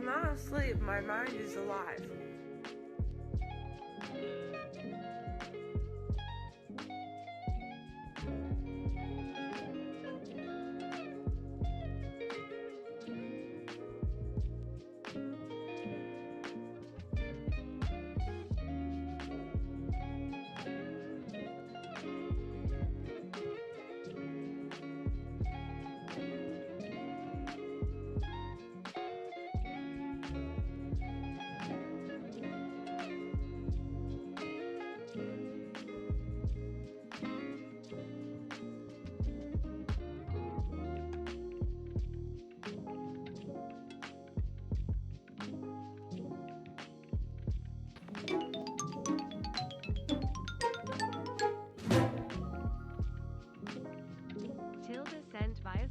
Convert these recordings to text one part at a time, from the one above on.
I'm not asleep. My mind is alive.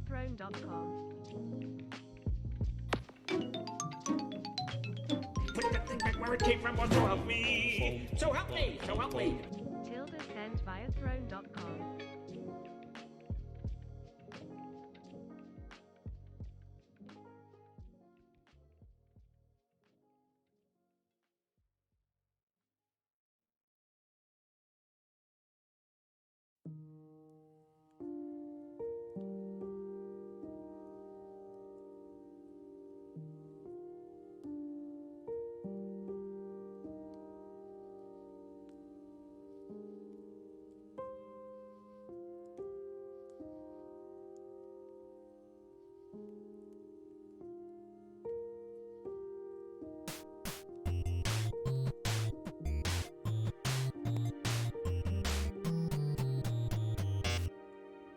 throne.com. Put that thing back where it came from, or so help me. So help me, so help me. throne.com.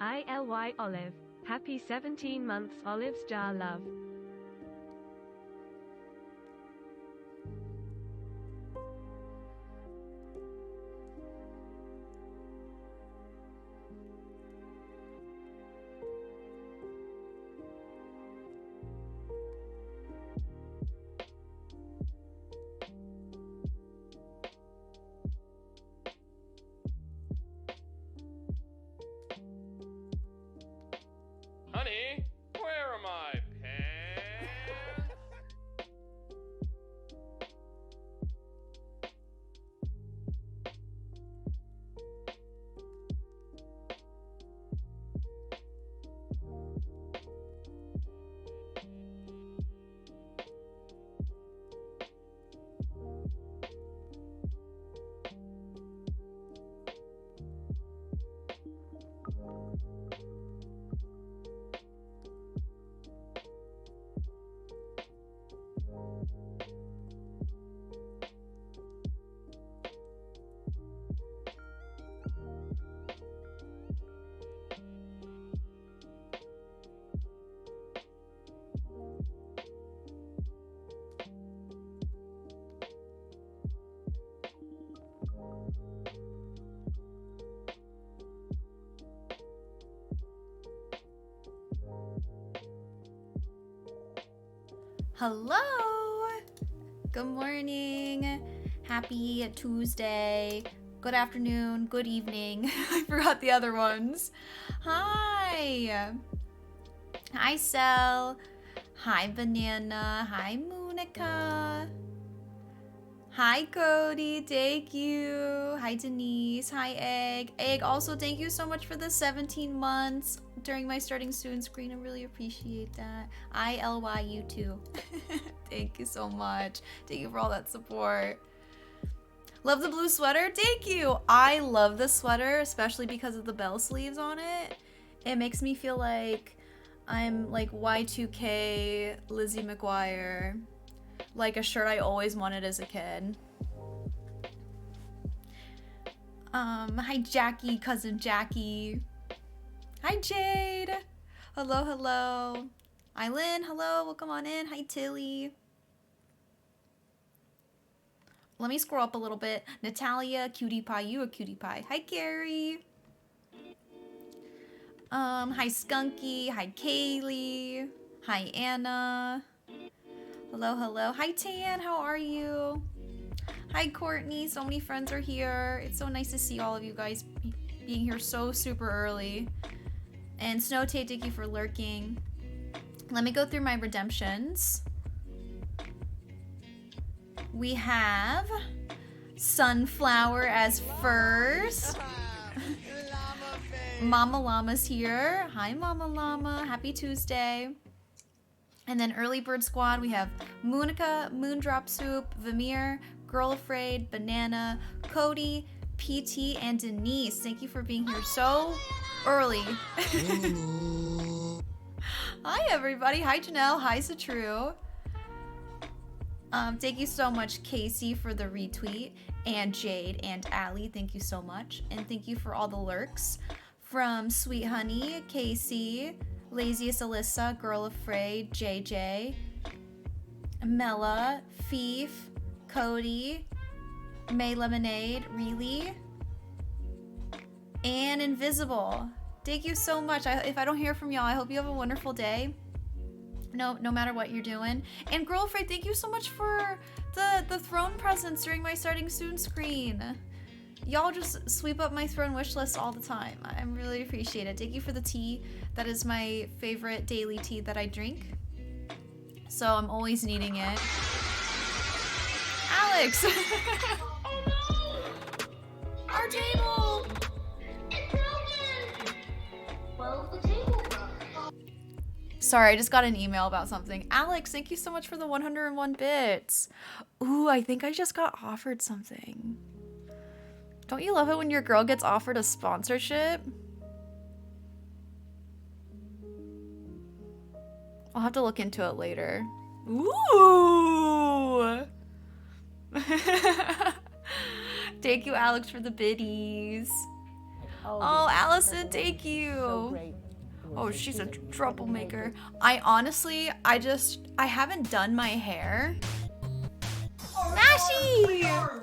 ILY Olive. Happy 17 months Olive's jar love. Honey, where are my pants? Hello! Good morning. Happy Tuesday. Good afternoon. Good evening. I forgot the other ones. Hi. Hi, Cell. Hi, Banana. Hi, Monica. Hi, Cody. Thank you. Hi, Denise. Hi, Egg. Egg, also thank you so much for the 17 months during my starting soon screen. I really appreciate that. ILY you too. Thank you so much. Thank you for all that support. Love the blue sweater. Thank you. I love the sweater, especially because of the bell sleeves on it. It makes me feel like I'm like Y2K Lizzie McGuire. Like a shirt I always wanted as a kid. Hi Jackie, cousin Jackie. Hi Jade. Hello, hello. Eileen, hello, welcome on in. Hi Tilly. Let me scroll up a little bit. Natalia, cutie pie, you a cutie pie. Hi Carrie. Hi Skunky, hi Kaylee. Hi Anna. Hello, hello. Hi Tan, how are you? Hi Courtney, so many friends are here. It's so nice to see all of you guys being here so super early. And Snow Tate, thank you for lurking. Let me go through my redemptions. We have Sunflower as first. Mama Llama's here. Hi, Mama Llama. Happy Tuesday. And then Early Bird Squad, we have Moonica, Moondrop Soup, Vamir, Girl Afraid, Banana, Cody, PT, and Denise. Thank you for being here so early. Hi, everybody. Hi, Janelle. Hi, Satru. Thank you so much, Casey, for the retweet. And Jade and Allie, thank you so much. And thank you for all the lurks. From Sweet Honey, Casey, Laziest Alyssa, Girl Afraid, JJ, Mella, Fief, Cody, May Lemonade, Really, and Invisible. Thank you so much. If I don't hear from y'all, I hope you have a wonderful day. No matter what you're doing. And Girl Afraid, thank you so much for the throne presents during my starting soon screen. Y'all just sweep up my throne wish list all the time. I really appreciate it. Thank you for the tea. That is my favorite daily tea that I drink. So I'm always needing it. Alex! Oh no! Our table! It's broken! Well, the table broke. Sorry, I just got an email about something. Alex, thank you so much for the 101 bits. Ooh, I think I just got offered something. Don't you love it when your girl gets offered a sponsorship? I'll have to look into it later. Ooh! Thank you, Alex, for the biddies. Oh, Allison, thank you. Oh, she's a troublemaker. I honestly, I haven't done my hair. Mashy!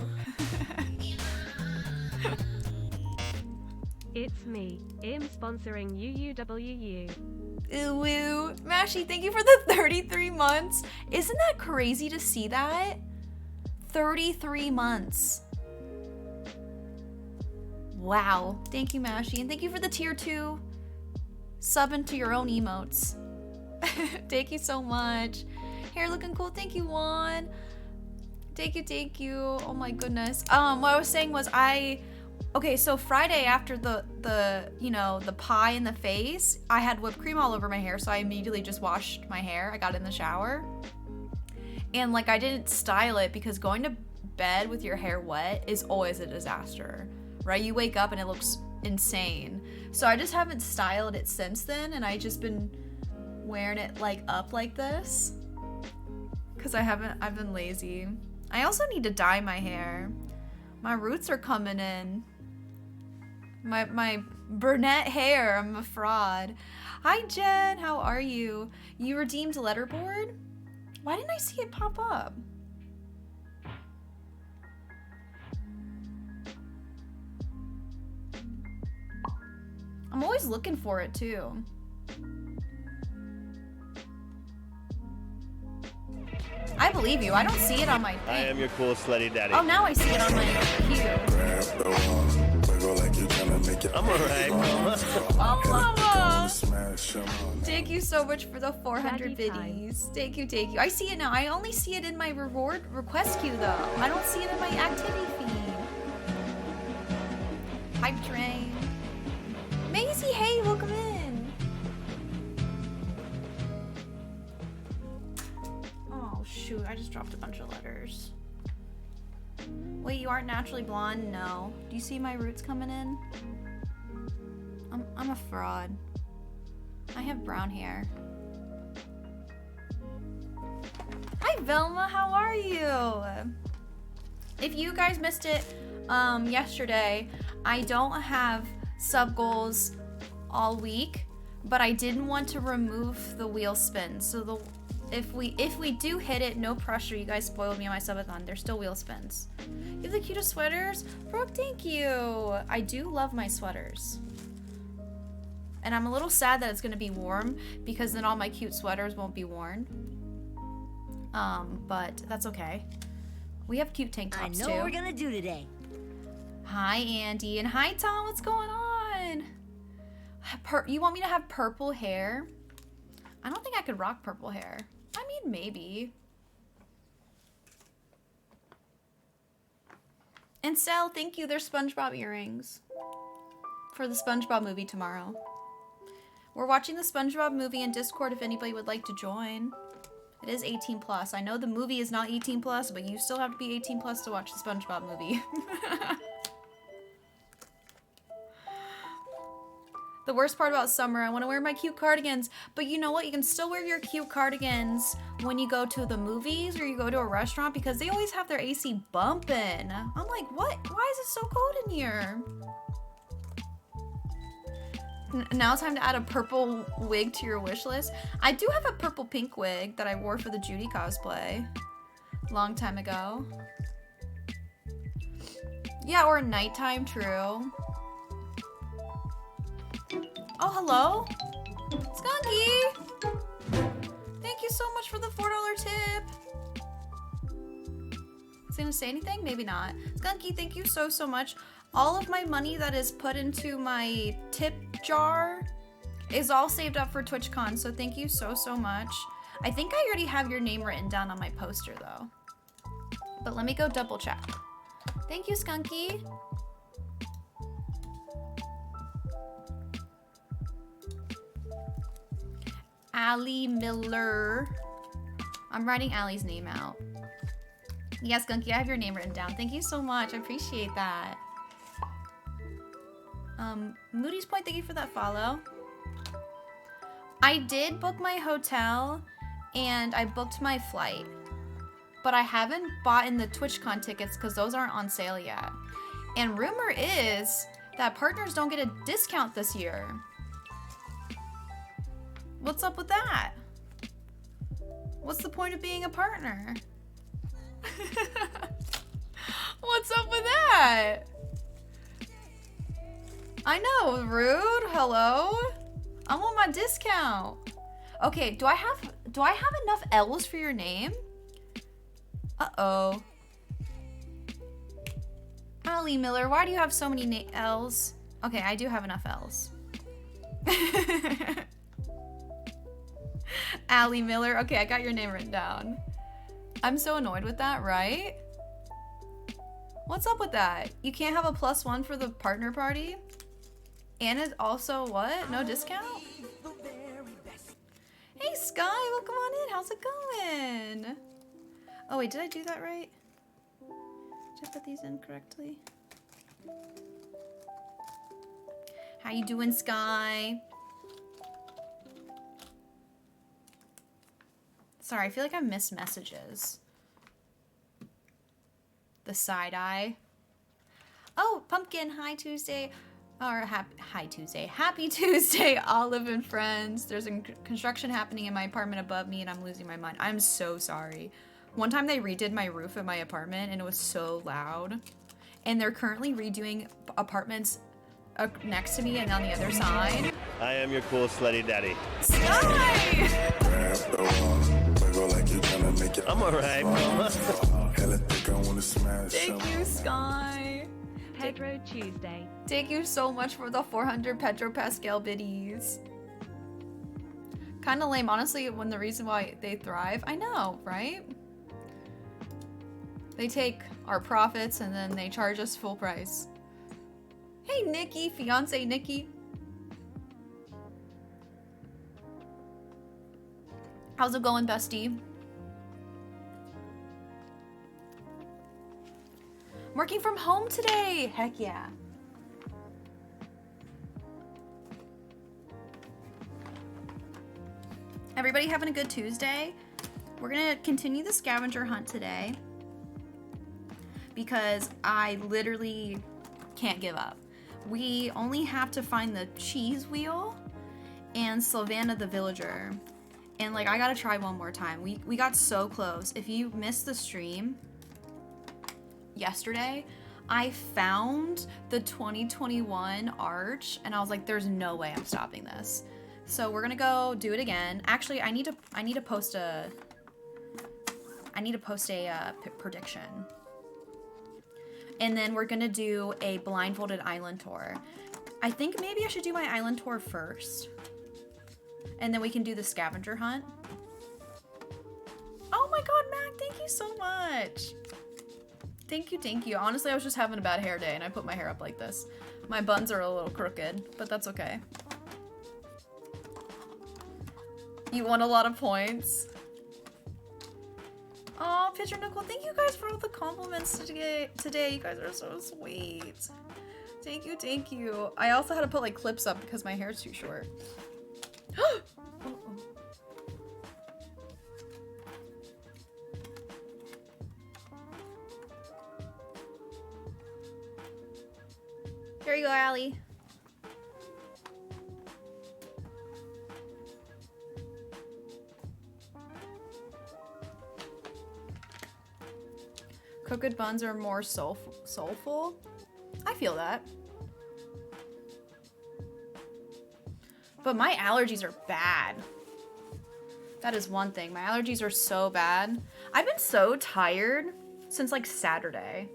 It's me, Im sponsoring UUWU. Ooh, woo. Mashy, thank you for the 33 months. Isn't that crazy to see that? 33 months. Wow. Thank you, Mashy. And thank you for the tier 2. Sub into your own emotes. Thank you so much. Hair looking cool. Thank you, Juan. Thank you. Oh my goodness. What I was saying was okay, so Friday after the pie in the face, I had whipped cream all over my hair, so I immediately just washed my hair. I got in the shower. And like I didn't style it because going to bed with your hair wet is always a disaster, right? You wake up and it looks insane. So I just haven't styled it since then, and I just been wearing it like up like this because I've been lazy. I also need to dye my hair. My roots are coming in. My brunette hair, I'm a fraud. Hi Jen, how are you? You redeemed letterboard? Why didn't I see it pop up? I'm always looking for it too. I believe you. I don't see it on my thing. I am your cool slutty daddy. Oh, now I see it on my queue. I'm alright. Oh, mama! Thank you so much for the 400 Daddy biddies. Thank you. I see it now. I only see it in my reward request queue though. I don't see it in my activity feed. Hype train. Maisie, hey, welcome in. Oh shoot, I just dropped a bunch of letters. Wait, you aren't naturally blonde? No. Do you see my roots coming in? I'm a fraud. I have brown hair. Hi Velma, how are you? If you guys missed it yesterday, I don't have sub goals all week, but I didn't want to remove the wheel spin. So if we do hit it, no pressure. You guys spoiled me on my subathon. There's still wheel spins. You have the cutest sweaters. Brooke, thank you. I do love my sweaters. And I'm a little sad that it's gonna be warm because then all my cute sweaters won't be worn. But that's okay. We have cute tank tops too. I know what we're gonna do today. Hi Andy, and hi Tom, what's going on? You want me to have purple hair? I don't think I could rock purple hair. I mean, maybe. And Sal, thank you. They're SpongeBob earrings for the SpongeBob movie tomorrow. We're watching the SpongeBob movie in Discord if anybody would like to join. It is 18 plus. I know the movie is not 18 plus, but you still have to be 18 plus to watch the SpongeBob movie. The worst part about summer, I want to wear my cute cardigans. But you know what? You can still wear your cute cardigans when you go to the movies or you go to a restaurant because they always have their AC bumping. I'm like, what? Why is it so cold in here? Now it's time to add a purple wig to your wish list. I do have a purple pink wig that I wore for the Judy cosplay. Long time ago. Yeah, or nighttime, true. Oh, hello? Skunky! Thank you so much for the $4 tip. Is he gonna say anything? Maybe not. Skunky, thank you so much. All of my money that is put into my tip jar is all saved up for TwitchCon, so thank you so much. I think I already have your name written down on my poster, though. But let me go double check. Thank you, Skunky. Allie Miller. I'm writing Allie's name out. Yes, Gunky, I have your name written down. Thank you so much. I appreciate that. Moody's Point, thank you for that follow. I did book my hotel and I booked my flight, but I haven't bought in the TwitchCon tickets because those aren't on sale yet. And rumor is that partners don't get a discount this year. What's up with that? What's the point of being a partner? What's up with that? I know, rude. Hello? I want my discount. Okay, do I have enough L's for your name? Uh-oh. Allie Miller, why do you have so many L's? Okay, I do have enough L's. Allie Miller. Okay, I got your name written down. I'm so annoyed with that, right? What's up with that? You can't have a +1 for the partner party? And it's also what? No discount? Hey Sky, welcome on in. How's it going? Oh wait, did I do that right? Did I put these in correctly? How you doing, Sky? Sorry, I feel like I missed messages. The side eye. Oh, Pumpkin, hi Tuesday. Or hi Tuesday. Happy Tuesday, Olive and friends. There's a construction happening in my apartment above me and I'm losing my mind. I'm so sorry. One time they redid my roof at my apartment and it was so loud. And they're currently redoing apartments next to me and on the other side. I am your cool slutty daddy. Sky! I'm alright, mama. Thank you, Sky. Pedro Tuesday. Thank you so much for the 400 Petro Pascal biddies. Kind of lame, honestly, when the reason why they thrive. I know, right? They take our profits and then they charge us full price. Hey, Nikki, fiance Nikki. How's it going, bestie? I'm working from home today. Heck yeah. Everybody having a good Tuesday? We're gonna continue the scavenger hunt today because I literally can't give up. We only have to find the cheese wheel and Sylvana the villager. And like, I gotta try one more time. We got so close. If you missed the stream yesterday, I found the 2021 arch and I was like, there's no way I'm stopping this. So we're gonna go do it again. Actually, I need to post a prediction. And then we're gonna do a blindfolded island tour. I think maybe I should do my island tour first. And then we can do the scavenger hunt. Oh my god, Mac, thank you so much. Thank you, thank you. Honestly, I was just having a bad hair day and I put my hair up like this. My buns are a little crooked, but that's okay. You won a lot of points. Oh, Pitcher Nicole, thank you guys for all the compliments today. You guys are so sweet. Thank you, thank you. I also had to put like clips up because my hair's too short. Here you go, Allie. Cooked buns are more soulful. I feel that. But my allergies are bad. That is one thing. My allergies are so bad. I've been so tired since like Saturday.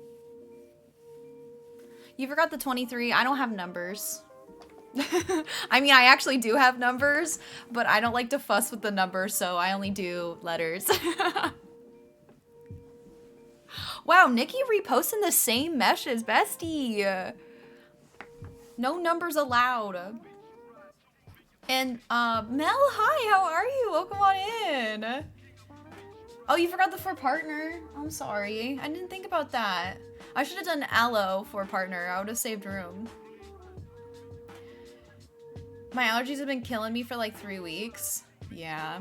You forgot the 23. I don't have numbers. I mean, I actually do have numbers, but I don't like to fuss with the numbers, so I only do letters. Wow, Nikki reposting the same meshes, bestie. No numbers allowed. And Mel, hi, how are you? Welcome on in. Oh, you forgot the for partner. I'm sorry. I didn't think about that. I should have done aloe for partner. I would have saved room. My allergies have been killing me for like 3 weeks. Yeah.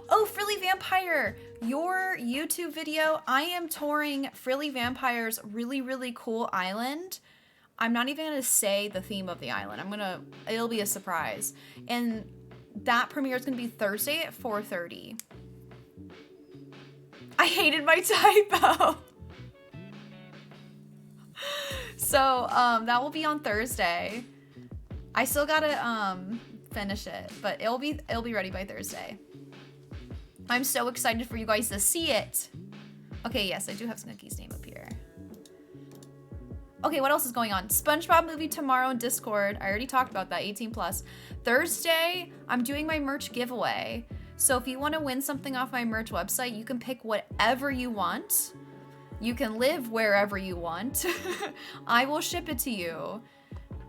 Oh, Frilly Vampire, your YouTube video. I am touring Frilly Vampire's really, really cool island. I'm not even gonna say the theme of the island. It'll be a surprise. And that premiere is gonna be Thursday at 4:30. I hated my typo. So, that will be on Thursday. I still gotta, finish it, but it'll be ready by Thursday. I'm so excited for you guys to see it. Okay, yes, I do have Snooki's name up here. Okay, what else is going on? SpongeBob movie tomorrow in Discord. I already talked about that, 18+. Thursday, I'm doing my merch giveaway. So if you want to win something off my merch website, you can pick whatever you want. You can live wherever you want. I will ship it to you.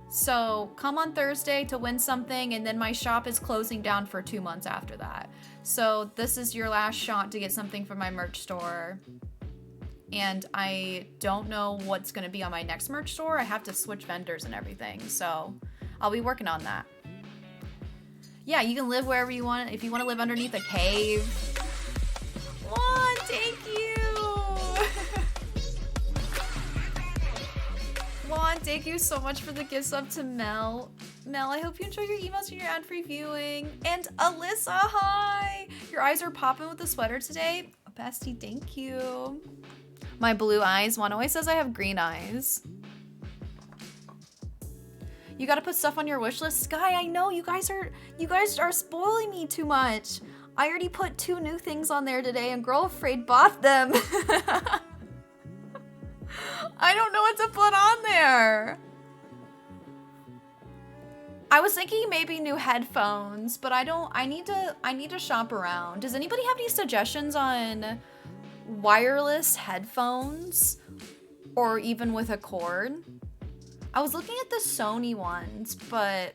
So come on Thursday to win something, and then my shop is closing down for 2 months after that. So this is your last shot to get something from my merch store. And I don't know what's going to be on my next merch store. I have to switch vendors and everything. So I'll be working on that. Yeah, you can live wherever you want. If you want to live underneath a cave. Juan, thank you. Juan, thank you so much for the gift sub to Mel. Mel, I hope you enjoy your emails and your ad-free viewing. And Alyssa, hi. Your eyes are popping with the sweater today. Bestie, thank you. My blue eyes. Juan always says I have green eyes. You gotta put stuff on your wish list. Sky, I know you guys are spoiling me too much. I already put 2 new things on there today and Girl Afraid bought them. I don't know what to put on there. I was thinking maybe new headphones, but I need to shop around. Does anybody have any suggestions on wireless headphones or even with a cord? I was looking at the Sony ones, but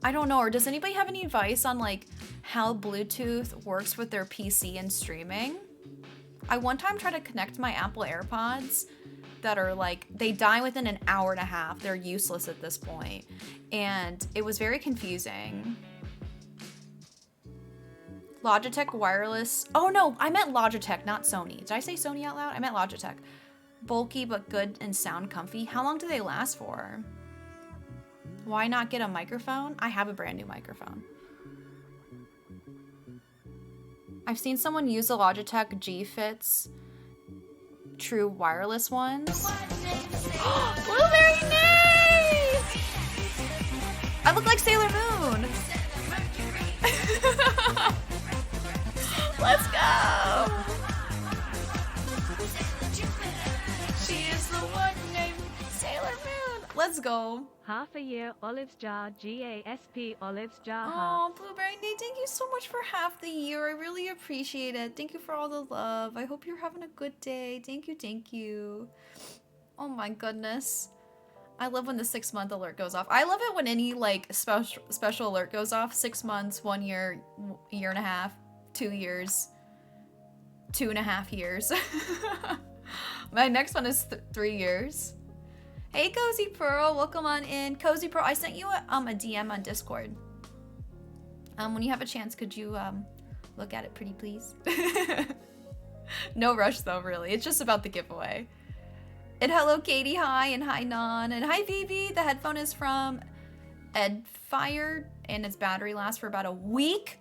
I don't know. Or does anybody have any advice on like how Bluetooth works with their PC and streaming? I one time tried to connect my Apple AirPods that are like, they die within an hour and a half. They're useless at this point. And it was very confusing. Logitech wireless. Oh no, I meant Logitech, not Sony. Did I say Sony out loud? I meant Logitech. Bulky but good and sound comfy. How long do they last for? Why not get a microphone? I have a brand new microphone. I've seen someone use the Logitech G-Fits true wireless ones. Blueberry Nay! I look like Sailor Moon. Let's go! She is the one named Sailor Moon. let's go. Half a year, Olives Jar, GASP, Olives Jar Oh, Hearts. Blueberry Nate, thank you so much for half the year. I really appreciate it. Thank you for all the love. I hope you're having a good day. Thank you, thank you. Oh my goodness. I love when the 6-month alert goes off. I love it when any like special alert goes off. 6 months, 1 year, year and a half, 2 years, 2.5 years. My next one is 3 years. Hey, Cozy Pearl, welcome on in. Cozy Pearl, I sent you a DM on Discord. When you have a chance, could you look at it pretty please? No rush though, really. It's just about the giveaway. And hello, Katie, hi, and hi, Non, and hi, Vivi. The headphone is from Edfire, and its battery lasts for about a week.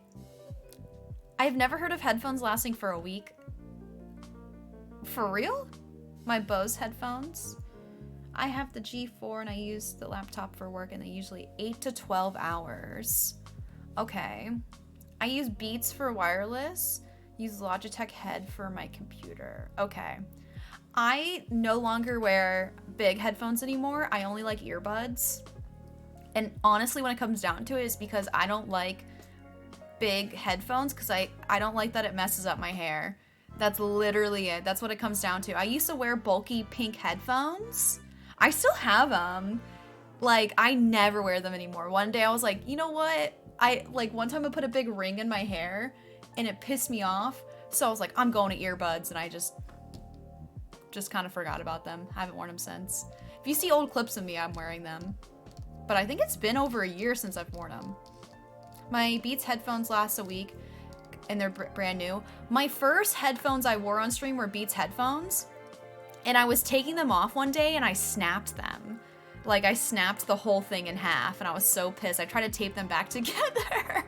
I've never heard of headphones lasting for a week. For real? My Bose headphones? I have the G4 and I use the laptop for work and they usually 8 to 12 hours. Okay. I use Beats for wireless, use Logitech Head for my computer. Okay. I no longer wear big headphones anymore. I only like earbuds. And honestly, when it comes down to it, it's because I don't like big headphones because I don't like that it messes up my hair. That's literally it. That's what it comes down to. I used to wear bulky pink headphones. I still have them. Like, I never wear them anymore. One day I was like, you know what? One time I put a big ring in my hair and it pissed me off. So I was like, I'm going to earbuds, and I just kind of forgot about them. I haven't worn them since. If you see old clips of me, I'm wearing them. But I think it's been over a year since I've worn them. My Beats headphones last a week, and they're brand new. My first headphones I wore on stream were Beats headphones, and I was taking them off one day and I snapped them. Like, I snapped the whole thing in half, and I was so pissed. I tried to tape them back together.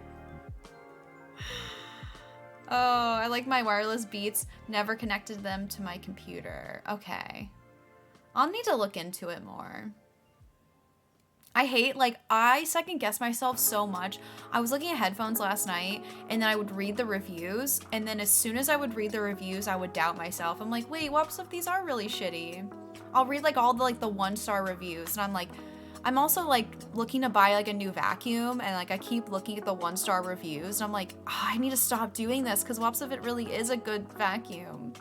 Oh, I like my wireless Beats. Never connected them to my computer. Okay. I'll need to look into it more. I hate, like, I second guess myself so much. I was looking at headphones last night, and then I would read the reviews, and then as soon as I would read the reviews, I would doubt myself. I'm like, wait, what if these are really shitty? I'll read, like, all the, like, the 1-star reviews, and I'm like, I'm also, like, looking to buy, like, a new vacuum, and, like, I keep looking at the 1-star reviews, and I'm like, oh, I need to stop doing this, because what if it really is a good vacuum?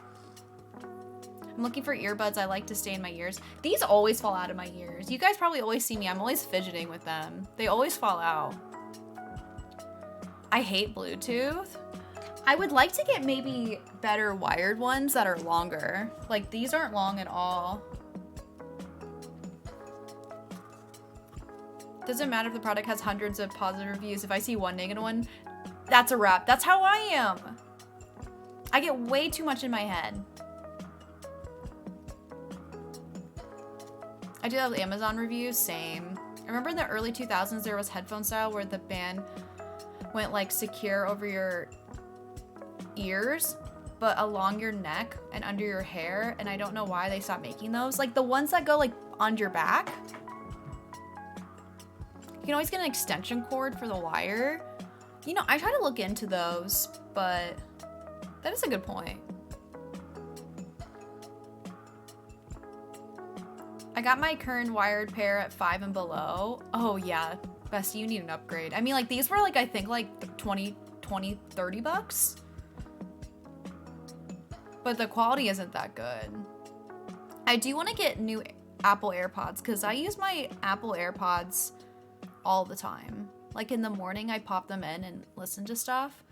I'm looking for earbuds I like to stay in my ears. These always fall out of my ears. You guys probably always see me. I'm always fidgeting with them. They always fall out. I hate Bluetooth. I would like to get maybe better wired ones that are longer. Like, these aren't long at all. Doesn't matter if the product has hundreds of positive reviews. If I see one negative one, that's a wrap. That's how I am. I get way too much in my head. I do have Amazon reviews, same. I remember in the early 2000s there was headphone style where the band went like secure over your ears, but along your neck and under your hair, and I don't know why they stopped making those. Like the ones that go like on your back. You can always get an extension cord for the wire. You know, I try to look into those, but that is a good point. I got my current wired pair at 5 and below. Oh yeah, Bestie, you need an upgrade. I mean, like these were like, I think like 20, 30 bucks. But the quality isn't that good. I do want to get new Apple AirPods because I use my Apple AirPods all the time. Like in the morning, I pop them in and listen to stuff.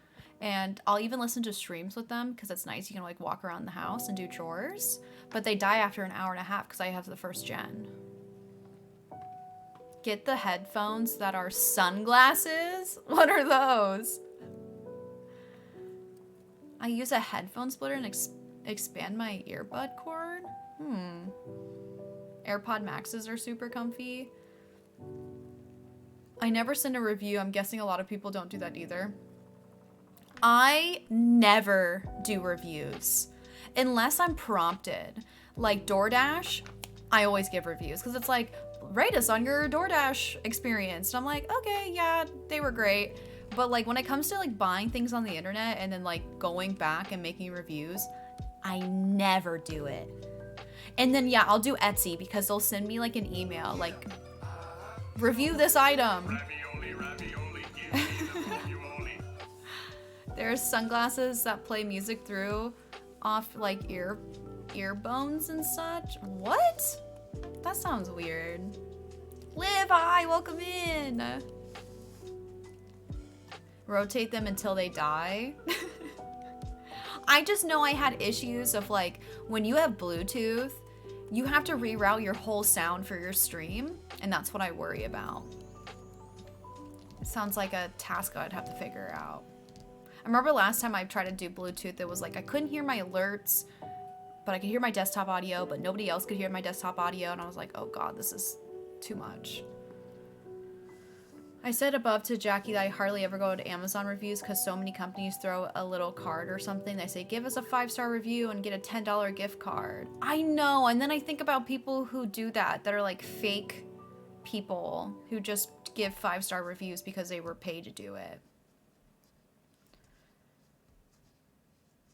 And I'll even listen to streams with them because it's nice. You can like walk around the house and do chores. But they die after an hour and a half because I have the first gen. Get the headphones that are sunglasses? What are those? I use a headphone splitter and expand my earbud cord? AirPod Maxes are super comfy. I never send a review. I'm guessing a lot of people don't do that either. I never do reviews unless I'm prompted. Like DoorDash, I always give reviews because it's like, rate us on your DoorDash experience. And I'm like, okay, yeah, they were great. But like when it comes to like buying things on the internet and then like going back and making reviews, I never do it. And then, yeah, I'll do Etsy because they'll send me like an email, like, review this item. There's sunglasses that play music through off like ear bones and such. What? That sounds weird. Liv, hi, welcome in. Rotate them until they die. I just know I had issues of like, when you have Bluetooth, you have to reroute your whole sound for your stream, and that's what I worry about. It sounds like a task I'd have to figure out. I remember last time I tried to do Bluetooth, it was like I couldn't hear my alerts, but I could hear my desktop audio, but nobody else could hear my desktop audio, and I was like, oh god, this is too much. I said above to Jackie that I hardly ever go to Amazon reviews because so many companies throw a little card or something. They say, give us a 5-star review and get a $10 gift card. I know, and then I think about people who do that are like fake people who just give 5-star reviews because they were paid to do it.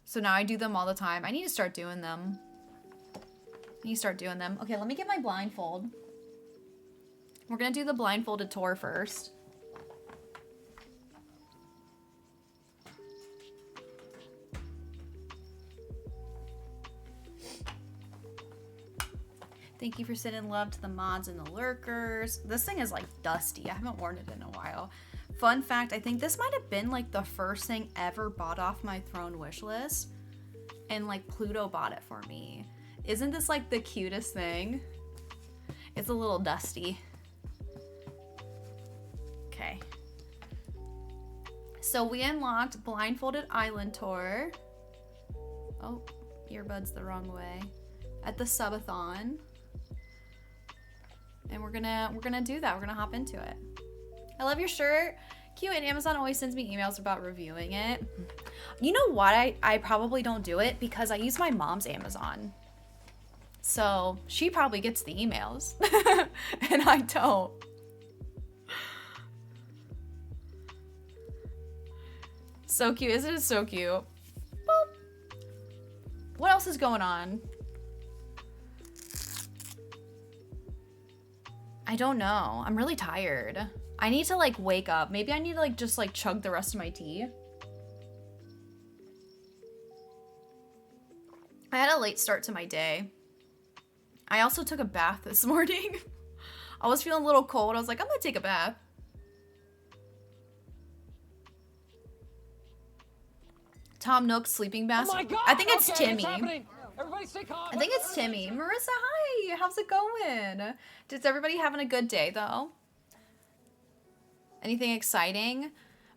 So now I do them all the time. I need to start doing them. Okay, let me get my blindfold. We're gonna do the blindfolded tour first. Thank you for sending love to the mods and the lurkers. This thing is like dusty. I haven't worn it in a while. Fun fact, I think this might have been like the first thing ever bought off my throne wish list. And like Pluto bought it for me. Isn't this like the cutest thing? It's a little dusty. Okay. So we unlocked Blindfolded Island Tour. Oh, earbuds the wrong way. At the subathon. And we're gonna do that. We're gonna hop into it. I love your shirt. Cute, and Amazon always sends me emails about reviewing it. You know what? I probably don't do it because I use my mom's Amazon. So she probably gets the emails. And I don't. So cute. Isn't it so cute? Boop. What else is going on? I don't know. I'm really tired. I need to like wake up. Maybe I need to like just like chug the rest of my tea. I had a late start to my day. I also took a bath this morning. I was feeling a little cold. I was like, I'm gonna take a bath. Tom Nook's sleeping bath. Oh my God! I think it's Okay, Timmy. it's happening. Everybody stay calm. I think it's Timmy. Marissa, hi. How's it going? Is everybody having a good day though? Anything exciting?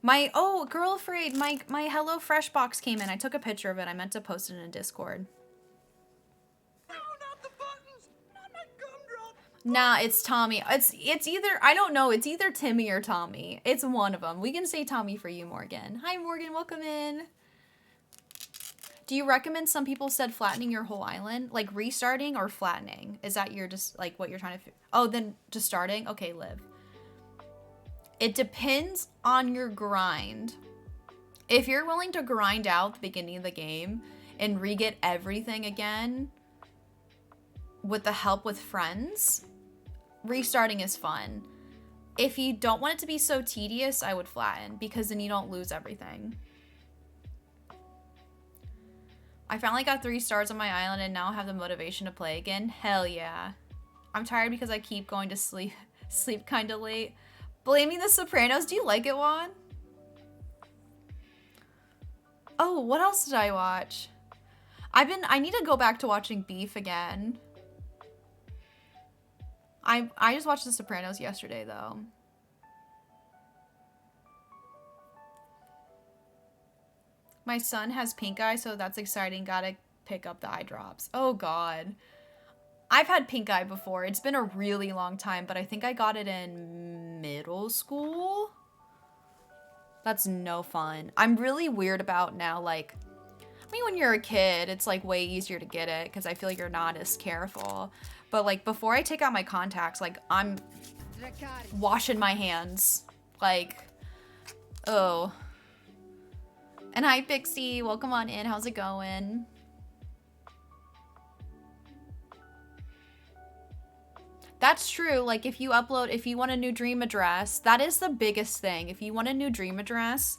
Oh, Girl Afraid, my Hello Fresh box came in. I took a picture of it. I meant to post it in Discord. No, not the buttons. Not my gumdrop. Nah, it's Tommy. It's either, I don't know, it's either Timmy or Tommy. It's one of them. We can say Tommy for you, Morgan. Hi, Morgan, welcome in. Do you recommend, some people said flattening your whole island? Like restarting or flattening? Is that your just like what you're trying to, oh, then just starting? Okay, Liv. It depends on your grind. If you're willing to grind out the beginning of the game and re-get everything again with the help with friends, restarting is fun. If you don't want it to be so tedious, I would flatten because then you don't lose everything. I finally got 3 stars on my island and now have the motivation to play again. Hell yeah. I'm tired because I keep going to sleep kind of late. Blaming The Sopranos. Do you like it, Juan? Oh, what else did I watch? I need to go back to watching Beef again. I just watched The Sopranos yesterday, though. My son has pink eye, so that's exciting. Gotta pick up the eye drops. Oh, God. I've had pink eye before. It's been a really long time, but I think I got it in middle school. That's no fun. I'm really weird about now, like, I mean, when you're a kid, it's like way easier to get it because I feel like you're not as careful. But like before I take out my contacts, like I'm washing my hands. Like, oh. And hi, Pixie. Welcome on in. How's it going? That's true. Like if you want a new dream address, that is the biggest thing. If you want a new dream address,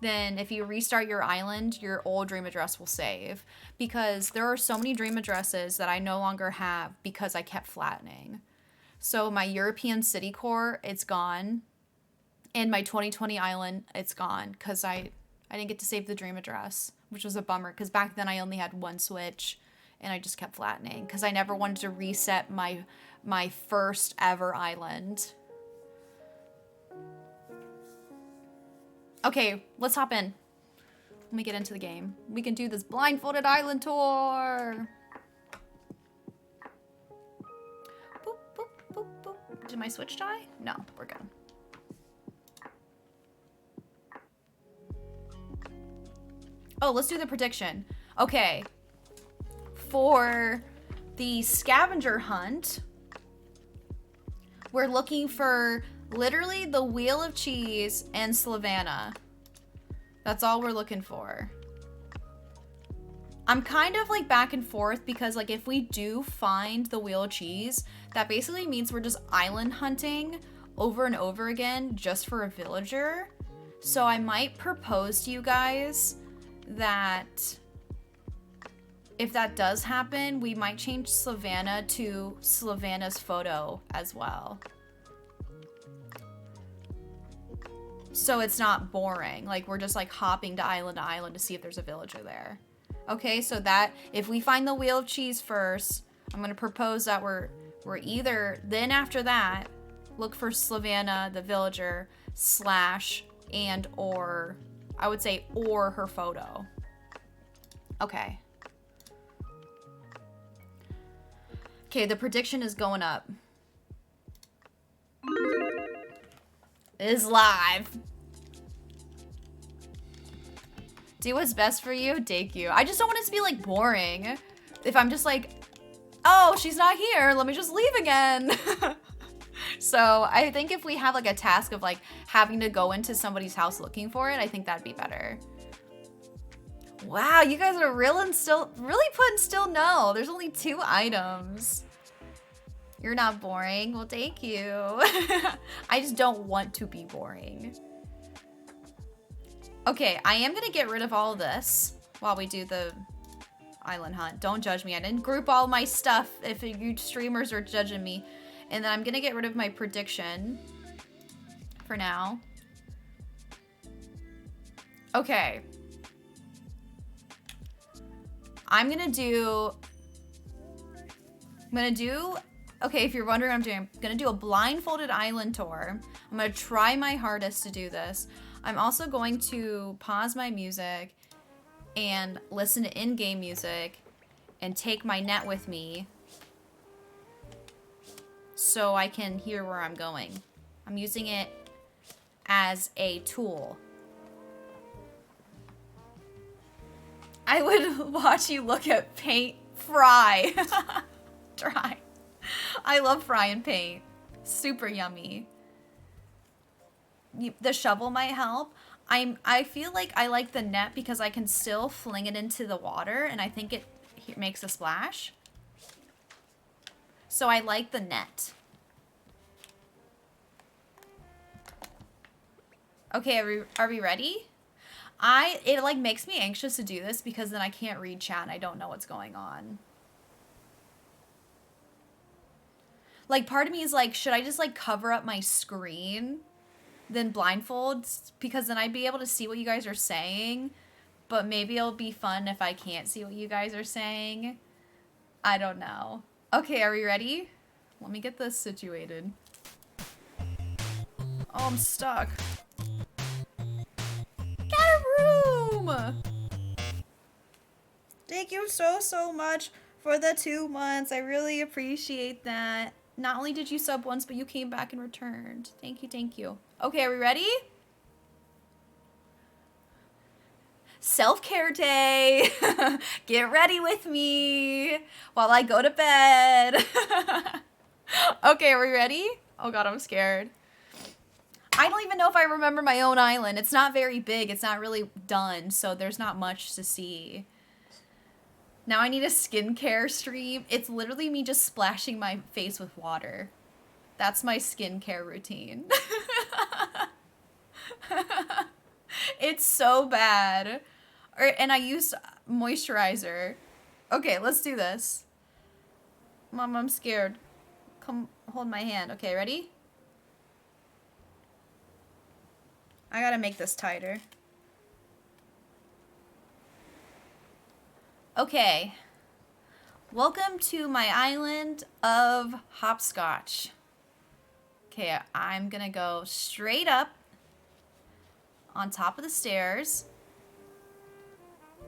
then if you restart your island, your old dream address will save. Because there are so many dream addresses that I no longer have because I kept flattening. So my European city core, it's gone. And my 2020 island, it's gone because I didn't get to save the dream address, which was a bummer because back then I only had one Switch and I just kept flattening because I never wanted to reset my first ever island. Okay, let's hop in. Let me get into the game. We can do this blindfolded island tour. Boop, boop, boop, boop. Did my Switch die? No, we're good. Oh, let's do the prediction. Okay. For the scavenger hunt, we're looking for literally the Wheel of Cheese and Slavana. That's all we're looking for. I'm kind of like back and forth because like if we do find the Wheel of Cheese, that basically means we're just island hunting over and over again just for a villager. So I might propose to you guys that if that does happen, we might change Slavana to Slavana's photo as well. So it's not boring. Like we're just like hopping to island to see if there's a villager there. Okay, so that if we find the Wheel of Cheese first, I'm gonna propose that we're either then after that look for Slavana the villager / and or I would say or her photo. Okay. Okay, the prediction is going up. It is live. Do what's best for you. Thank you. I just don't want it to be like boring. If I'm just like, oh, she's not here. Let me just leave again. So I think if we have like a task of like having to go into somebody's house looking for it, I think that'd be better. Wow, you guys are really putting still no. There's only 2 items. You're not boring. Well, thank you. I just don't want to be boring. Okay, I am gonna get rid of all of this while we do the island hunt. Don't judge me. I didn't group all my stuff if you streamers are judging me. And then I'm gonna get rid of my prediction for now. Okay. I'm gonna do, okay, if you're wondering what I'm doing, I'm gonna do a blindfolded island tour. I'm gonna try my hardest to do this. I'm also going to pause my music and listen to in-game music and take my net with me so I can hear where I'm going. I'm using it as a tool. I would watch you look at paint fry. Dry. I love frying paint. Super yummy. The shovel might help. I feel like I like the net because I can still fling it into the water and I think it makes a splash. So I like the net. Okay, are we ready? It like makes me anxious to do this because then I can't read chat and I don't know what's going on. Like part of me is like, should I just like cover up my screen then blindfold? Because then I'd be able to see what you guys are saying. But maybe it'll be fun if I can't see what you guys are saying. I don't know. Okay, are we ready? Let me get this situated. Oh, I'm stuck. Get a room! Thank you so much for the 2 months. I really appreciate that. Not only did you sub once, but you came back and returned. Thank you. Okay, are we ready? Self-care day. Get ready with me while I go to bed. Okay, are we ready? Oh god, I'm scared. I don't even know if I remember my own island. It's not very big. It's not really done, so there's not much to see. Now I need a skincare stream. It's literally me just splashing my face with water. That's my skincare routine. It's so bad. And I use moisturizer. Okay, let's do this. Mom, I'm scared. Come hold my hand. Okay, ready? I gotta make this tighter. Okay. Welcome to my island of hopscotch. Okay, I'm gonna go straight up on top of the stairs.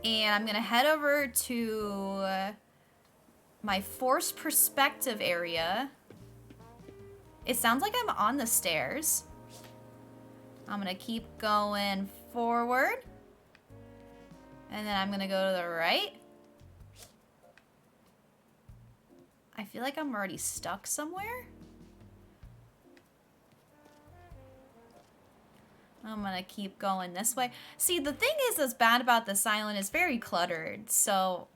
And I'm gonna head over to my forced perspective area. It sounds like I'm on the stairs. I'm gonna keep going forward. And then I'm gonna go to the right. I feel like I'm already stuck somewhere. I'm gonna keep going this way. See, the thing is that's bad about this island is very cluttered, so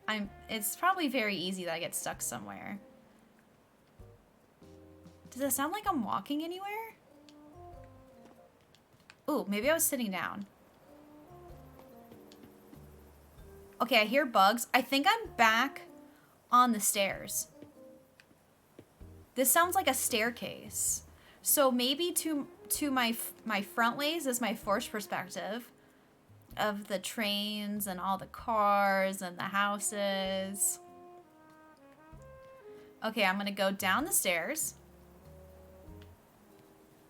it's probably very easy that I get stuck somewhere. Does it sound like I'm walking anywhere? Ooh, maybe I was sitting down. Okay, I hear bugs. I think I'm back on the stairs. This sounds like a staircase. So maybe to my front ways is my forced perspective of the trains and all the cars and the houses. Okay, I'm gonna go down the stairs.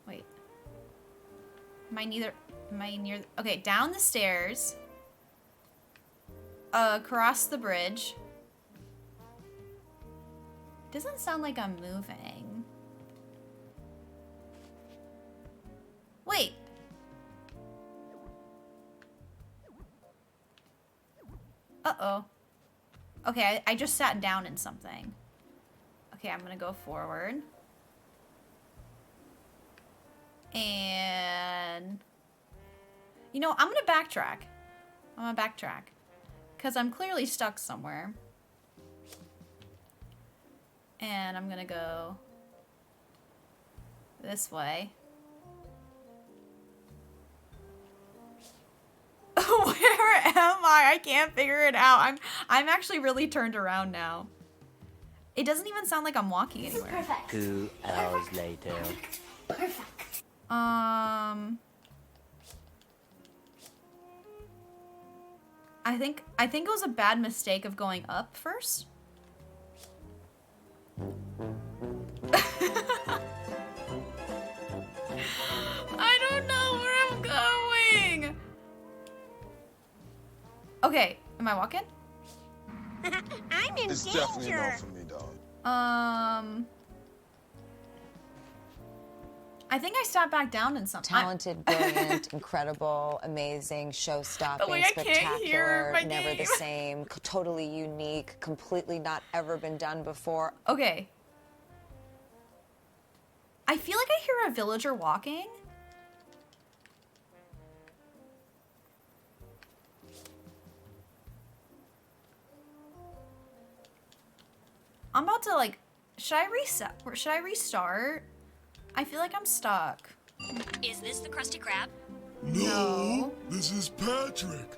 Wait. Am I near? Okay, down the stairs. Across the bridge. Doesn't sound like I'm moving. Wait. Uh-oh. Okay, I just sat down in something. Okay, I'm gonna go forward. And... You know, I'm gonna backtrack. Because I'm clearly stuck somewhere. And I'm gonna go... this way. Where am I? I can't figure it out. I'm actually really turned around now. It doesn't even sound like I'm walking anywhere. Perfect. 2 hours later. Perfect. I think it was a bad mistake of going up first. I don't know where I'm going. Okay, am I walking? I'm in It's danger. definitely a no for me, dog. I think I sat back down in something. Talented, brilliant, incredible, amazing, But show-stopping, wait, I can't hear spectacular, my never the name. same, totally unique, completely not ever been done before. Okay. I feel like I hear a villager walking. I'm about to like, should I reset? Or should I restart? I feel like I'm stuck. Is this the Krusty Krab? No. This is Patrick.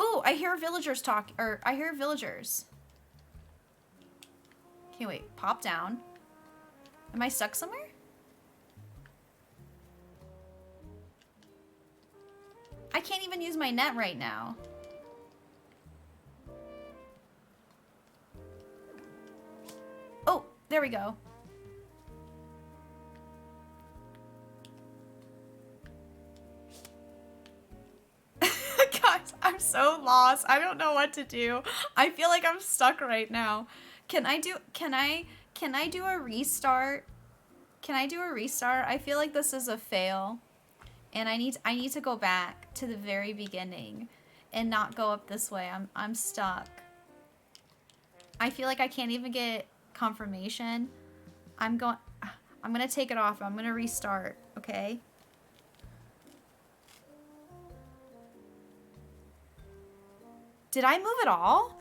Ooh, I hear villagers talk, or I hear villagers. Okay, wait, pop down. Am I stuck somewhere? I can't even use my net right now. Oh, there we go. Guys, I'm so lost. I don't know what to do. I feel like I'm stuck right now. Can I do a restart? Can I do a restart? I feel like this is a fail. And I need to go back to the very beginning and not go up this way. I'm stuck. I feel like I can't even get confirmation. I'm gonna take it off. I'm gonna restart, okay? Did I move at all?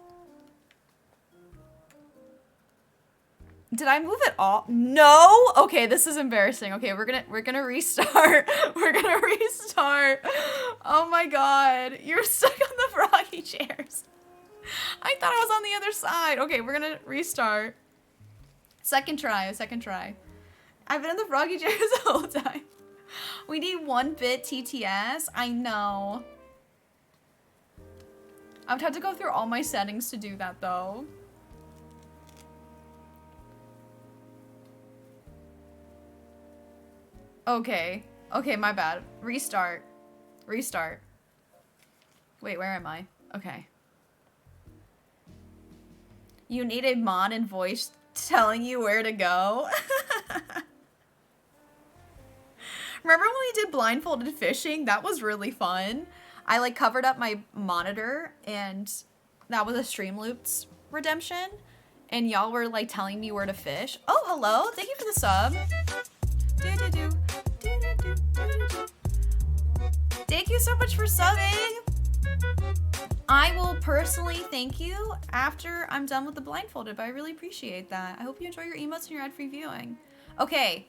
Did I move it all? No. Okay, this is embarrassing. Okay, we're gonna restart. We're gonna restart. Oh my god, you're stuck on the froggy chairs. I thought I was on the other side. Okay, we're gonna restart. Second try. Second try. I've been in the froggy chairs the whole time. We need 1-bit TTS. I know. I would have to go through all my settings to do that though. Okay. Okay, my bad. Restart. Restart. Wait, where am I? Okay. You need a mod and voice telling you where to go? Remember when we did blindfolded fishing? That was really fun. I like covered up my monitor and that was a Streamloops redemption. And y'all were like telling me where to fish. Oh, hello. Thank you for the sub. Thank you so much for subbing. I will personally thank you after I'm done with the blindfolded, but I really appreciate that. I hope you enjoy your emotes and your ad-free viewing. Okay,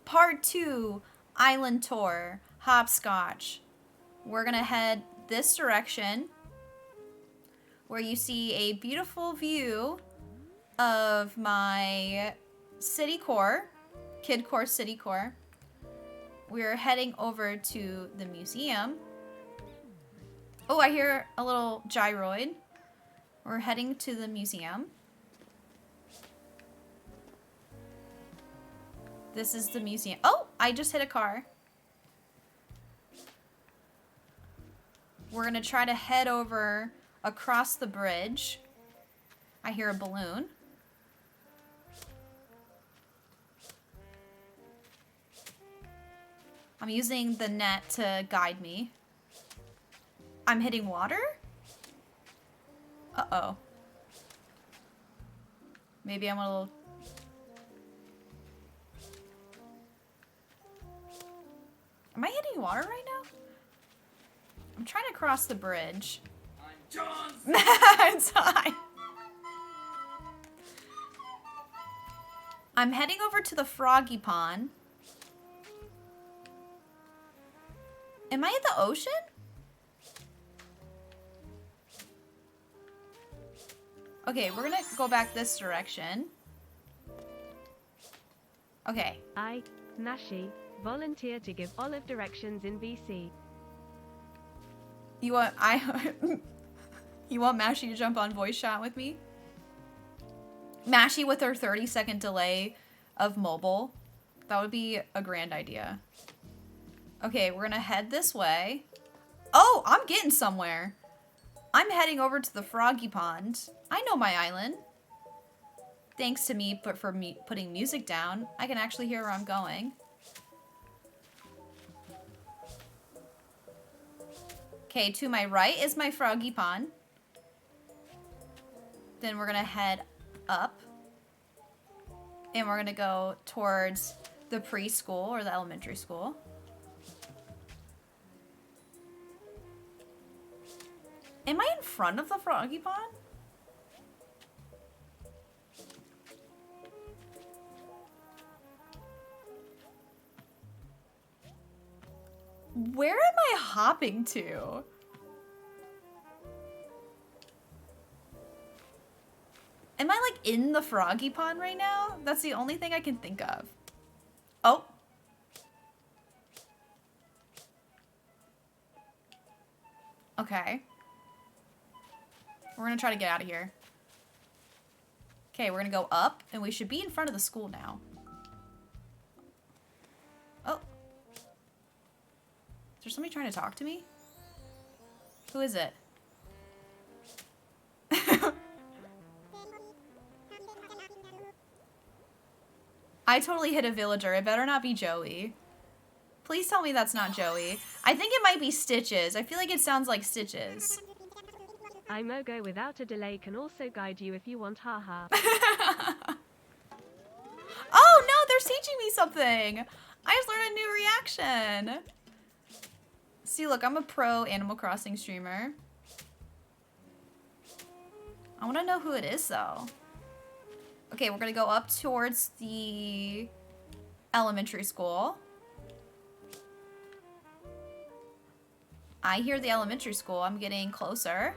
part 2, island tour, hopscotch. We're gonna head this direction where you see a beautiful view of my city core, kid core city core. We're heading over to the museum. Oh, I hear a little gyroid. We're heading to the museum. This is the museum. Oh, I just hit a car. We're gonna try to head over across the bridge. I hear a balloon. I'm using the net to guide me. I'm hitting water? Uh-oh. Maybe I'm a little... Am I hitting water right now? I'm trying to cross the bridge. I'm John! It's fine. I'm heading over to the froggy pond. Am I in the ocean? Okay, we're gonna go back this direction. Okay. I, Nashi, volunteer to give Olive directions in VC. You want you want Mashi to jump on voice chat with me? Mashi with her 30-second delay of mobile. That would be a grand idea. Okay, we're gonna head this way. Oh, I'm getting somewhere. I'm heading over to the froggy pond. I know my island. Thanks to me, but for me putting music down, I can actually hear where I'm going. Okay, to my right is my froggy pond. Then we're gonna head up. And we're gonna go towards the preschool or the elementary school. Am I in front of the froggy pond? Where am I hopping to? Am I like in the froggy pond right now? That's the only thing I can think of. Oh. Okay. We're gonna try to get out of here. Okay, we're gonna go up, and we should be in front of the school now. Oh. Is there somebody trying to talk to me? Who is it? I totally hit a villager. It better not be Joey. Please tell me that's not Joey. I think it might be Stitches. I feel like it sounds like Stitches. iMogo without a delay can also guide you if you want, haha. Oh no, they're teaching me something. I just learned a new reaction. See, look, I'm a pro Animal Crossing streamer. I want to know who it is, though. Okay, we're gonna go up towards the elementary school. I hear the elementary school. I'm getting closer.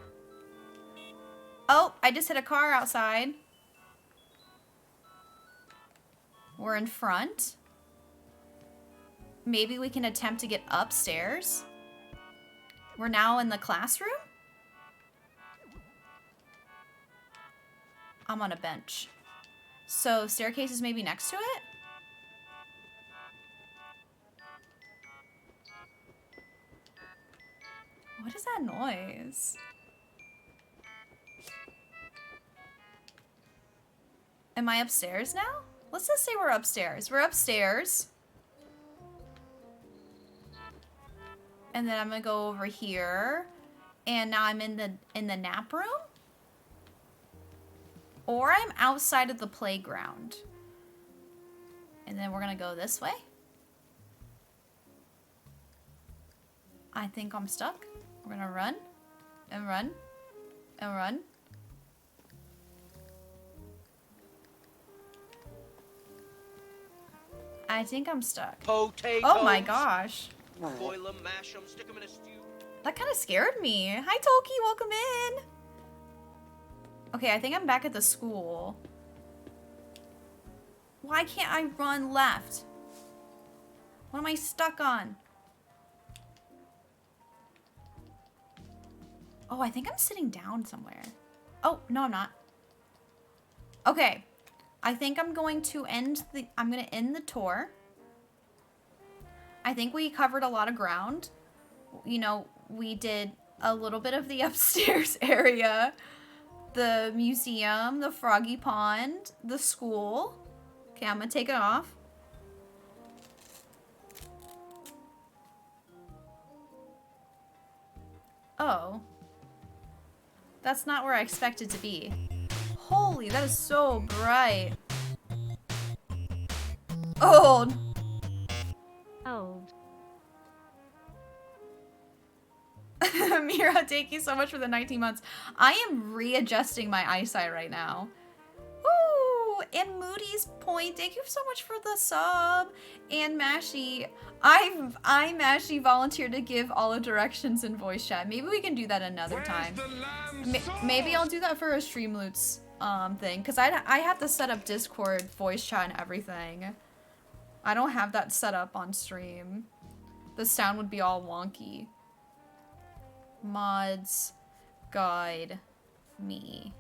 Oh, I just hit a car outside. We're in front. Maybe we can attempt to get upstairs. We're now in the classroom. I'm on a bench. So staircase is maybe next to it? What is that noise? Am I upstairs now? Let's just say we're upstairs. We're upstairs. And then I'm gonna go over here. And now I'm in the nap room. Or I'm outside of the playground. And then we're gonna go this way. I think I'm stuck. We're gonna run. And run. And run. I think I'm stuck. Potatoes. Oh my gosh. Boil 'em, mash 'em, stick 'em in a stew. That kind of scared me. Hi, Toki. Welcome in. Okay, I think I'm back at the school. Why can't I run left? What am I stuck on? Oh, I think I'm sitting down somewhere. Oh, no, I'm not. Okay. I think I'm going to end the tour. I think we covered a lot of ground. You know, we did a little bit of the upstairs area, the museum, the froggy pond, the school. Okay, I'm gonna take it off. Oh. That's not where I expected to be. Holy, that is so bright. Old. Old. Mira, thank you so much for the 19 months. I am readjusting my eyesight right now. Ooh, and Moody's point, thank you so much for the sub. And Mashy, I Mashy volunteered to give all the directions in voice chat. Maybe we can do that another time. Maybe I'll do that for a Streamloots thing, because I have to set up Discord, voice chat, and everything. I don't have that set up on stream. The sound would be all wonky. Mods, guide, me.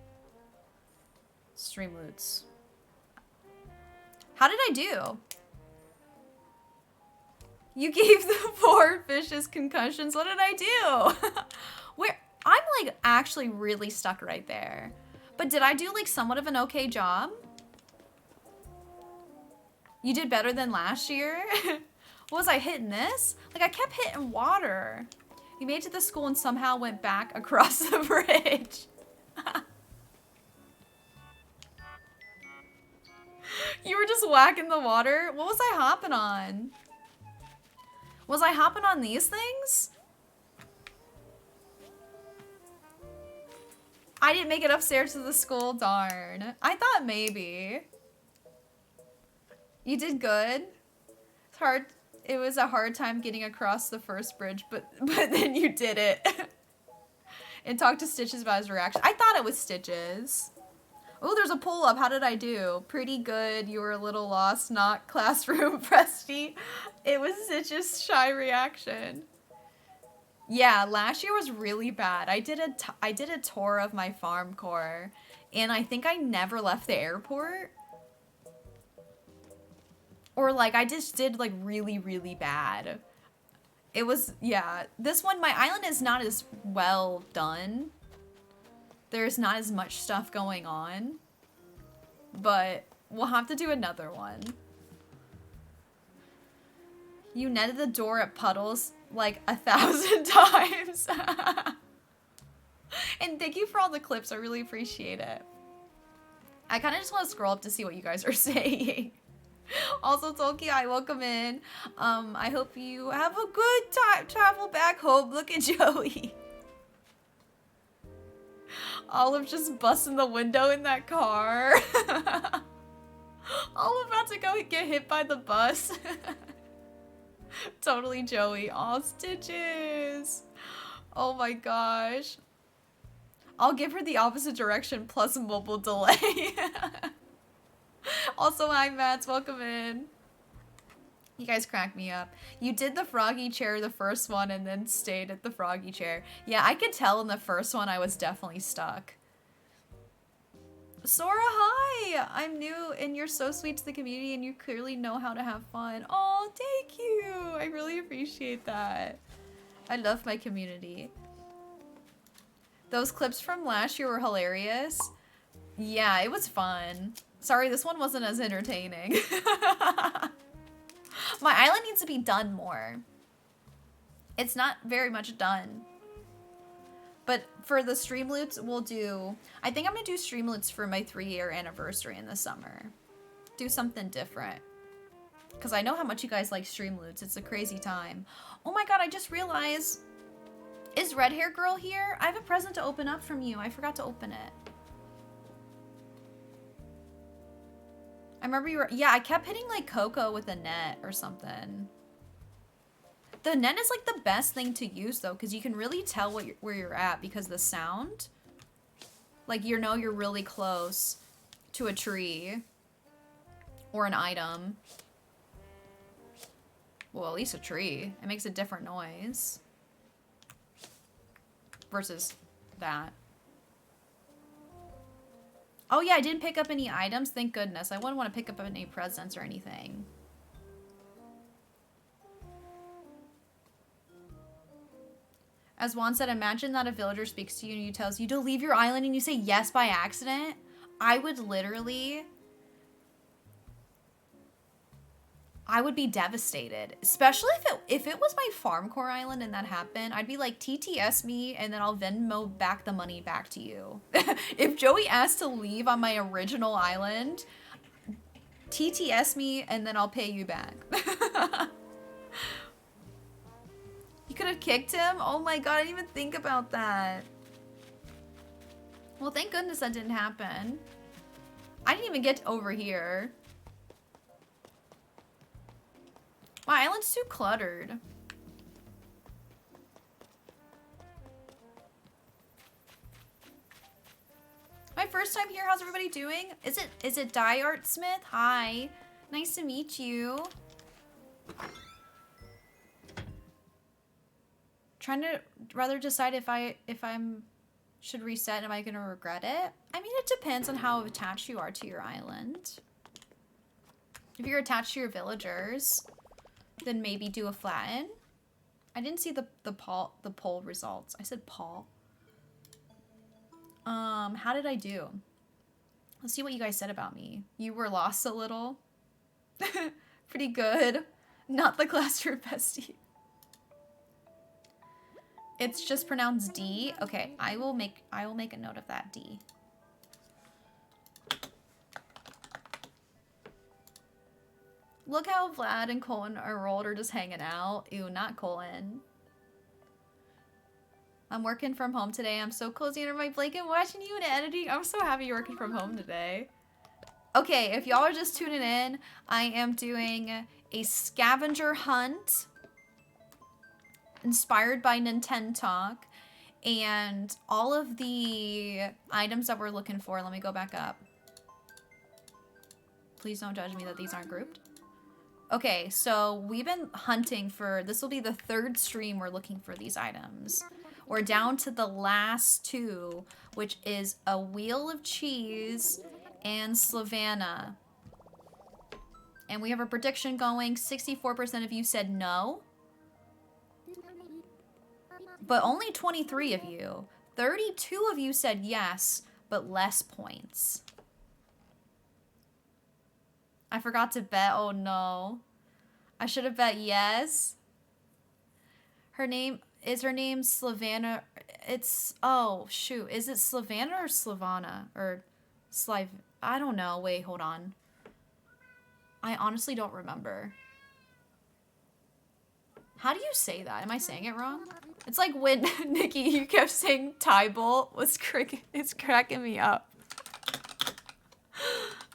Streamloots. How did I do? You gave the poor fishes concussions. What did I do? Where I'm like actually really stuck right there. But did I do like somewhat of an okay job? You did better than last year? Was I hitting this? Like I kept hitting water. You made it to the school and somehow went back across the bridge. You were just whacking the water? What was I hopping on? Was I hopping on these things? I didn't make it upstairs to the school, darn. I thought maybe. You did good. It's hard. It was a hard time getting across the first bridge, but then you did it. And talked to Stitches about his reaction. I thought it was Stitches. Oh, there's a pull-up. How did I do? Pretty good. You were a little lost. Not classroom Presty. It was Stitches' shy reaction. Yeah, last year was really bad. I did a tour of my farm core, and I think I never left the airport. Or like I just did like really, really bad. It was, yeah. This one, my island is not as well done. There's not as much stuff going on. But we'll have to do another one. You netted the door at Puddles like 1,000 times. And thank you for all the clips. I really appreciate it. I kind of just want to scroll up to see what you guys are saying. Also, Toki, I welcome in. I hope you have a good time. Travel back home. Look at Joey. Olive just busting the window in that car. get hit by the bus. Totally Joey. All stitches. Oh my gosh. I'll give her the opposite direction plus a mobile delay. Also, hi Mats, welcome in. You guys crack me up. You did the froggy chair the first one and then stayed at the froggy chair. Yeah, I could tell in the first one I was definitely stuck. Sora, hi! I'm new and you're so sweet to the community and you clearly know how to have fun. Oh, thank you! I really appreciate that. I love my community. Those clips from last year were hilarious. Yeah, it was fun. Sorry, this one wasn't as entertaining. My island needs to be done more. It's not very much done. But for the Streamloots, we'll do... I think I'm going to do Streamloots for my 3-year anniversary in the summer. Do something different. Because I know how much you guys like Streamloots. It's a crazy time. Oh my god, I just realized... Is Red Hair Girl here? I have a present to open up from you. I forgot to open it. I remember you were... Yeah, I kept hitting like Coco with a net or something. The net is like the best thing to use though, because you can really tell where you're at because the sound. Like, you know you're really close to a tree or an item. Well, at least a tree. It makes a different noise versus that. Oh yeah, I didn't pick up any items. Thank goodness. I wouldn't want to pick up any presents or anything. As Juan said, imagine that a villager speaks to you and you tells you to leave your island and you say yes by accident. I would literally... I would be devastated. Especially if it was my Farmcore island and that happened. I'd be like, TTS me and then I'll Venmo back the money back to you. If Joey asked to leave on my original island, TTS me and then I'll pay you back. You could have kicked him? Oh my god, I didn't even think about that. Well, thank goodness that didn't happen. I didn't even get over here. My island's too cluttered. My first time here, how's everybody doing? Is it Die Art Smith? Hi. Nice to meet you. Trying to rather decide if I'm should reset. Am I gonna regret it? I mean, it depends on how attached you are to your island. If you're attached to your villagers, then maybe do a flatten. I didn't see the poll results. I said Paul. How did I do? Let's see what you guys said about me. You were lost a little. Pretty good. Not the classroom bestie. It's just pronounced D. Okay, I will make a note of that, D. Look how Vlad and Colin are rolled or just hanging out. Ew, not Colin. I'm working from home today. I'm so cozy under my blanket watching you and editing. I'm so happy you're working from home today. Okay, if y'all are just tuning in, I am doing a scavenger hunt inspired by Nintendo Talk, and all of the items that we're looking for, let me go back up. Please don't judge me that these aren't grouped. Okay, so we've been hunting for, this will be the 3rd stream we're looking for these items. We're down to the last 2, which is a wheel of cheese and Slavana. And we have a prediction going. 64% of you said no. But only 23 of you. 32 of you said yes, but less points. I forgot to bet. Oh no. I should have bet yes. Her name Slavana. It's, oh shoot. Is it Slavana or Slavana? Or I don't know. Wait, hold on. I honestly don't remember. How do you say that? Am I saying it wrong? It's like when, Nikki, you kept saying Tybalt it's cracking me up.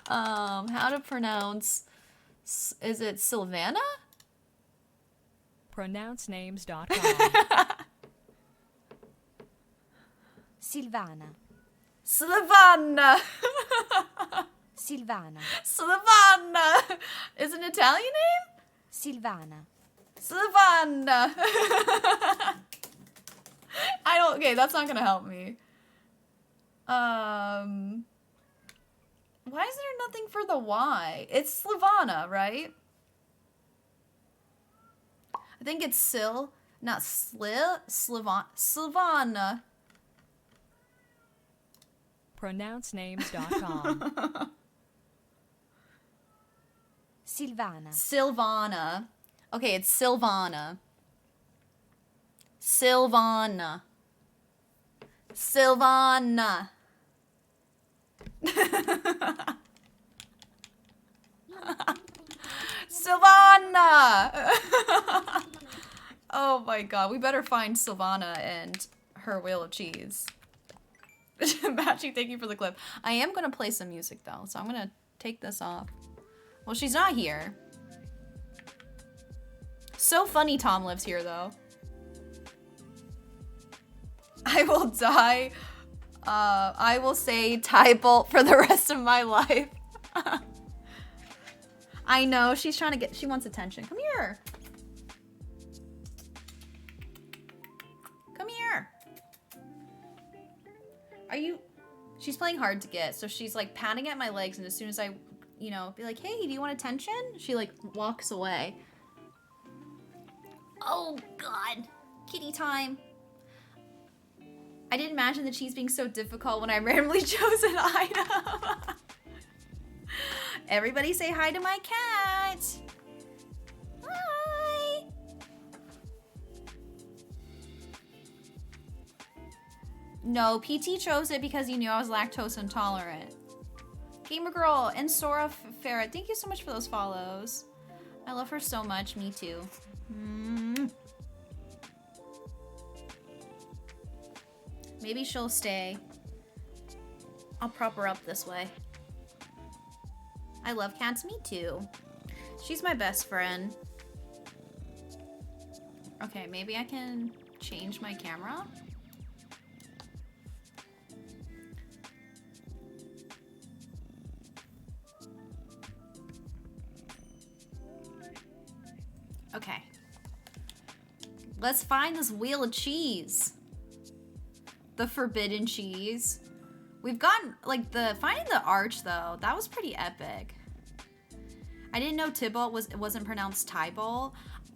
How to pronounce Is it Sylvana? Pronouncenames.com. Silvana. Sylvana. Silvana. Sylvana. Is it an Italian name? Silvana. Sylvana. I don't. Okay, that's not gonna help me. Why is there nothing for the Y? It's Sylvana, right? I think it's Sil, not Sylvana. Pronouncenames.com. Silvana. Sylvana. Okay, it's Sylvana. Sylvana. Sylvana. Sylvana! Oh my god, we better find Sylvana and her wheel of cheese. Matchy, thank you for the clip. I am gonna play some music though, so I'm gonna take this off. Well, she's not here. So funny Tom lives here though. I will die. I will say Tybolt for the rest of my life. I know, she's trying to get, she wants attention. Come here. Come here. Are you, she's playing hard to get, so she's like patting at my legs, and as soon as I, you know, be like, hey, do you want attention? She like walks away. Oh God, kitty time. I didn't imagine the cheese being so difficult when I randomly chose an item. Everybody say hi to my cat. Hi. No, PT chose it because he knew I was lactose intolerant. Gamer Girl and Sora Ferret, thank you so much for those follows. I love her so much, me too. Maybe she'll stay. I'll prop her up this way. I love cats, me too. She's my best friend. Okay, maybe I can change my camera. Okay. Let's find this wheel of cheese. The forbidden cheese. We've gotten, like, finding the arch, though, that was pretty epic. I didn't know Tybalt wasn't pronounced Tybalt.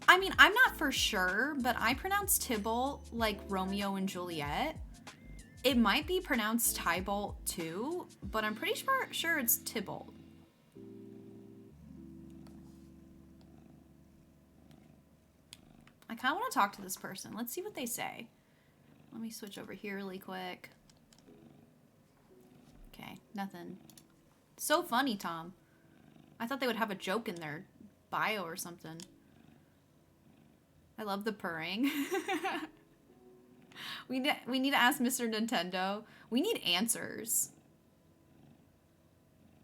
I mean, I'm not for sure, but I pronounce Tybalt like Romeo and Juliet. It might be pronounced Tybalt too, but I'm pretty sure it's Tybalt. I kind of want to talk to this person. Let's see what they say. Let me switch over here really quick. Okay, nothing. So funny, Tom. I thought they would have a joke in their bio or something. I love the purring. We need to ask Mr. Nintendo. We need answers.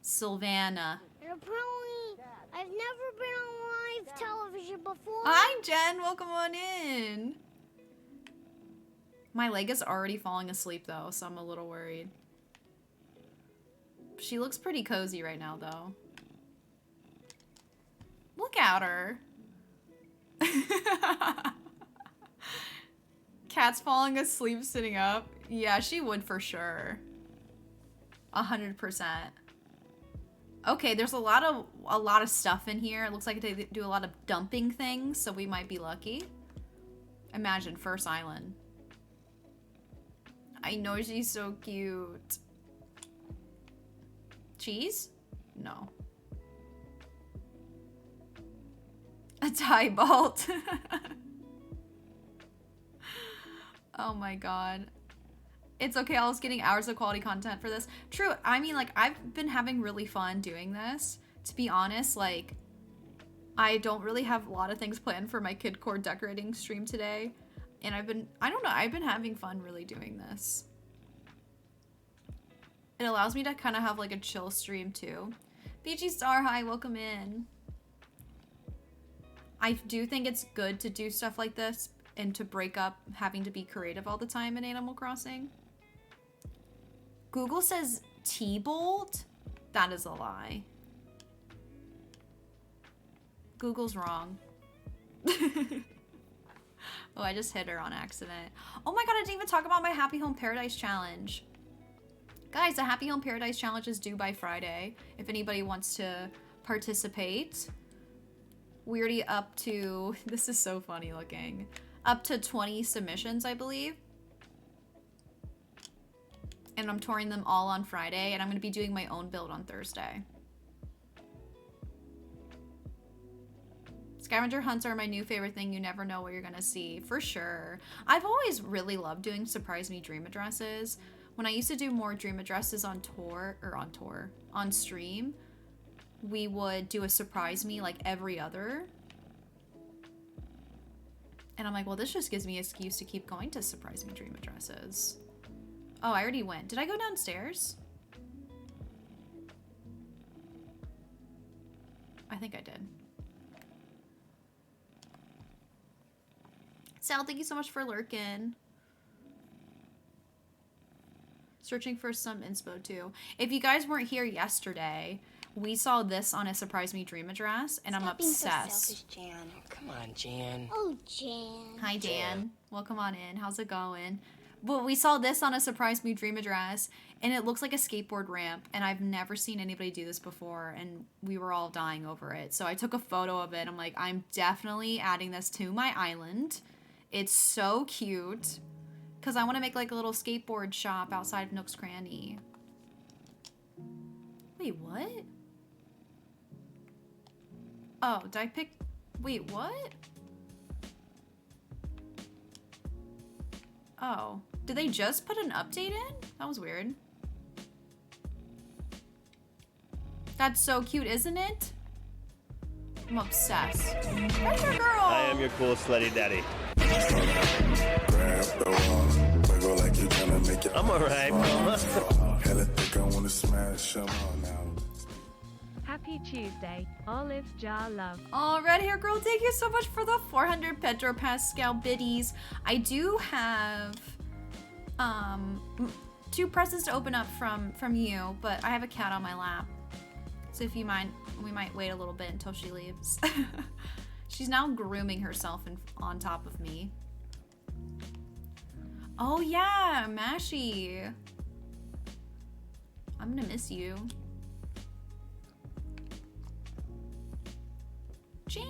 Sylvana. I've never been on live television before. Hi, Jen. Welcome on in. My leg is already falling asleep, though, so I'm a little worried. She looks pretty cozy right now, though. Look at her. Cat's falling asleep sitting up. Yeah, she would for sure. 100%. Okay, there's a lot of stuff in here. It looks like they do a lot of dumping things, so we might be lucky. Imagine First Island. I know she's so cute. Cheese? No. A Tybalt. Oh my god. It's okay, I was getting hours of quality content for this. True, I mean, like, I've been having really fun doing this. To be honest, like, I don't really have a lot of things planned for my kid core decorating stream today. And I've been having fun really doing this. It allows me to kind of have, like, a chill stream, too. BG Star, hi, welcome in. I do think it's good to do stuff like this and to break up having to be creative all the time in Animal Crossing. Google says T-Bolt? That is a lie. Google's wrong. Oh, I just hit her on accident. Oh my god, I didn't even talk about my Happy Home Paradise Challenge. Guys, the Happy Home Paradise Challenge is due by Friday. If anybody wants to participate. We're already up to, this is so funny looking, up to 20 submissions, I believe. And I'm touring them all on Friday, and I'm going to be doing my own build on Thursday. Scavenger hunts are my new favorite thing. You never know what you're gonna see, for sure. I've always really loved doing surprise me dream addresses. When I used to do more dream addresses on stream, we would do a surprise me like every other. And I'm like, well, this just gives me an excuse to keep going to surprise me dream addresses. Oh, I already went. Did I go downstairs? I think I did. Sal, thank you so much for lurking. Searching for some inspo too. If you guys weren't here yesterday, we saw this on a Surprise Me Dream address, and I'm obsessed. So selfish, Jan. Come on, Jan. Oh, Jan. Hi, Dan. Welcome on in. How's it going? But we saw this on a Surprise Me Dream address, and it looks like a skateboard ramp, and I've never seen anybody do this before, and we were all dying over it. So I took a photo of it. I'm like, I'm definitely adding this to my island. It's so cute. Because I want to make like a little skateboard shop outside of Nook's Cranny. Wait, what? Oh, did I pick... Wait, what? Oh. Did they just put an update in? That was weird. That's so cute, isn't it? I'm obsessed. Where's your girl? I am your cool slutty daddy. I'm alright, mama. Happy Tuesday, Olive's Jar Love. All right, hair girl, thank you so much for the 400 Pedro Pascal biddies. I do have 2 presents to open up from you, but I have a cat on my lap. So if you mind, we might wait a little bit until she leaves. She's now grooming herself on top of me. Oh yeah, Mashy. I'm gonna miss you. Jan!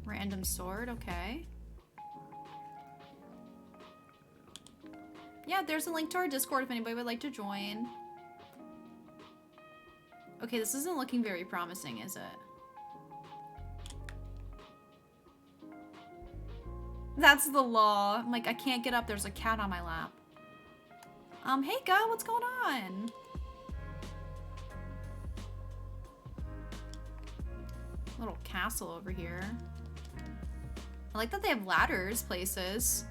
Random sword, okay. Yeah, there's a link to our Discord if anybody would like to join. Okay, this isn't looking very promising, is it? That's the law. I'm like, I can't get up. There's a cat on my lap. Hey, guy, what's going on? Little castle over here. I like that they have ladders places.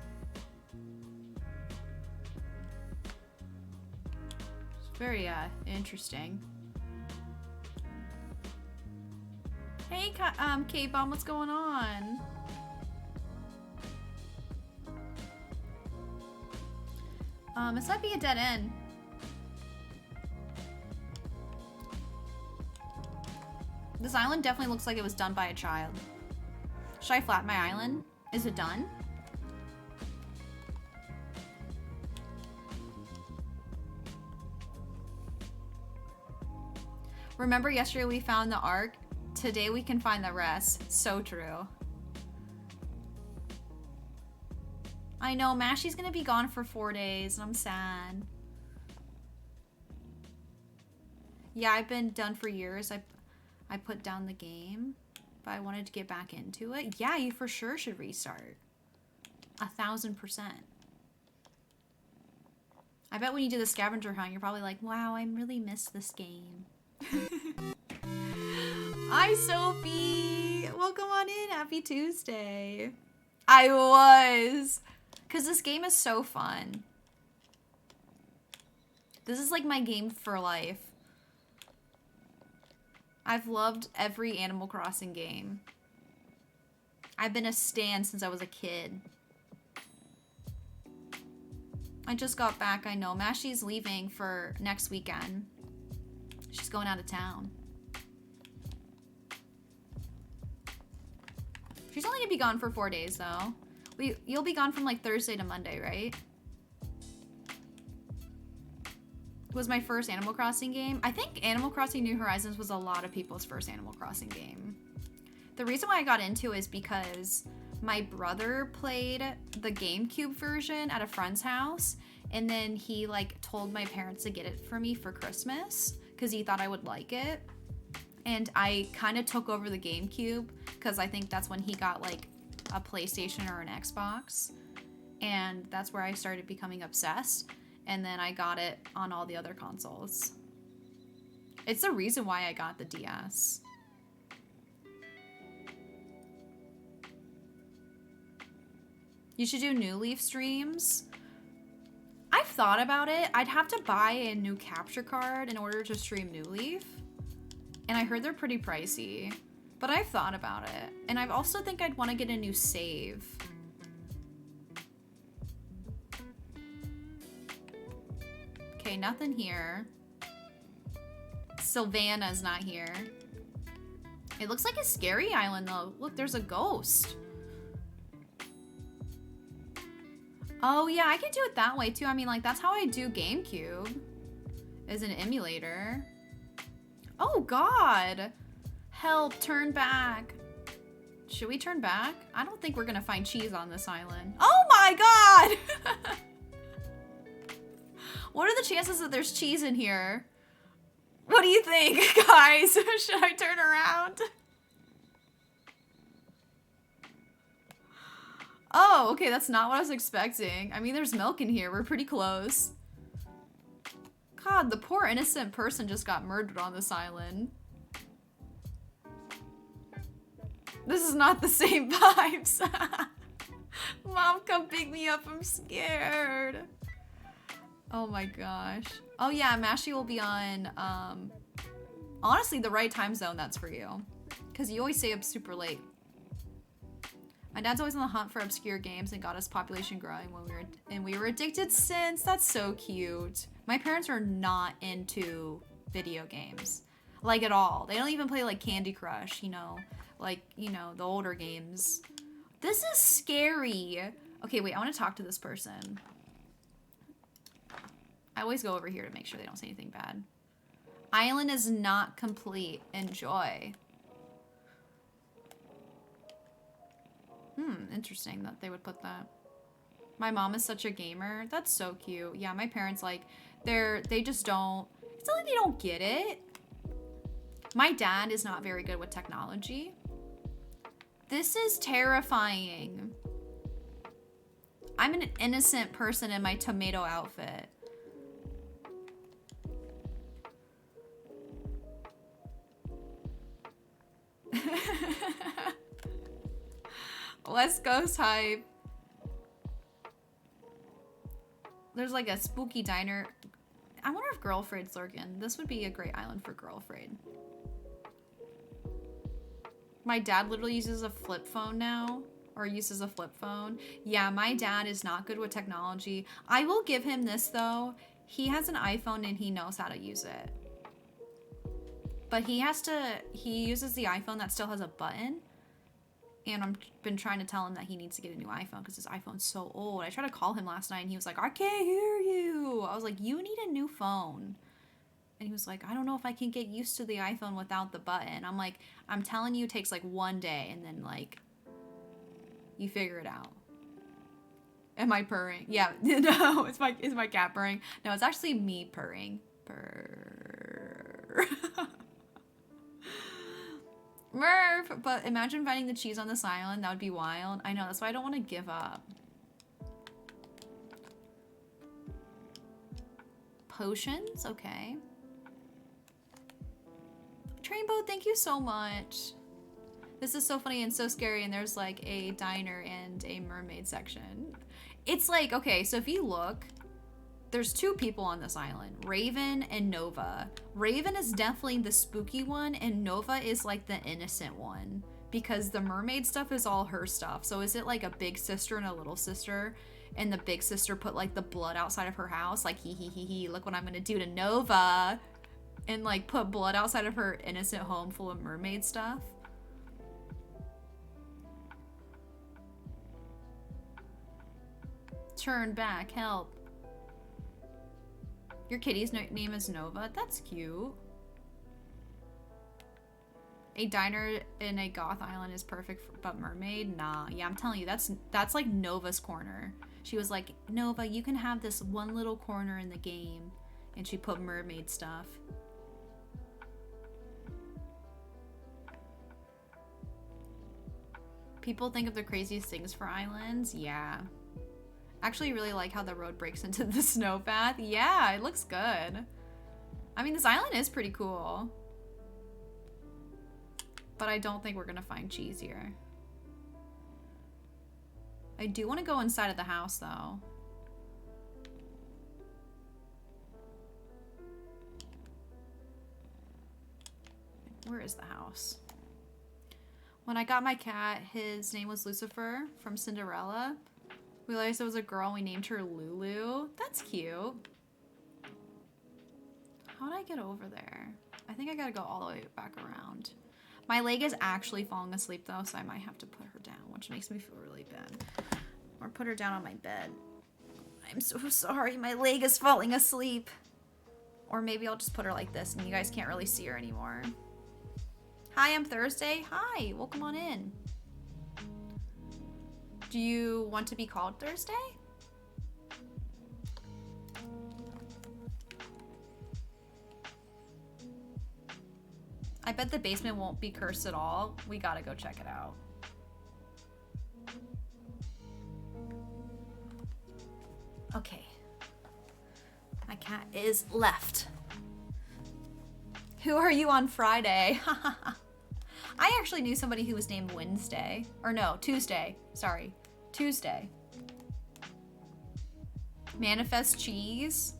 It's very, interesting. Hey, K-Bomb, what's going on? This might be a dead end. This island definitely looks like it was done by a child. Should I flatten my island? Is it done? Remember yesterday we found the Ark? Today we can find the rest. So true. I know, Mashy's gonna be gone for 4 days, and I'm sad. Yeah, I've been done for years. I put down the game, but I wanted to get back into it. Yeah, you for sure should restart. 1000%. I bet when you do the scavenger hunt, you're probably like, wow, I really miss this game. Hi, Sophie! Welcome on in. Happy Tuesday. I was. Because this game is so fun. This is like my game for life. I've loved every Animal Crossing game. I've been a stan since I was a kid. I just got back, I know. Mashi's leaving for next weekend. She's going out of town. She's only gonna be gone for 4 days, though. You'll be gone from, like, Thursday to Monday, right? It was my first Animal Crossing game. I think Animal Crossing New Horizons was a lot of people's first Animal Crossing game. The reason why I got into it is because my brother played the GameCube version at a friend's house, and then he, like, told my parents to get it for me for Christmas because he thought I would like it. And I kind of took over the GameCube because I think that's when he got, like, a PlayStation or an Xbox. And that's where I started becoming obsessed. And then I got it on all the other consoles. It's the reason why I got the DS. You should do New Leaf streams. I've thought about it. I'd have to buy a new capture card in order to stream New Leaf. And I heard they're pretty pricey. But I've thought about it. And I also think I'd want to get a new save. Okay, nothing here. Sylvana's not here. It looks like a scary island, though. Look, there's a ghost. Oh, yeah, I can do it that way, too. I mean, like, that's how I do GameCube. As an emulator. Oh, God. Help, turn back. Should we turn back? I don't think we're gonna find cheese on this island. Oh, my God! What are the chances that there's cheese in here? What do you think, guys? Should I turn around? Oh, okay, that's not what I was expecting. I mean, there's milk in here. We're pretty close. God, the poor innocent person just got murdered on this island. This is not the same vibes. Mom, come pick me up. I'm scared. Oh my gosh. Oh yeah, Mashi will be on, honestly, the right time zone that's for you. Because you always stay up super late. My dad's always on the hunt for obscure games and got his population growing when we were addicted since. That's so cute. My parents are not into video games. Like, at all. They don't even play, like, Candy Crush, you know. Like, you know, the older games. This is scary. Okay, wait, I want to talk to this person. I always go over here to make sure they don't say anything bad. Island is not complete. Enjoy. Interesting that they would put that. My mom is such a gamer. That's so cute. Yeah, my parents, like, they just don't, it's not like they don't get it. My dad is not very good with technology. This is terrifying. I'm an innocent person in my tomato outfit. West Coast hype. There's like a spooky diner. I wonder if Girlfriend's lurking. This would be a great island for Girlfriend. My dad literally uses a flip phone now. Or uses a flip phone. Yeah, my dad is not good with technology. I will give him this though. He has an iPhone and he knows how to use it. But he uses the iPhone that still has a button. And I've been trying to tell him that he needs to get a new iPhone because his iPhone's so old. I tried to call him last night and he was like, I can't hear you. I was like, you need a new phone. And he was like, I don't know if I can get used to the iPhone without the button. I'm like, I'm telling you, it takes like one day and then like, you figure it out. Am I purring? Yeah, no, it's my cat purring. No, it's actually me purring. Purr. Murph! But imagine finding the cheese on this island. That would be wild. I know, that's why I don't want to give up. Potions? Okay. Trainbow, thank you so much. This is so funny and so scary, and there's like a diner and a mermaid section. It's like, okay, so if you look, there's two people on this island, Raven and Nova. Raven is definitely the spooky one, and Nova is like the innocent one, because the mermaid stuff is all her stuff. So is it like a big sister and a little sister, and the big sister put like the blood outside of her house, like hee, look what I'm gonna do to Nova, and like put blood outside of her innocent home full of mermaid stuff? Turn back, help. Your kitty's name is Nova? That's cute. A diner in a goth island is perfect for, but mermaid? Nah. Yeah, I'm telling you, that's like Nova's corner. She was like, Nova, you can have this one little corner in the game. And she put mermaid stuff. People think of the craziest things for islands? Yeah. Actually really like how the road breaks into the snow path. Yeah, it looks good. I mean, this island is pretty cool. But I don't think we're gonna find cheese here. I do want to go inside of the house though. Where is the house? When I got my cat, his name was Lucifer from Cinderella. We realized it was a girl and we named her Lulu. That's cute. How'd I get over there? I think I gotta go all the way back around. My leg is actually falling asleep though, so I might have to put her down, which makes me feel really bad. Or put her down on my bed. I'm so sorry, my leg is falling asleep. Or maybe I'll just put her like this and you guys can't really see her anymore. Hi, I'm Thursday. Hi, welcome on in. Do you want to be called Thursday? I bet the basement won't be cursed at all. We gotta go check it out. Okay. My cat is left. Who are you on Friday? I actually knew somebody who was named Wednesday. Or no, Tuesday. Sorry. Tuesday. Manifest Cheese.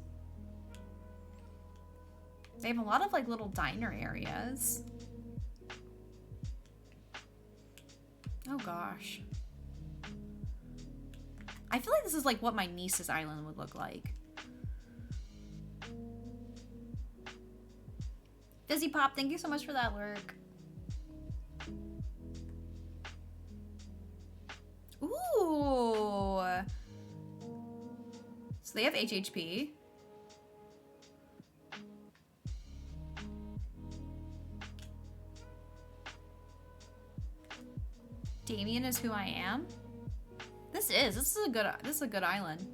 They have a lot of like little diner areas. Oh gosh. I feel like this is like what my niece's island would look like. Fizzy Pop, thank you so much for that lurk. Ooh. So they have HHP. Damien is who I am. This is a good island.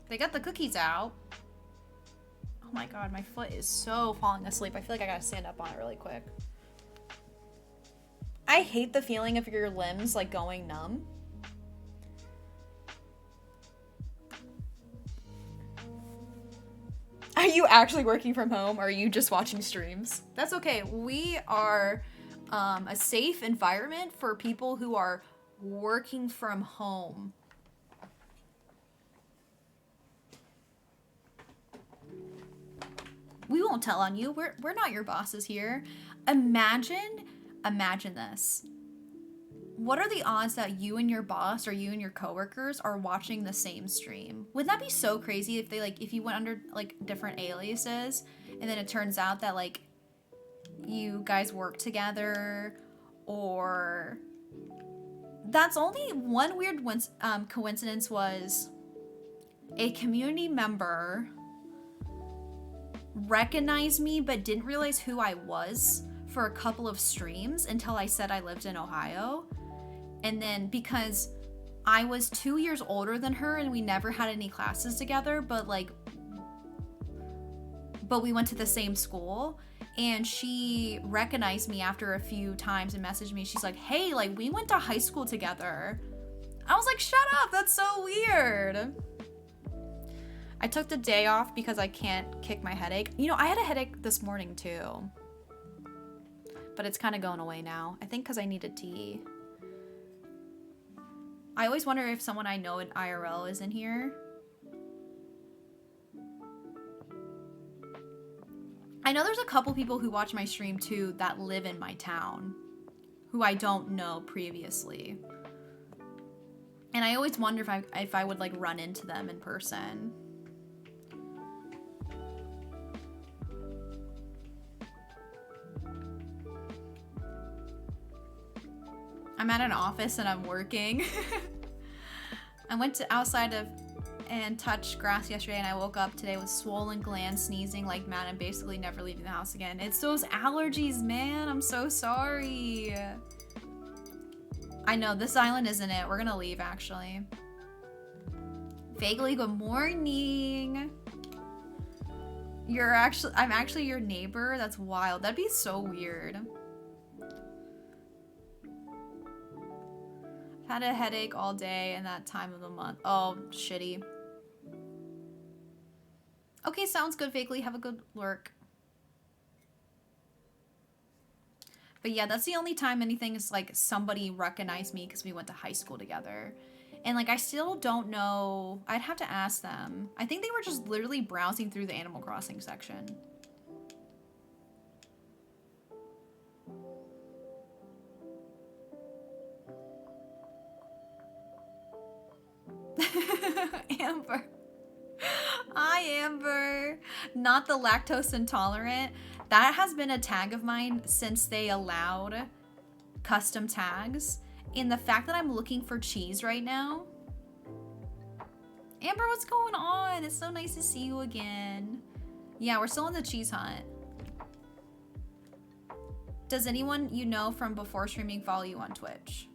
They got the cookies out. Oh my god, my foot is so falling asleep. I feel like I gotta stand up on it really quick. I hate the feeling of your limbs like going numb. Are you actually working from home or are you just watching streams? That's okay. We are a safe environment for people who are working from home. We won't tell on you. We're not your bosses here. Imagine this. What are the odds that you and your boss or you and your coworkers are watching the same stream? Wouldn't that be so crazy if they if you went under like different aliases and then it turns out that like you guys work together, or that's only one weird coincidence was a community member recognized me but didn't realize who I was for a couple of streams until I said I lived in Ohio. And then because I was 2 years older than her and we never had any classes together, but we went to the same school, and she recognized me after a few times and messaged me. She's like, hey, like we went to high school together. I was like, shut up, that's so weird. I took the day off because I can't kick my headache. You know, I had a headache this morning too, but it's kind of going away now. I think because I needed tea. I always wonder if someone I know in IRL is in here. I know there's a couple people who watch my stream too that live in my town, who I don't know previously. And I always wonder if I would like run into them in person. I'm at an office and I'm working. I went to outside of and touched grass yesterday and I woke up today with swollen glands, sneezing like mad, and basically never leaving the house again. It's those allergies, man. I'm so sorry. I know, this island isn't it. We're gonna leave, actually. Vaguely, good morning. I'm actually your neighbor? That's wild. That'd be so weird. Had a headache all day and that time of the month. Oh, shitty. Okay, sounds good, Vaguely. Have a good work. But yeah, that's the only time anything is like somebody recognized me because we went to high school together. And like, I still don't know. I'd have to ask them. I think they were just literally browsing through the Animal Crossing section. Amber. Hi, Amber. Not the lactose intolerant. That has been a tag of mine since they allowed custom tags. And the fact that I'm looking for cheese right now. Amber, what's going on? It's so nice to see you again. Yeah, we're still on the cheese hunt. Does anyone you know from before streaming follow you on Twitch?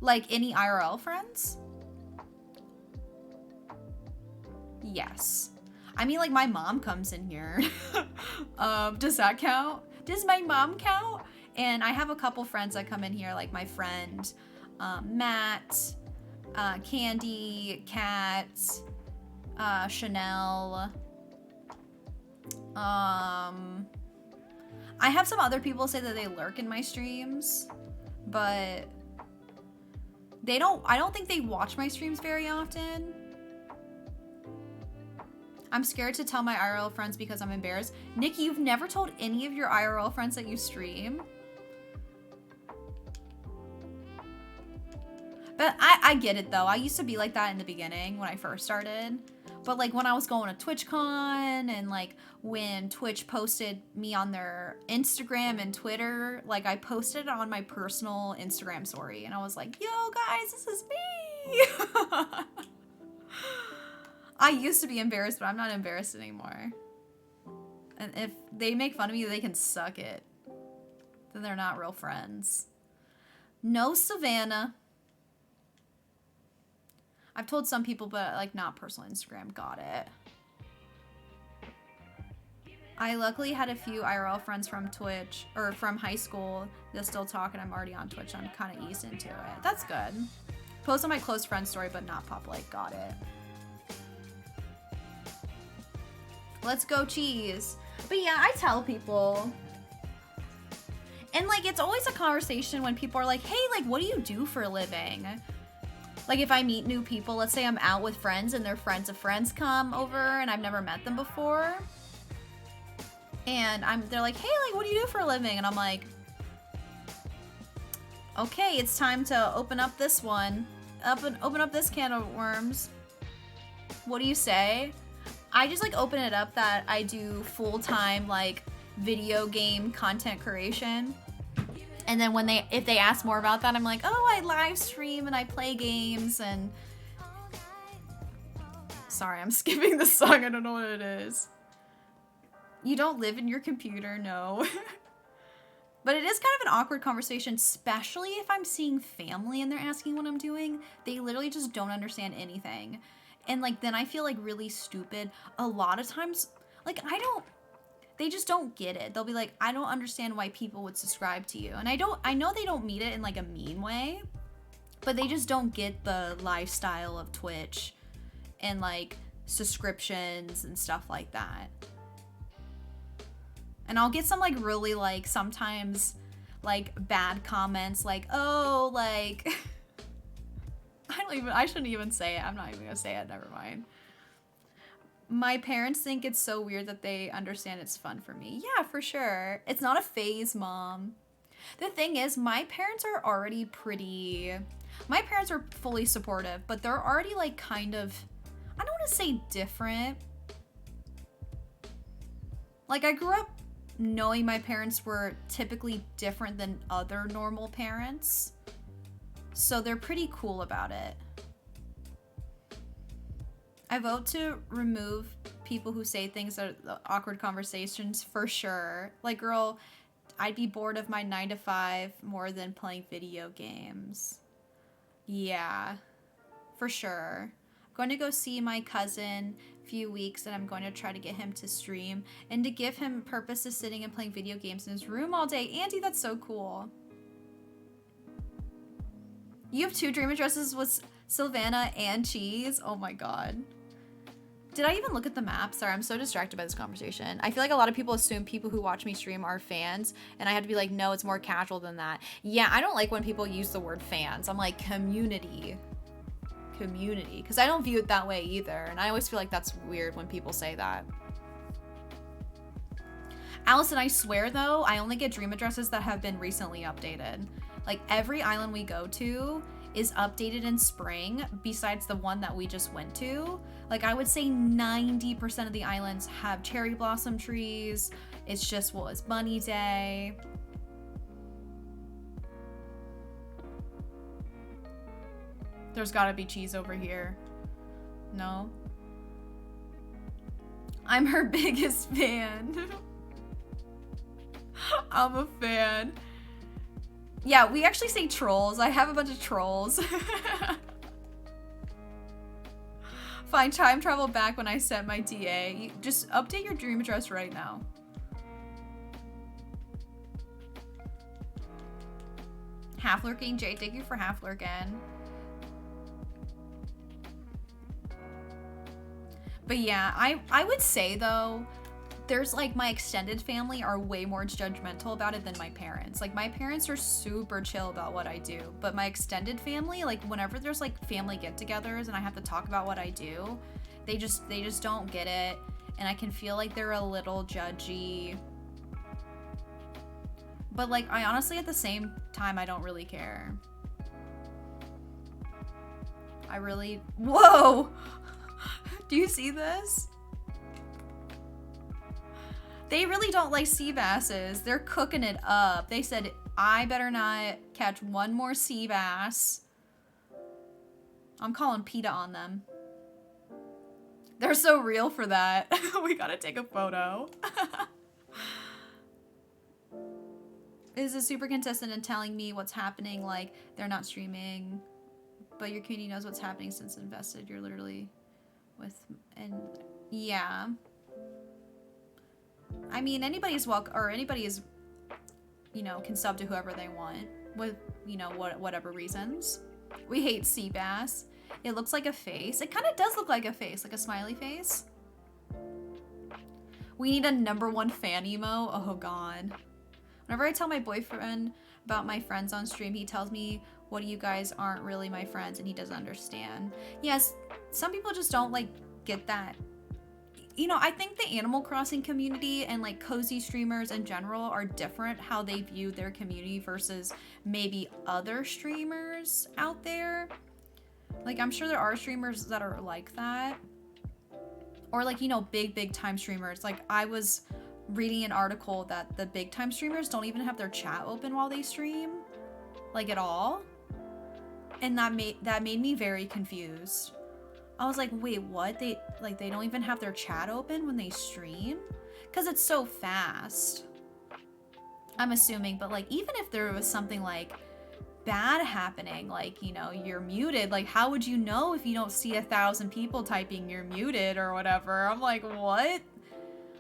Like any IRL friends? Yes. I mean, like, my mom comes in here. Does that count? Does my mom count? And I have a couple friends that come in here, like my friend Matt, Candy, Kat, Chanel. I have some other people say that they lurk in my streams, but I don't think they watch my streams very often. I'm scared to tell my IRL friends because I'm embarrassed. Nikki, you've never told any of your IRL friends that you stream? But I get it though. I used to be like that in the beginning when I first started. But like when I was going to TwitchCon and like when Twitch posted me on their Instagram and Twitter, like I posted it on my personal Instagram story and I was like, yo guys, this is me. I used to be embarrassed, but I'm not embarrassed anymore. And if they make fun of me, they can suck it. Then they're not real friends. No Savannah. I've told some people, but like not personal Instagram. Got it. I luckily had a few IRL friends from Twitch or from high school that still talk, and I'm already on Twitch. I'm kind of eased into it. That's good. Post on my close friend story, but not public. Got it. Let's go cheese. But yeah, I tell people. And like, it's always a conversation when people are like, hey, like, what do you do for a living? Like if I meet new people, let's say I'm out with friends and their friends of friends come over and I've never met them before. And they're like, hey, like, what do you do for a living? And I'm like, okay, it's time to open up this one. Open up this can of worms. What do you say? I just like open it up that I do full-time like video game content creation. And then if they ask more about that, I'm like, oh, I live stream and I play games and... Sorry, I'm skipping the song. I don't know what it is. You don't live in your computer, no. But it is kind of an awkward conversation, especially if I'm seeing family and they're asking what I'm doing. They literally just don't understand anything. And like, then I feel like really stupid. A lot of times, like, they just don't get it. They'll be like, I don't understand why people would subscribe to you. And I know they don't mean it in like a mean way, but they just don't get the lifestyle of Twitch and like subscriptions and stuff like that. And I'll get some like really like sometimes like bad comments like, oh, like I shouldn't even say it. I'm not even gonna say it. Never mind. My parents think it's so weird that they understand it's fun for me. Yeah, for sure. It's not a phase, Mom. The thing is, my parents are already pretty... My parents are fully supportive, but they're already like kind of... I don't want to say different. Like, I grew up knowing my parents were typically different than other normal parents. So they're pretty cool about it. I vote to remove people who say things that are awkward conversations for sure. Like, girl, I'd be bored of my 9 to 5 more than playing video games. Yeah, for sure. I'm going to go see my cousin a few weeks, and I'm going to try to get him to stream and to give him purpose of sitting and playing video games in his room all day. Auntie, that's so cool. You have 2 dream addresses with Sylvana and Cheese? Oh my god. Did I even look at the map? Sorry, I'm so distracted by this conversation. I feel like a lot of people assume people who watch me stream are fans, and I have to be like, no, it's more casual than that. Yeah, I don't like when people use the word fans. I'm like, community. Community. Because I don't view it that way either, and I always feel like that's weird when people say that. Allison, I swear though, I only get dream addresses that have been recently updated. Like, every island we go to is updated in spring, besides the one that we just went to. Like, I would say 90% of the islands have cherry blossom trees. It's just, well, it's bunny day. There's gotta be cheese over here. No? I'm her biggest fan. I'm a fan. Yeah, we actually say trolls. I have a bunch of trolls. Fine, time travel back when I sent my DA. You just update your dream address right now. Half lurking, Jay, thank you for half lurking. But yeah, I would say though, there's like, my extended family are way more judgmental about it than my parents. Like, my parents are super chill about what I do, but my extended family, like, whenever there's like family get-togethers and I have to talk about what I do, they just don't get it, and I can feel like they're a little judgy. But like, I honestly, at the same time, I don't really care. I really... Whoa! Do you see this? They really don't like sea basses. They're cooking it up. They said, I better not catch one more sea bass. I'm calling PETA on them. They're so real for that. We gotta take a photo. Is a super consistent in telling me what's happening, like they're not streaming, but your community knows what's happening since invested. You're literally with, and yeah. I mean, anybody's welcome, or anybody is, you know, can sub to whoever they want with, you know, whatever reasons. We hate sea bass. It looks like a face. It kind of does look like a face, like a smiley face. We need a #1 fan emo. Oh god. Whenever I tell my boyfriend about my friends on stream, he tells me, what do you guys aren't really my friends, and he doesn't understand. Yes, some people just don't like get that. You know, I think the Animal Crossing community and like cozy streamers in general are different how they view their community versus maybe other streamers out there. Like, I'm sure there are streamers that are like that. Or like, you know, big time streamers. Like, I was reading an article that the big time streamers don't even have their chat open while they stream. Like, at all. And that made me very confused. I was like, wait, what? They don't even have their chat open when they stream? Because it's so fast. I'm assuming, but like, even if there was something like bad happening, like, you know, you're muted, like, how would you know if you don't see 1,000 people typing you're muted or whatever? I'm like, what?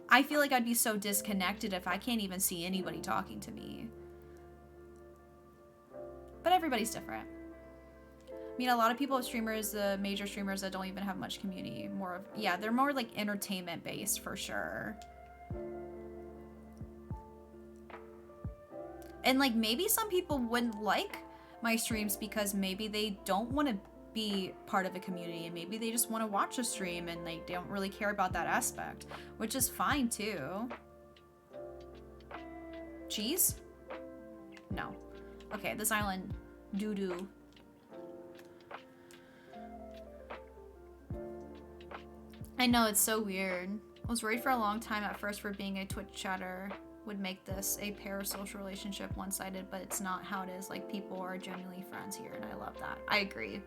I feel like I'd be so disconnected if I can't even see anybody talking to me. But everybody's different. I mean, a lot of people have streamers, major streamers that don't even have much community. More of, yeah, they're more like entertainment based for sure. And like, maybe some people wouldn't like my streams because maybe they don't want to be part of a community, and maybe they just want to watch a stream and they don't really care about that aspect, which is fine too. Cheese? No. Okay, this island doo-doo. I know, it's so weird. I was worried for a long time at first for being a Twitch chatter would make this a parasocial relationship one-sided, but it's not how it is. Like, people are genuinely friends here, and I love that. I agree.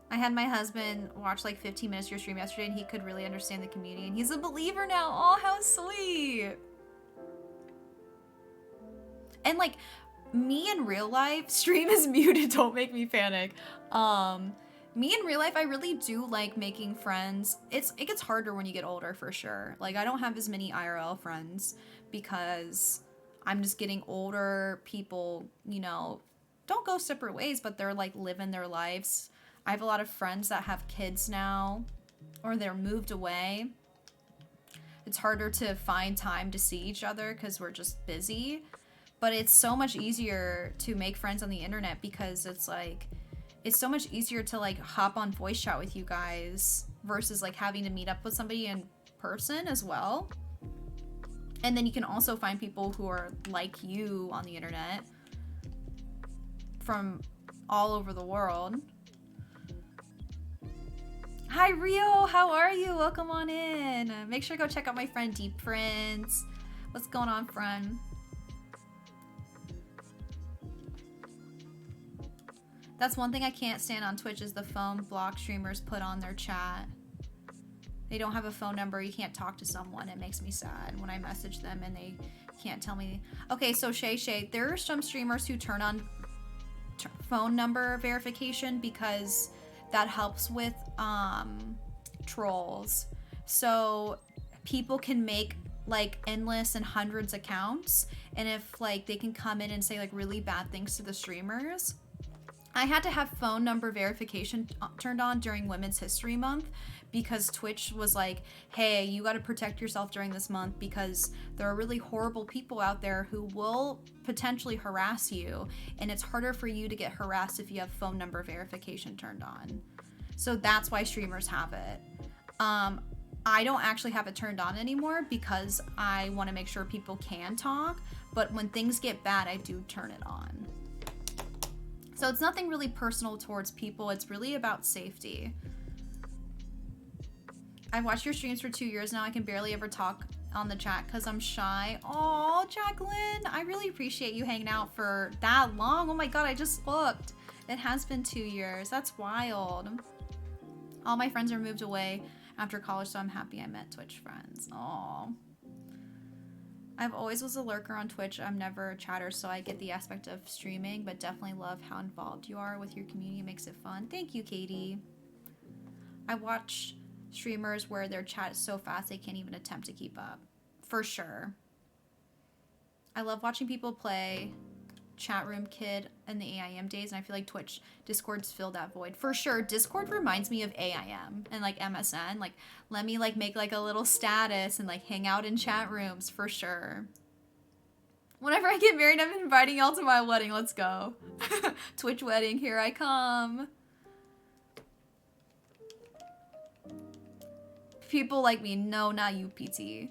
I had my husband watch like 15 minutes of your stream yesterday, and he could really understand the community, and he's a believer now. Oh, how sweet. And like, me in real life, stream is muted, don't make me panic. Me in real life, I really do like making friends. It gets harder when you get older, for sure. Like, I don't have as many IRL friends because I'm just getting older. People, you know, don't go separate ways, but they're like living their lives. I have a lot of friends that have kids now, or they're moved away. It's harder to find time to see each other because we're just busy. But it's so much easier to make friends on the internet because it's like, it's so much easier to like hop on voice chat with you guys versus like having to meet up with somebody in person as well. And then you can also find people who are like you on the internet from all over the world. Hi Rio, how are you? Welcome on in. Make sure to go check out my friend Deep Prince. What's going on, friend? That's one thing I can't stand on Twitch is the phone block streamers put on their chat. They don't have a phone number. You can't talk to someone. It makes me sad when I message them and they can't tell me. Okay, so Shay, there are some streamers who turn on phone number verification because that helps with trolls. So people can make like endless and hundreds accounts, and if like they can come in and say like really bad things to the streamers. I had to have phone number verification turned on during Women's History Month because Twitch was like, hey, you got to protect yourself during this month because there are really horrible people out there who will potentially harass you, and it's harder for you to get harassed if you have phone number verification turned on. So that's why streamers have it. I don't actually have it turned on anymore because I want to make sure people can talk, but when things get bad, I do turn it on. So it's nothing really personal towards people. It's really about safety. I've watched your streams for 2 years now. I can barely ever talk on the chat because I'm shy. Oh, Jacqueline, I really appreciate you hanging out for that long. Oh my God, I just looked. It has been 2 years. That's wild. All my friends are moved away after college, so I'm happy I met Twitch friends. Oh. I've always was a lurker on Twitch. I'm never a chatter, so I get the aspect of streaming, but definitely love how involved you are with your community. It makes it fun. Thank you, Katie. I watch streamers where their chat is so fast they can't even attempt to keep up. For sure. I love watching people play Chat Room Kid in the AIM days, and I feel like Twitch Discord's filled that void. For sure, Discord reminds me of AIM and like MSN. Like, let me like make like a little status and like hang out in chat rooms, for sure. Whenever I get married, I'm inviting y'all to my wedding. Let's go. Twitch wedding, here I come. People like me, no, not you, PT.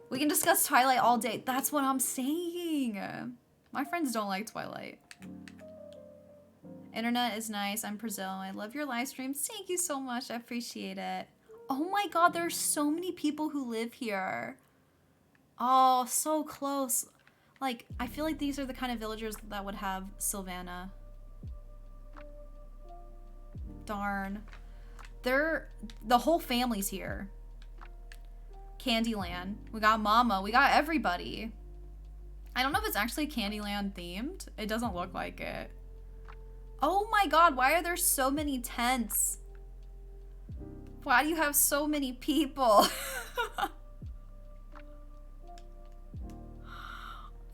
We can discuss Twilight all day. That's what I'm saying. My friends don't like Twilight. Internet is nice. I'm Brazil. I love your live streams. Thank you so much. I appreciate it. Oh my God, there's so many people who live here. Oh, so close. Like, I feel like these are the kind of villagers that would have Sylvana. Darn. The whole family's here. Candyland. We got Mama. We got everybody. I don't know if it's actually Candyland themed. It doesn't look like it. Oh my God, why are there so many tents? Why do you have so many people?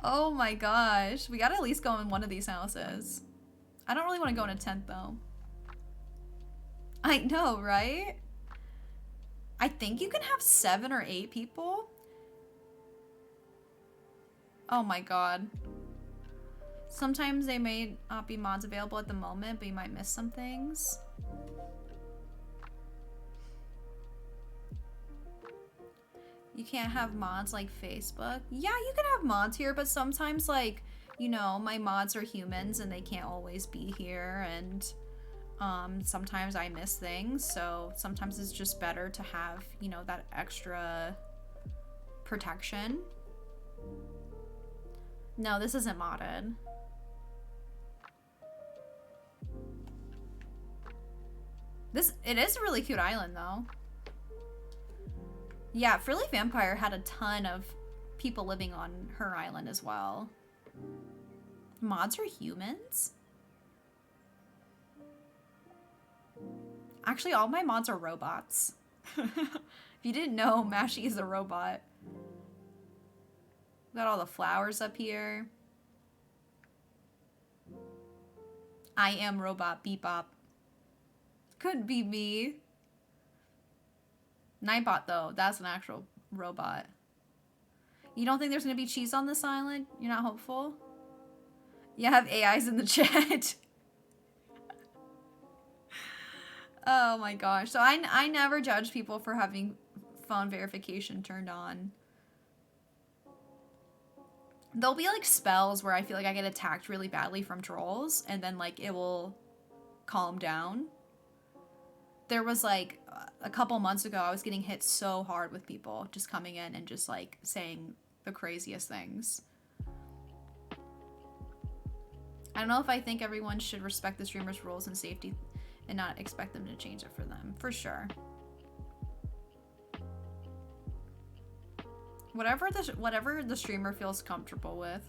Oh my gosh. We gotta at least go in one of these houses. I don't really want to go in a tent though. I know, right? I think you can have 7 or 8 people. Oh my God. Sometimes they may not be mods available at the moment, but you might miss some things. You can't have mods like Facebook. Yeah, you can have mods here, but sometimes, like, you know, my mods are humans and they can't always be here, and sometimes I miss things, so sometimes it's just better to have, you know, that extra protection. No, this isn't modded. It is a really cute island, though. Yeah, Frilly Vampire had a ton of people living on her island as well. Mods are humans? Actually, all my mods are robots. If you didn't know, Mashy is a robot. Got all the flowers up here. I am robot Bebop. Could be me. Nightbot, though, that's an actual robot. You don't think there's gonna be cheese on this island? You're not hopeful? You have AIs in the chat. Oh my gosh. So I never judge people for having phone verification turned on. There'll be like spells where I feel like I get attacked really badly from trolls, and then like it will calm down. There was like a couple months ago, I was getting hit so hard with people just coming in and just like saying the craziest things. I don't know if I think everyone should respect the streamer's rules and safety and not expect them to change it for them. For sure. Whatever the streamer feels comfortable with.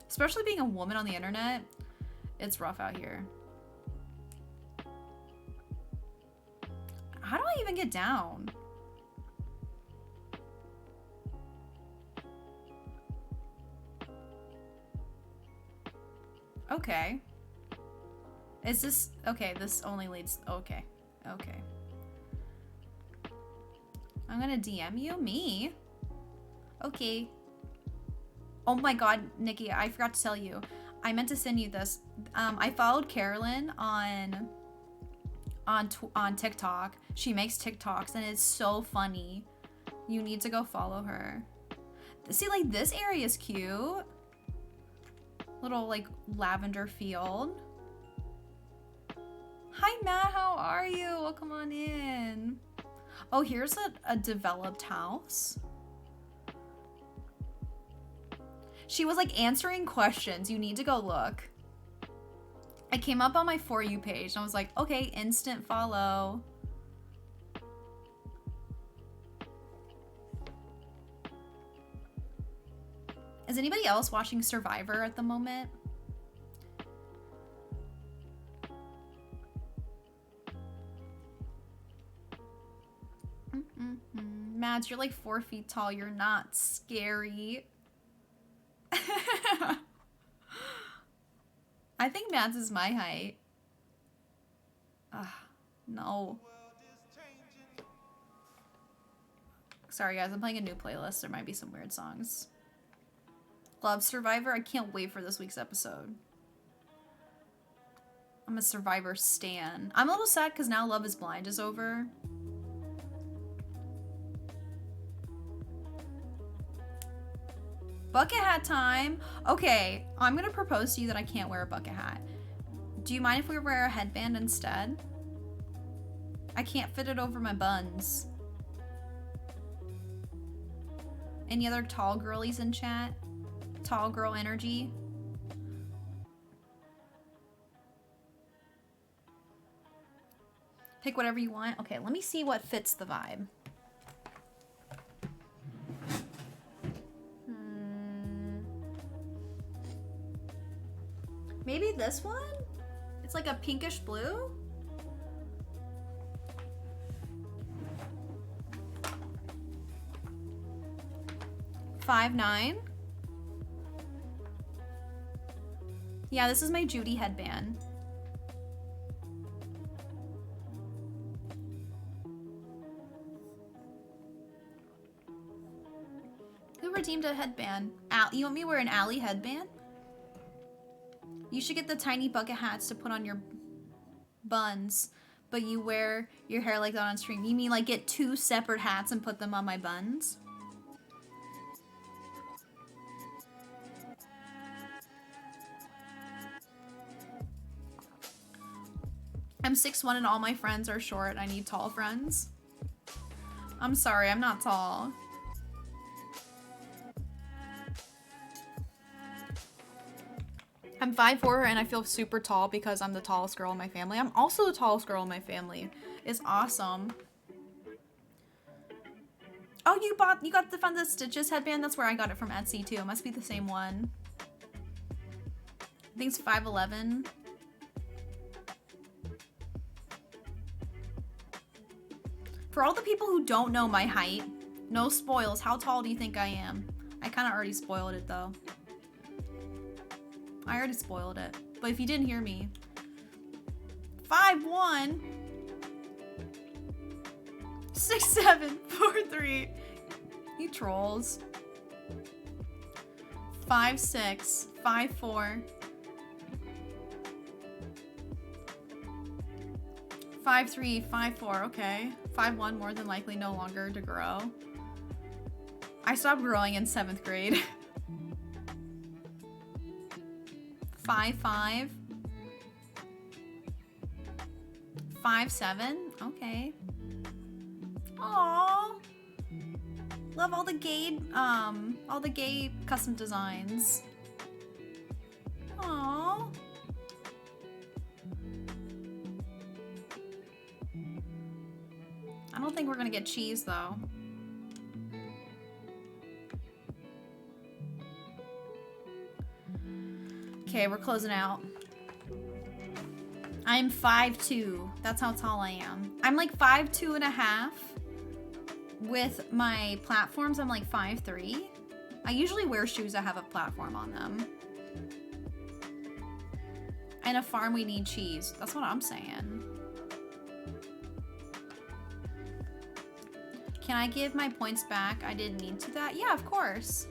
Especially being a woman on the internet, it's rough out here. How do I even get down? Okay. Is this... Okay, this only leads... Okay. Okay. I'm gonna DM you? Me? Okay. Oh my god, Nikki, I forgot to tell you. I meant to send you this. I followed Carolyn on TikTok. She makes TikToks and it's so funny. You need to go follow her. See, like, this area is cute. Little, like, lavender field. Hi, Matt. How are you? Welcome on in. Oh, here's a developed house. She was, like, answering questions. You need to go look. I came up on my For You page and I was like, okay, instant follow. Is anybody else watching Survivor at the moment? Mads, you're like 4 feet tall. You're not scary. I think Mads is my height. No. Sorry guys, I'm playing a new playlist. There might be some weird songs. Love Survivor? I can't wait for this week's episode. I'm a Survivor stan. I'm a little sad because now Love is Blind is over. Bucket hat time. Okay, I'm gonna propose to you that I can't wear a bucket hat. Do you mind if we wear a headband instead? I can't fit it over my buns. Any other tall girlies in chat? Tall girl energy? Pick whatever you want. Okay, let me see what fits the vibe. Maybe this one? It's like a pinkish blue? $5.9. Yeah, this is my Judy headband. Who redeemed a headband. You want me to wear an Allie headband? You should get the tiny bucket hats to put on your buns, but you wear your hair like that on stream. You mean like get 2 separate hats and put them on my buns? I'm 6'1" and all my friends are short. I need tall friends. I'm sorry, I'm not tall. I'm 5'4" and I feel super tall because I'm the tallest girl in my family. I'm also the tallest girl in my family. It's awesome. Oh, you got the Stitches headband? That's where I got it from Etsy too. It must be the same one. I think it's 5'11". For all the people who don't know my height, no spoils, how tall do you think I am? I kind of already spoiled it though. I already spoiled it. But if you didn't hear me, 5'1", 6'7", 4'3". You trolls. 5'6", 5'4". 5'3", 5'4", okay. 5'1", more than likely no longer to grow. I stopped growing in 7th grade. 5'5". 5'7", okay. Aww. Love all the gay custom designs. Aww. I don't think we're gonna get cheese though. Okay, we're closing out. I'm 5'2". That's how tall I am. I'm like 5'2" and a half. With my platforms, I'm like 5'3". I usually wear shoes that have a platform on them. In a farm, we need cheese. That's what I'm saying. Can I give my points back? I didn't need to that. Yeah, of course.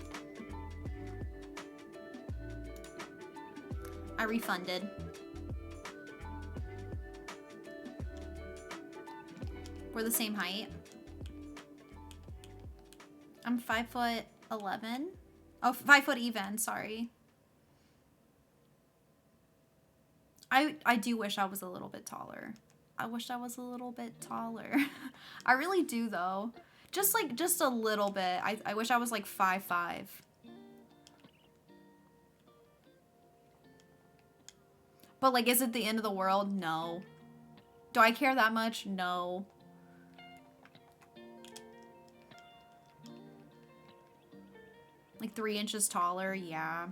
I refunded. We're the same height. I'm 5'11". Oh, 5 foot even, sorry. I do wish I was a little bit taller. I wish I was a little bit taller. I really do though. Just a little bit. I wish I was like 5'5". But like, is it the end of the world? No. Do I care that much? No. Like 3 inches taller? Yeah.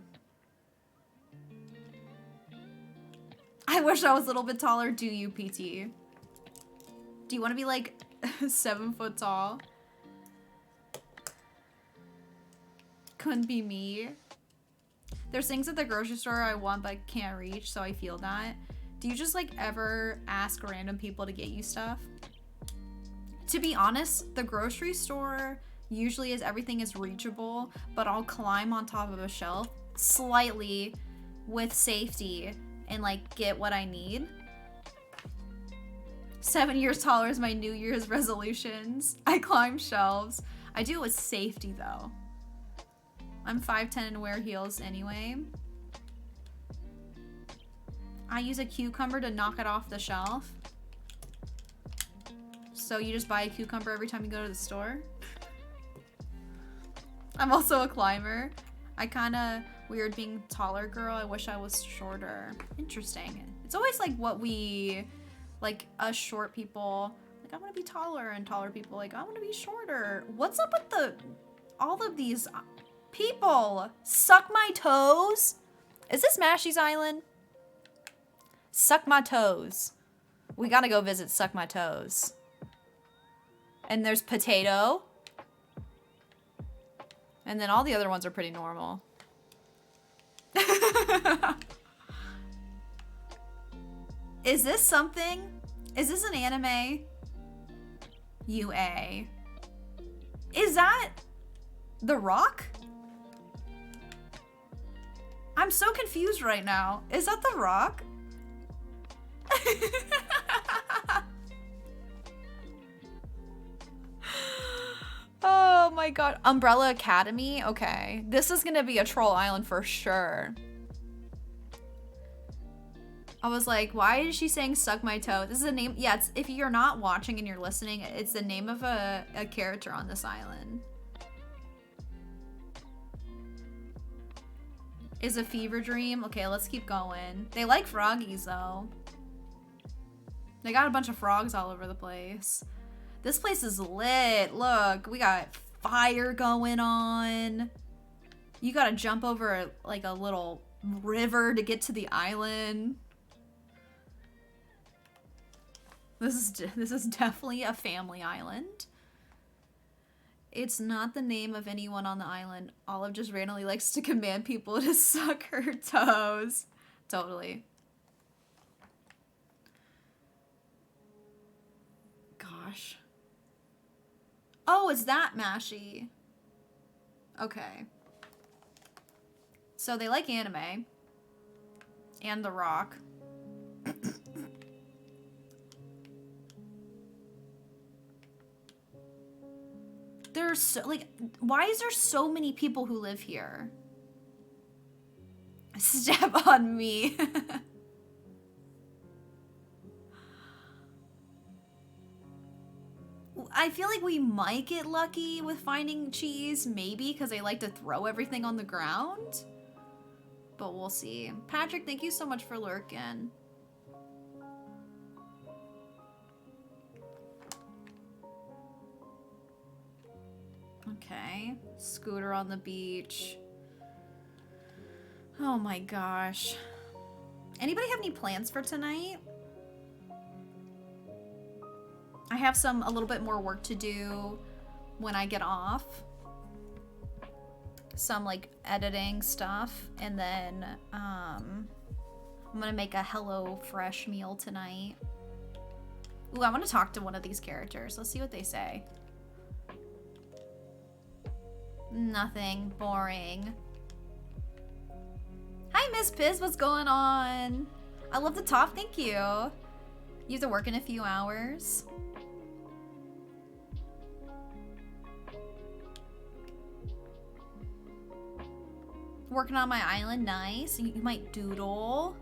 I wish I was a little bit taller. Do you, PT? Do you want to be like 7 foot tall? Couldn't be me. There's things at the grocery store I want but can't reach, so I feel that. Do you just like ever ask random people to get you stuff? To be honest, the grocery store usually everything is reachable, but I'll climb on top of a shelf slightly with safety and like get what I need. 7 years taller is my New Year's resolutions. I climb shelves. I do it with safety though. I'm 5'10" and wear heels anyway. I use a cucumber to knock it off the shelf. So you just buy a cucumber every time you go to the store? I'm also a climber. I kinda weird being taller girl. I wish I was shorter. Interesting. It's always like what we, like us short people, like I want to be taller, and taller people like I want to be shorter. What's up with all of these people? Suck my toes? Is this Mashy's Island? Suck my toes. We gotta go visit Suck My Toes. And there's Potato. And then all the other ones are pretty normal. Is this something? Is this an anime? UA. Is that The Rock? I'm so confused right now. Is that The Rock? Oh my god. Umbrella Academy? Okay. This is gonna be a troll island for sure. I was like, why is she saying suck my toe? This is a name. Yeah, it's, if you're not watching and you're listening, it's the name of a character on this island. Is a fever dream. Okay, let's keep going. They like froggies though. They got a bunch of frogs all over the place. This place is lit. Look, we got fire going on. You gotta jump over like a little river to get to the island. This is definitely a family island. It's not the name of anyone on the island. Olive just randomly likes to command people to suck her toes. Totally. Gosh. Oh, it's that Mashy. Okay. So they like anime. And The Rock. There's so, like, why is there so many people who live here? Step on me. I feel like we might get lucky with finding cheese, maybe, because they like to throw everything on the ground. But we'll see. Patrick, thank you so much for lurking. Okay. Scooter on the beach. Oh my gosh. Anybody have any plans for tonight? I have a little bit more work to do when I get off. Some like editing stuff. And then I'm gonna make a Hello Fresh meal tonight. Ooh, I want to talk to one of these characters. Let's see what they say. Nothing. Boring. Hi, Miss Piz. What's going on? I love the top. Thank you. You have to work in a few hours. Working on my island. Nice. You might doodle.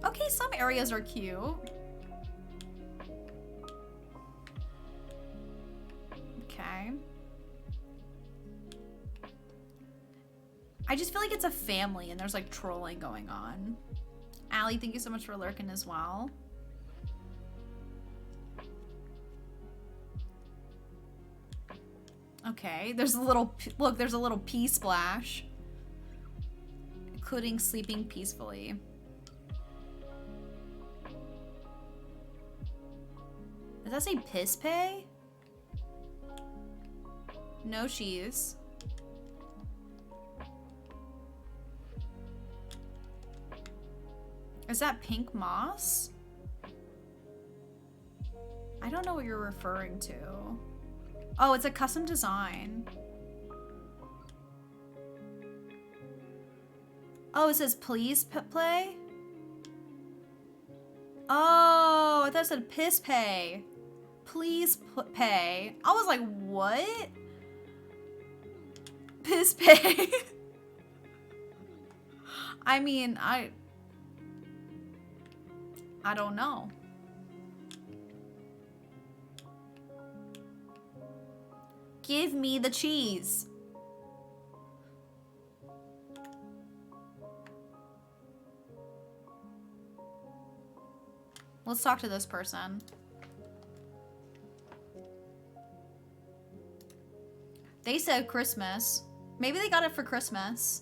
Okay, some areas are cute. Okay. I just feel like it's a family and there's like trolling going on. Allie, thank you so much for lurking as well. Okay, there's a little, look, there's a little pea splash. Including sleeping peacefully. Does that say piss pay? No cheese. Is that pink moss? I don't know what you're referring to. Oh, it's a custom design. Oh, it says please play? Oh, I thought it said piss pay. Please pay. I was like, what? Piss pay. I mean, I don't know. Give me the cheese. Let's talk to this person. They said Christmas. Maybe they got it for Christmas.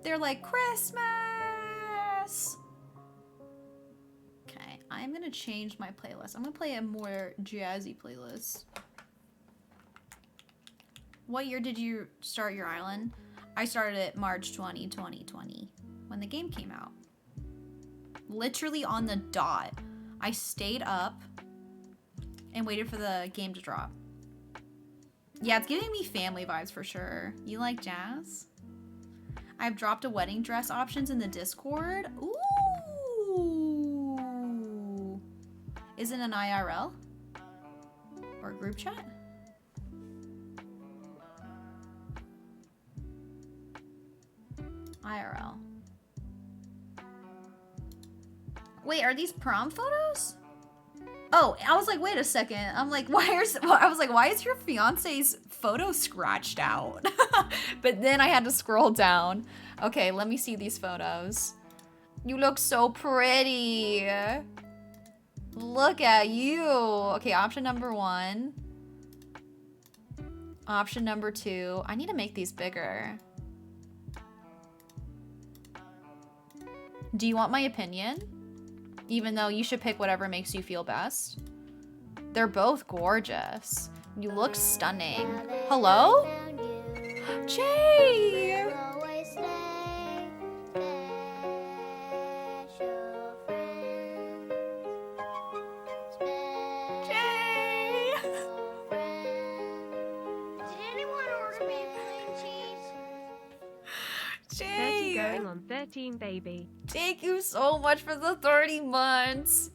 They're like, Christmas! Okay, I'm gonna change my playlist. I'm gonna play a more jazzy playlist. What year did you start your island? I started it March 2020, when the game came out. Literally on the dot. I stayed up and waited for the game to drop. Yeah, it's giving me family vibes for sure. You like jazz? I've dropped a wedding dress options in the Discord. Ooh. Is it an IRL? Or group chat? IRL. Wait, are these prom photos? Oh, I was like, wait a second. I'm like, why is your fiance's photo scratched out? But then I had to scroll down. Okay, let me see these photos. You look so pretty. Look at you. Okay, option number 1. Option number 2. I need to make these bigger. Do you want my opinion? Even though you should pick whatever makes you feel best. They're both gorgeous. You look stunning. Hello? Jay! Jay! Did anyone order me a plain cheese? 30 Jay! going on 13, baby. Thank you so much for the 30 months.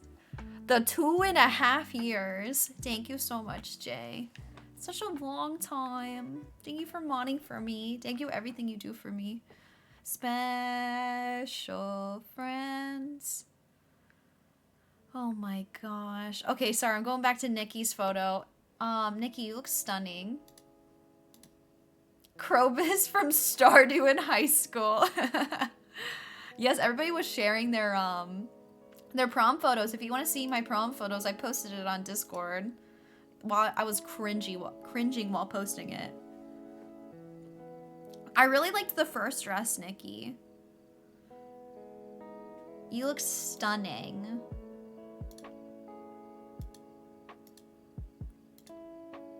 The 2.5 years. Thank you so much, Jay. Such a long time. Thank you for modding for me. Thank you everything you do for me. Special friends. Oh my gosh. Okay, sorry, I'm going back to Nikki's photo. Nikki, you look stunning. Krobus from Stardew in high school. Yes, everybody was sharing their prom photos. If you want to see my prom photos, I posted it on Discord while I was cringing while posting it. I really liked the first dress, Nikki. You look stunning.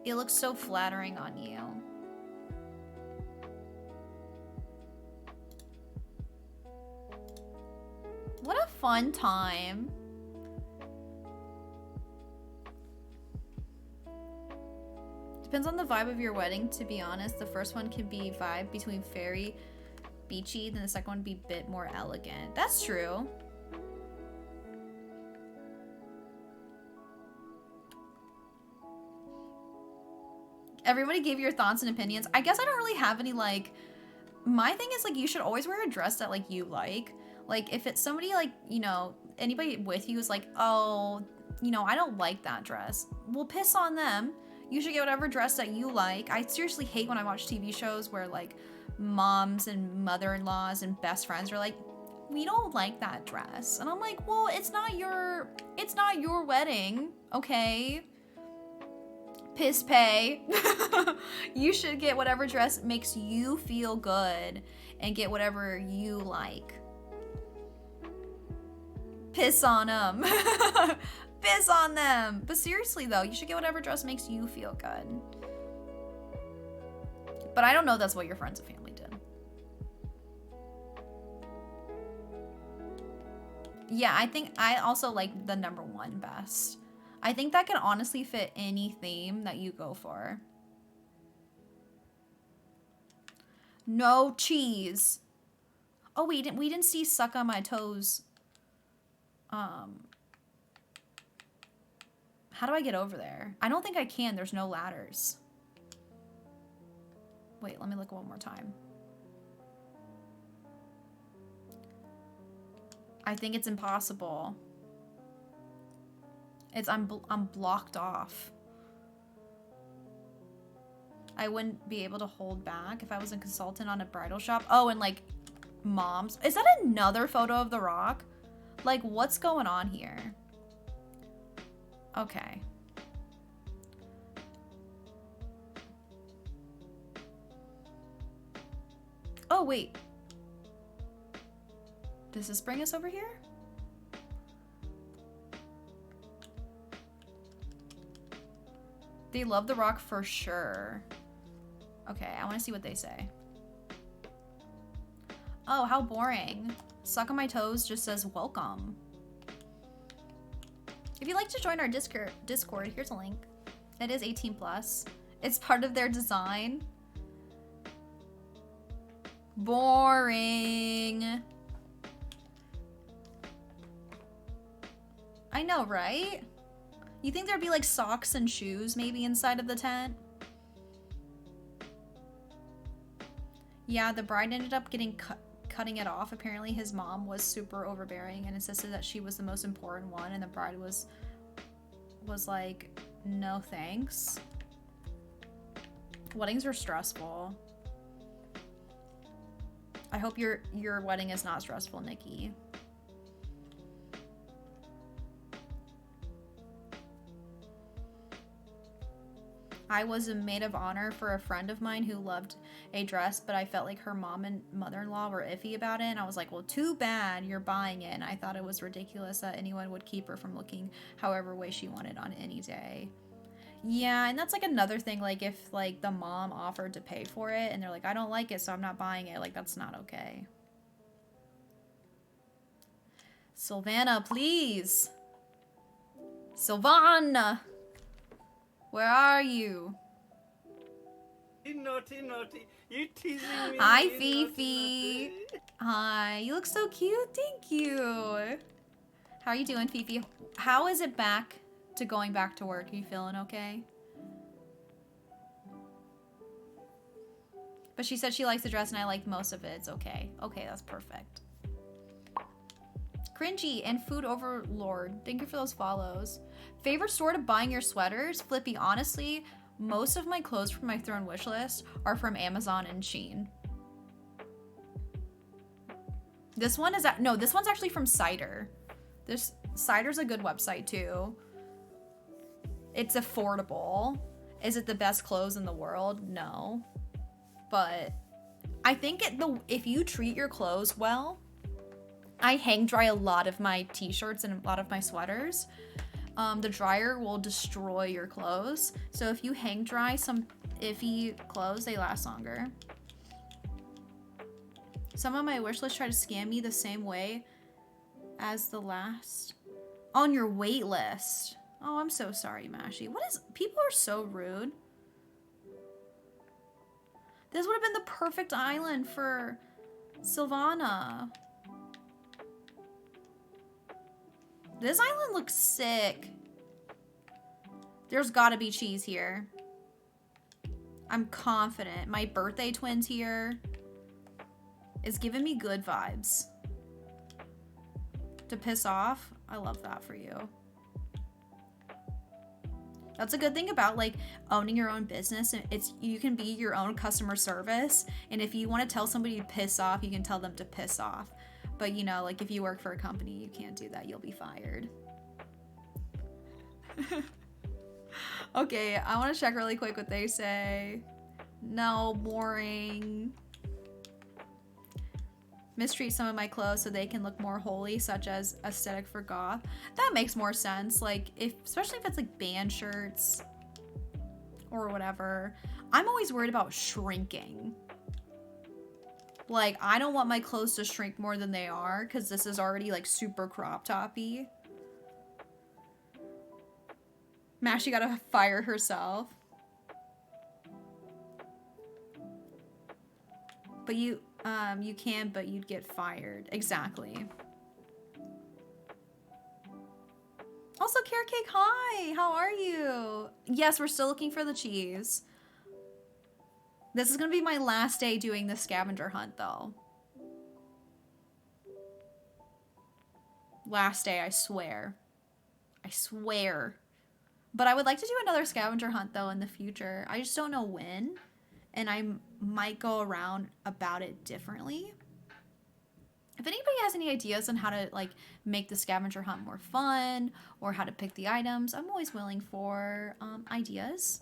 It looks so flattering on you. What a fun time. Depends on the vibe of your wedding, to be honest. The first one can be vibe between fairy, beachy, then the second one be a bit more elegant. That's true. Everybody gave your thoughts and opinions. I guess I don't really have any, like... My thing is, like, you should always wear a dress that, like, you like. Like, if it's somebody, like, you know, anybody with you is like, oh, you know, I don't like that dress. Well, piss on them. You should get whatever dress that you like. I seriously hate when I watch TV shows where, like, moms and mother-in-laws and best friends are like, we don't like that dress. And I'm like, well, it's not your wedding, okay? Piss pay. You should get whatever dress makes you feel good and get whatever you like. Piss on them. Piss on them. But seriously though, you should get whatever dress makes you feel good. But I don't know that's what your friends and family did. Yeah, I think I also like the number 1 best. I think that can honestly fit any theme that you go for. No cheese. Oh, we didn't see suck on my toes. How do I get over there? I don't think I can. There's no ladders. Wait, let me look one more time. I think it's impossible. I'm blocked off. I wouldn't be able to hold back if I was a consultant on a bridal shop. Oh, and like moms. Is that another photo of The Rock? Like, what's going on here? Okay. Oh, wait. Does this bring us over here? They love The Rock for sure. Okay, I want to see what they say. Oh, how boring. Suck on my toes just says welcome. If you'd like to join our Discord, here's a link. It is 18 plus. It's part of their design. Boring. I know, right? You think there'd be like socks and shoes maybe inside of the tent? Yeah, the bride ended up getting cutting it off. Apparently his mom was super overbearing and insisted that she was the most important one, and the bride was like, no thanks. Weddings are stressful. I hope your wedding is not stressful, Nikki. I was a maid of honor for a friend of mine who loved a dress, but I felt like her mom and mother-in-law were iffy about it, and I was like, well, too bad you're buying it. And I thought it was ridiculous that anyone would keep her from looking however way she wanted on any day. Yeah, and that's like another thing, like if like the mom offered to pay for it and they're like, I don't like it, so I'm not buying it, like that's not okay. Sylvana, please. Sylvana! Where are you? Naughty, naughty. You teasing me. Hi, naughty, Fifi. naughty. Hi, you look so cute. Thank you. How are you doing, Fifi? How is it back to going back to work? Are you feeling okay? But she said she likes the dress and I liked most of it. It's okay. Okay, that's perfect. Cringy and Food Overlord. Thank you for those follows. Favorite store to buying your sweaters? Flippy, honestly, most of my clothes from my Throne wish list are from Amazon and Shein. This one is no, this one's actually from Cider. Cider's a good website too. It's affordable. Is it the best clothes in the world? No. But I think if you treat your clothes well, I hang dry a lot of my t-shirts and a lot of my sweaters. The dryer will destroy your clothes. So if you hang dry some iffy clothes, they last longer. Some of my wish list try to scam me the same way as the last. On your wait list. Oh, I'm so sorry, Mashi. People are so rude. This would have been the perfect island for Sylvana. This island looks sick. There's gotta be cheese here. I'm confident. My birthday twin's here. It's giving me good vibes. To piss off, I love that for you. That's a good thing about like owning your own business. You can be your own customer service, and if you want to tell somebody to piss off, you can tell them to piss off. But you know, like if you work for a company, you can't do that. You'll be fired. Okay, I want to check really quick what they say. No, boring. Mistreat some of my clothes so they can look more holy, such as aesthetic for goth. That makes more sense. Like especially if it's like band shirts or whatever. I'm always worried about shrinking. Like I don't want my clothes to shrink more than they are because this is already like super crop toppy. Mashi gotta fire herself. But you can, but you'd get fired. Exactly. Also, Carrot Cake, hi! How are you? Yes, we're still looking for the cheese. This is gonna be my last day doing the scavenger hunt, though. Last day, I swear. I swear. But I would like to do another scavenger hunt, though, in the future. I just don't know when. And I might go around about it differently. If anybody has any ideas on how to like make the scavenger hunt more fun or how to pick the items, I'm always willing for ideas.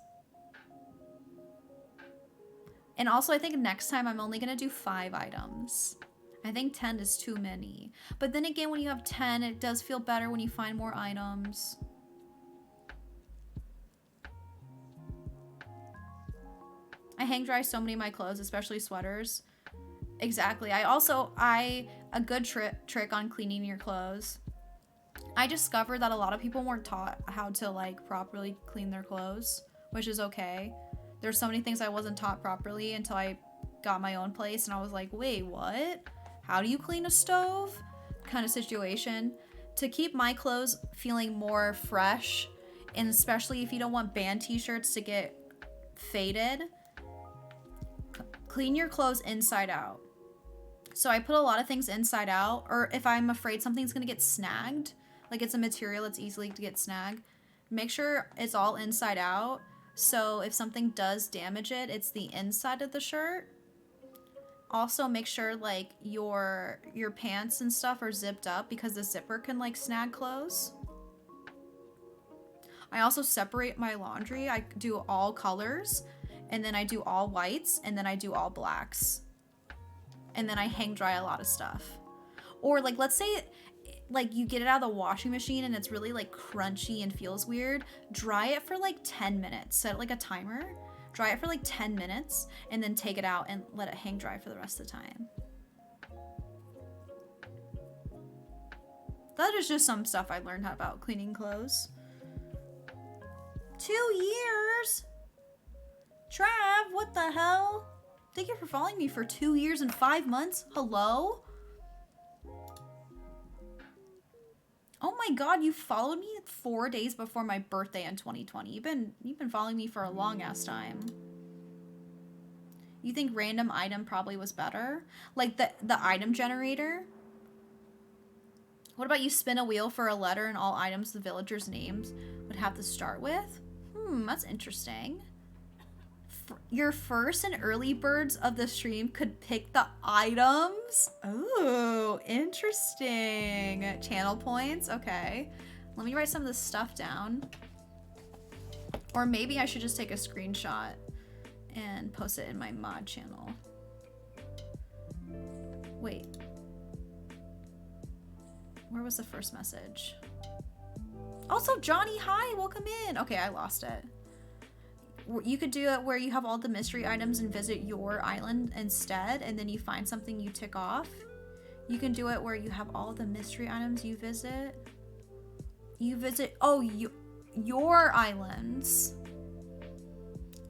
And also I think next time I'm only gonna do 5 items. I think 10 is too many. But then again, when you have 10, it does feel better when you find more items. I hang dry so many of my clothes, especially sweaters. Exactly. A good trick on cleaning your clothes I discovered that a lot of people weren't taught how to like properly clean their clothes, which is okay. There's so many things I wasn't taught properly until I got my own place and I was like, wait, what? How do you clean a stove? Kind of situation. To keep my clothes feeling more fresh, and especially if you don't want band t-shirts to get faded, clean your clothes inside out. So I put a lot of things inside out, or if I'm afraid something's gonna get snagged, like it's a material that's easily to get snagged, make sure it's all inside out. So if something does damage it, it's the inside of the shirt. Also make sure like your pants and stuff are zipped up because the zipper can like snag clothes. I also separate my laundry. I do all colors, and then I do all whites, and then I do all blacks. And then I hang dry a lot of stuff. Or like, let's say like you get it out of the washing machine and it's really like crunchy and feels weird. Dry it for like 10 minutes. Set like a timer. Dry it for like 10 minutes and then take it out and let it hang dry for the rest of the time. That is just some stuff I learned about cleaning clothes. 2 years? Trav, what the hell? Thank you for following me for 2 years and 5 months. Hello? Oh my god, you followed me 4 days before my birthday in 2020. You've been following me for a long ass time. You think random item probably was better? Like the item generator? What about you spin a wheel for a letter and all items the villagers' names would have to start with? That's interesting. Your first and early birds of the stream could pick the items. Oh, interesting. Channel points. Okay. Let me write some of this stuff down. Or maybe I should just take a screenshot and post it in my mod channel. Wait. Where was the first message? Also, Johnny, hi, welcome in. Okay, I lost it. You could do it where you have all the mystery items and visit your island instead, and then you find something you tick off. You can do it where you have all the mystery items you visit. Your islands.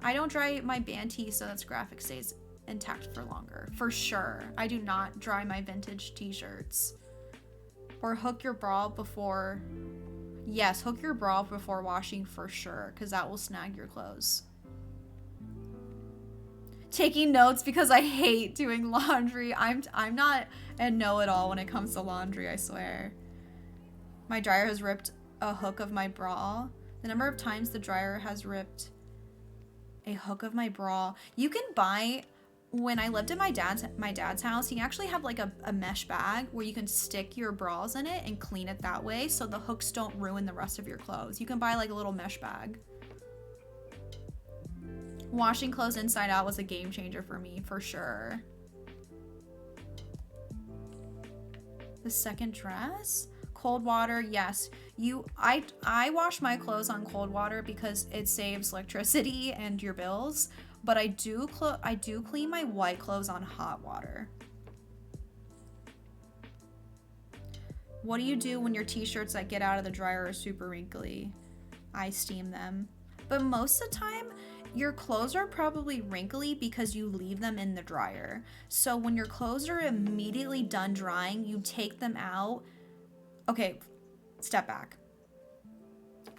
I don't dry my band tee so that graphic stays intact for longer. For sure. I do not dry my vintage t-shirts. Or hook your bra before... Yes, hook your bra before washing for sure, because that will snag your clothes. Taking notes because I hate doing laundry. I'm not a know-it-all when it comes to laundry, I swear. My dryer has ripped a hook of my bra. The number of times the dryer has ripped a hook of my bra. You can buy... When I lived at my dad's house, he actually had like a mesh bag where you can stick your bras in it and clean it that way so the hooks don't ruin the rest of your clothes. You can buy like a little mesh bag. Washing clothes inside out was a game changer for me, for sure. The second dress? Cold water, yes. I wash my clothes on cold water because it saves electricity and your bills. But I do clean my white clothes on hot water. What do you do when your t-shirts that get out of the dryer are super wrinkly? I steam them. But most of the time, your clothes are probably wrinkly because you leave them in the dryer. So when your clothes are immediately done drying, you take them out. Okay, step back.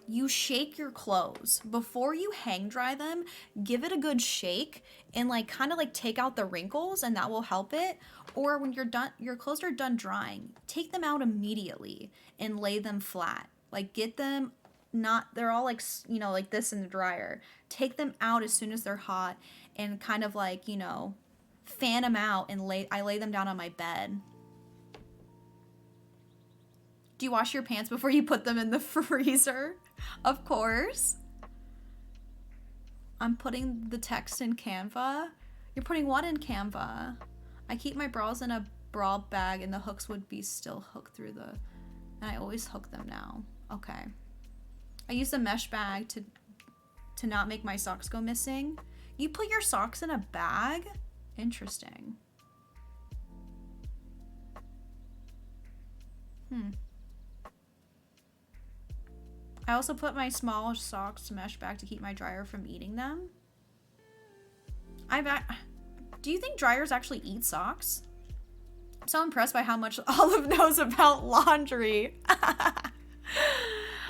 You shake your clothes before you hang dry them. Give it a good shake and like kind of like take out the wrinkles, and that will help it. Or when you're done, your clothes are done drying, take them out immediately and lay them flat. Like get them they're all like, you know, like this in the dryer. Take them out as soon as they're hot and kind of like, you know, fan them out and I lay them down on my bed. Do you wash your pants before you put them in the freezer? Of course. I'm putting the text in Canva. You're putting what in Canva? I keep my bras in a bra bag and the hooks would be still hooked through the... And I always hook them now. Okay. I use a mesh bag to not make my socks go missing. You put your socks in a bag? Interesting. I also put my small socks to mesh back to keep my dryer from eating them. Do you think dryers actually eat socks? I'm so impressed by how much Olive knows about laundry.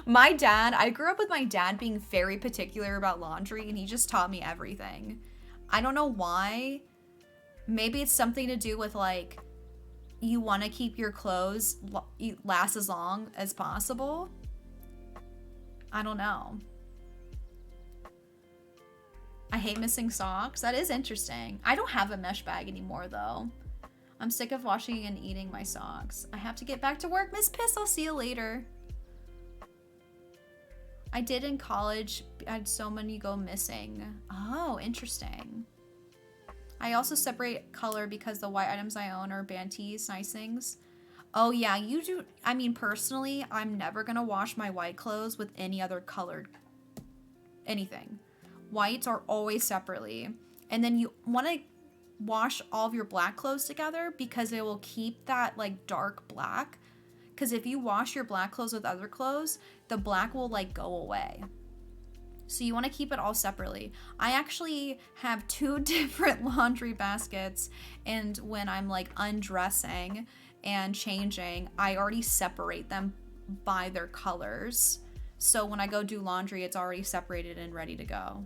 My dad, I grew up with my dad being very particular about laundry, and he just taught me everything. I don't know why. Maybe it's something to do with like, you want to keep your clothes last as long as possible. I don't know. I hate missing socks. That is interesting. I don't have a mesh bag anymore though. I'm sick of washing and eating my socks. I have to get back to work. Miss Piss, I'll see you later. I did in college. I had so many go missing. Oh, interesting. I also separate color because the white items I own are band tees, nice things. Oh yeah, you do. I mean, personally, I'm never gonna wash my white clothes with any other colored anything. Whites are always separately. And then you want to wash all of your black clothes together because it will keep that like dark black. Because if you wash your black clothes with other clothes, the black will like go away. So you want to keep it all separately. I actually have 2 different laundry baskets, and when I'm like undressing and changing, I already separate them by their colors. So when I go do laundry, it's already separated and ready to go.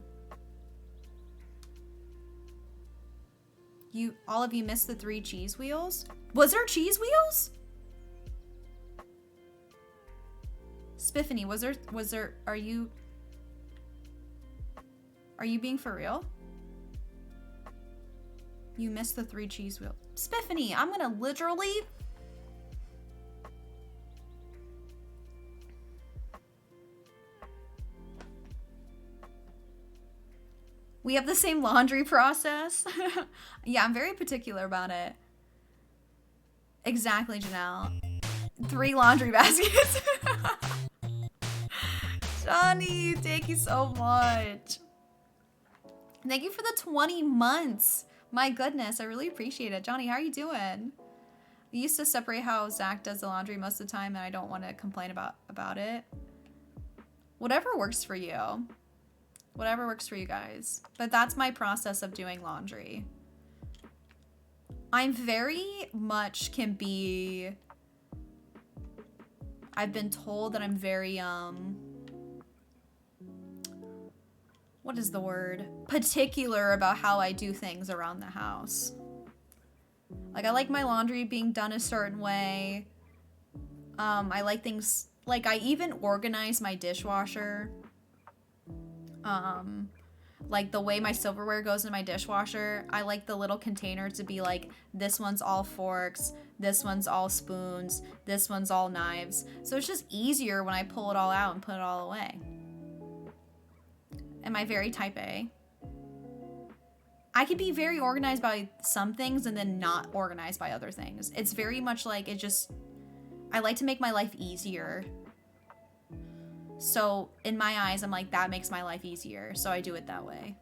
All of you missed the 3 cheese wheels? Was there cheese wheels? Spiffany, was there, are you being for real? You missed the 3 cheese wheels. Spiffany, I'm gonna literally... We have the same laundry process. Yeah, I'm very particular about it. Exactly, Janelle. 3 laundry baskets. Johnny, thank you so much. Thank you for the 20 months. My goodness, I really appreciate it. Johnny, how are you doing? We used to separate how Zach does the laundry most of the time, and I don't want to complain about it. Whatever works for you. Whatever works for you guys. But that's my process of doing laundry. I'm very much can be... I've been told that I'm very, what is the word? Particular about how I do things around the house. Like, I like my laundry being done a certain way. I like things, like, I even organize my dishwasher. Like the way my silverware goes in my dishwasher, I like the little container to be like, this one's all forks, this one's all spoons, this one's all knives. So it's just easier when I pull it all out and put it all away. Am I very type A? I could be very organized by some things and then not organized by other things. It's very much like I like to make my life easier. So in my eyes, I'm like, that makes my life easier. So I do it that way.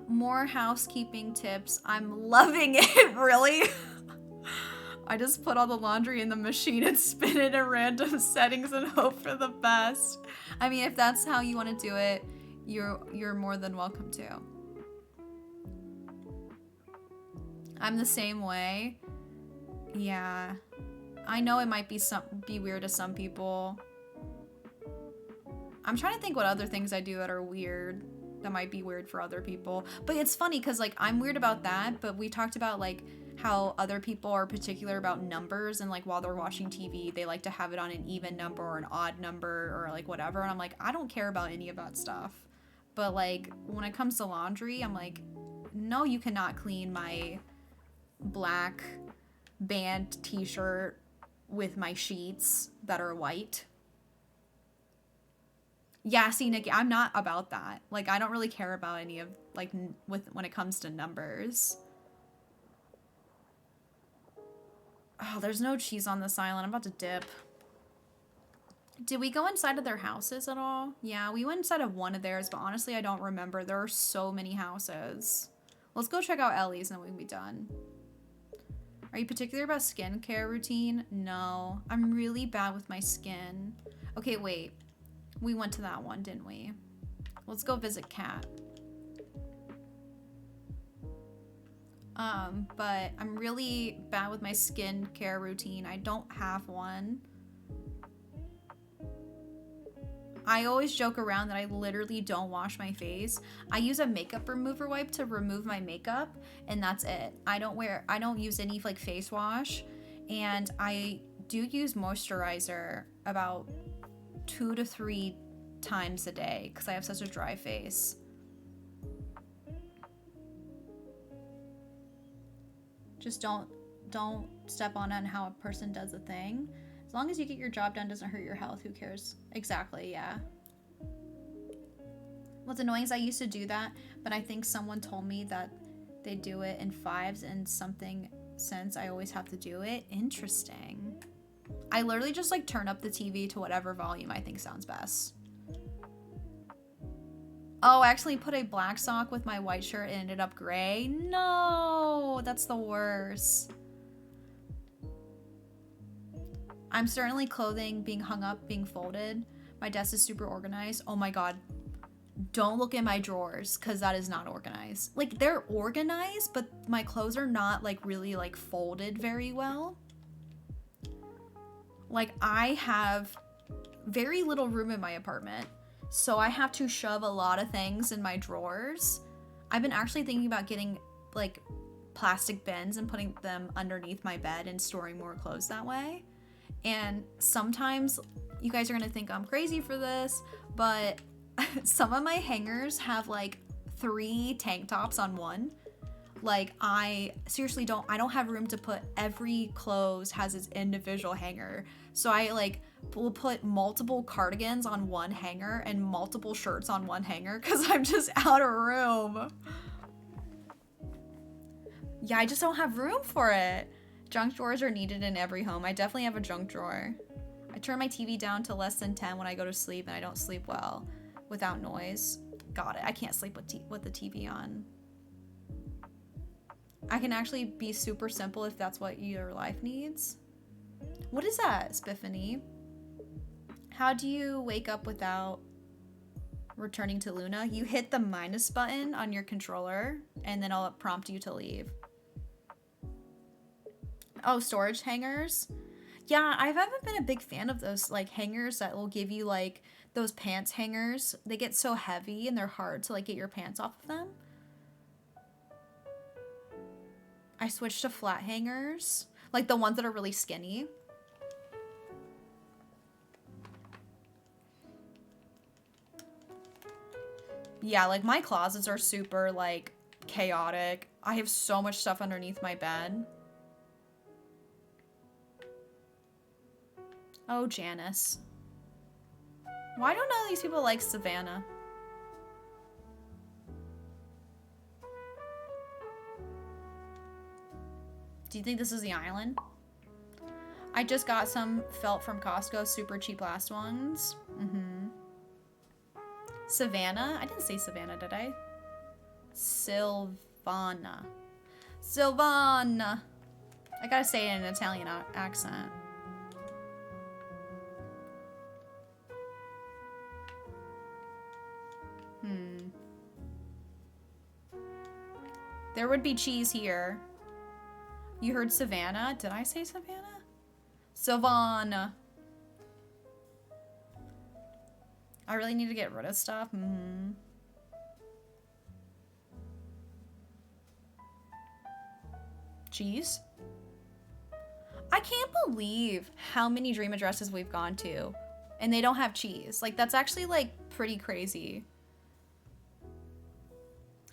More housekeeping tips. I'm loving it, really. I just put all the laundry in the machine and spin it in random settings and hope for the best. I mean, if that's how you want to do it, you're more than welcome to. I'm the same way. Yeah, I know it might be weird to some people. I'm trying to think what other things I do that are weird, that might be weird for other people. But it's funny because like I'm weird about that, but we talked about like how other people are particular about numbers, and like while they're watching TV, they like to have it on an even number or an odd number or like whatever. And I'm like, I don't care about any of that stuff. But like when it comes to laundry, I'm like, no, you cannot clean my black band t-shirt with my sheets that are white. Yeah, see, Nikki, I'm not about that. Like, I don't really care about any of, like, when it comes to numbers. Oh, there's no cheese on this island. I'm about to dip. Did we go inside of their houses at all? Yeah, we went inside of one of theirs, but honestly, I don't remember. There are so many houses. Let's go check out Ellie's and then we can be done. Are you particular about skincare routine? No, I'm really bad with my skin. Okay, wait. We went to that one, didn't we? Let's go visit Kat. But I'm really bad with my skincare routine. I don't have one. I always joke around that I literally don't wash my face. I use a makeup remover wipe to remove my makeup, and that's it. I don't use any like face wash, and I do use moisturizer about 2 to 3 times a day because I have such a dry face. Just don't step on how a person does a thing. As long as you get your job done, doesn't hurt your health, who cares? Exactly, yeah. What's annoying is I used to do that, but I think someone told me that they do it in 5s and something since I always have to do it. Interesting. I literally just like turn up the TV to whatever volume I think sounds best. Oh, I actually put a black sock with my white shirt and ended up gray. No, that's the worst. I'm certainly clothing being hung up, being folded. My desk is super organized. Oh my god. Don't look in my drawers because that is not organized. Like, they're organized, but my clothes are not like really like folded very well. Like, I have very little room in my apartment, so I have to shove a lot of things in my drawers. I've been actually thinking about getting like plastic bins and putting them underneath my bed and storing more clothes that way. And sometimes you guys are gonna think I'm crazy for this, but some of my hangers have like 3 tank tops on one. Like, I seriously don't have room to put every clothes has its individual hanger. So I like will put multiple cardigans on one hanger and multiple shirts on one hanger because I'm just out of room. Yeah, I just don't have room for it. Junk drawers are needed in every home. I definitely have a junk drawer. I turn my TV down to less than 10 when I go to sleep, and I don't sleep well without noise. Got it. I can't sleep with the TV on. I can actually be super simple if that's what your life needs. What is that, Spiffany? How do you wake up without returning to Luna? You hit the minus button on your controller, and then I'll prompt you to leave. Oh, storage hangers? Yeah, I haven't been a big fan of those like hangers that will give you like those pants hangers. They get so heavy and they're hard to like get your pants off of them. I switched to flat hangers, like the ones that are really skinny. Yeah, like my closets are super like chaotic. I have so much stuff underneath my bed. Oh, Janice. Why don't none of these people like Savannah? Do you think this is the island? I just got some felt from Costco, super cheap last ones. Savannah? I didn't say Savannah, did I? Silvana. Silvana. I gotta say it in an Italian accent. There would be cheese here. You heard Savannah? Did I say Savannah? Savannah. I really need to get rid of stuff. Cheese? I can't believe how many dream addresses we've gone to and they don't have cheese. Like, that's actually like pretty crazy.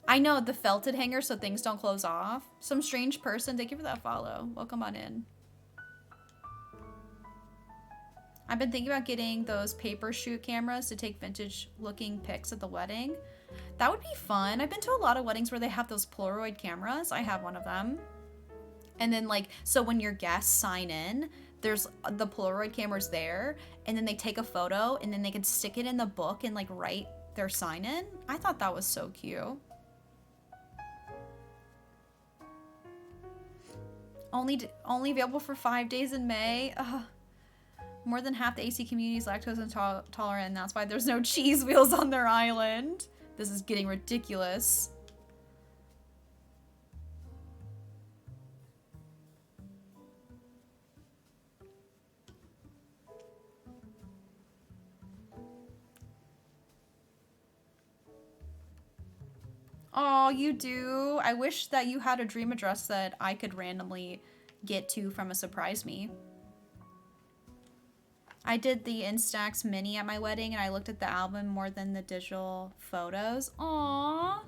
I know, the felted hanger so things don't close off. Some strange person, thank you for that follow. Welcome on in. I've been thinking about getting those paper shoot cameras to take vintage looking pics at the wedding. That would be fun. I've been to a lot of weddings where they have those Polaroid cameras. I have one of them. And then like, so when your guests sign in, there's the Polaroid cameras there, and then they take a photo and then they can stick it in the book and like write their sign in. I thought that was so cute. Only available for 5 days in May. Ugh. More than half the AC community is lactose intolerant, and that's why there's no cheese wheels on their island. This is getting ridiculous. Oh, you do? I wish that you had a dream address that I could randomly get to from a surprise me. I did the Instax mini at my wedding and I looked at the album more than the digital photos. Aww.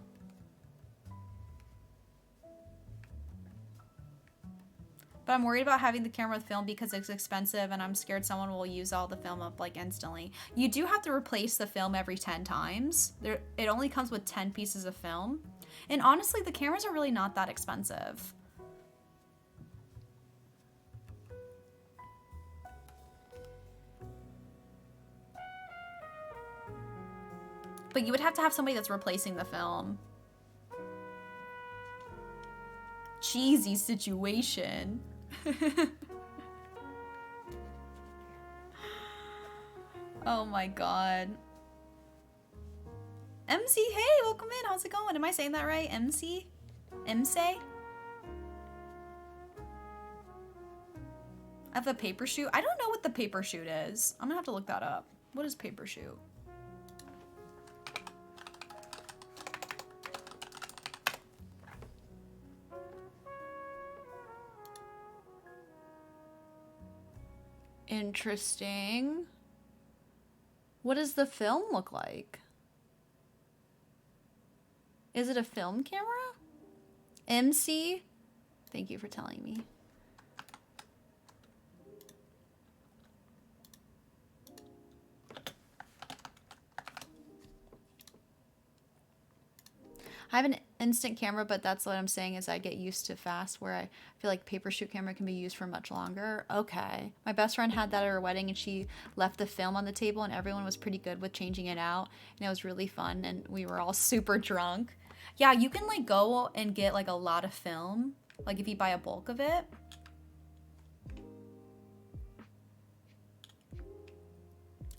But I'm worried about having the camera with film because it's expensive and I'm scared someone will use all the film up like instantly. You do have to replace the film every 10 times. It only comes with 10 pieces of film. And honestly, the cameras are really not that expensive. But you would have to have somebody that's replacing the film. Cheesy situation. Oh my god. MC, hey, welcome in. How's it going? Am I saying that right? MC? MC? I have a paper shoot. I don't know what the paper shoot is. I'm gonna have to look that up. What is paper shoot? Interesting. What does the film look like? Is it a film camera? MC? Thank you for telling me. I have an instant camera, but that's what I'm saying is I get used to fast, where I feel like paper shoot camera can be used for much longer. Okay. My best friend had that at her wedding and she left the film on the table and everyone was pretty good with changing it out. And it was really fun and we were all super drunk. Yeah, you can like go and get like a lot of film, like if you buy a bulk of it.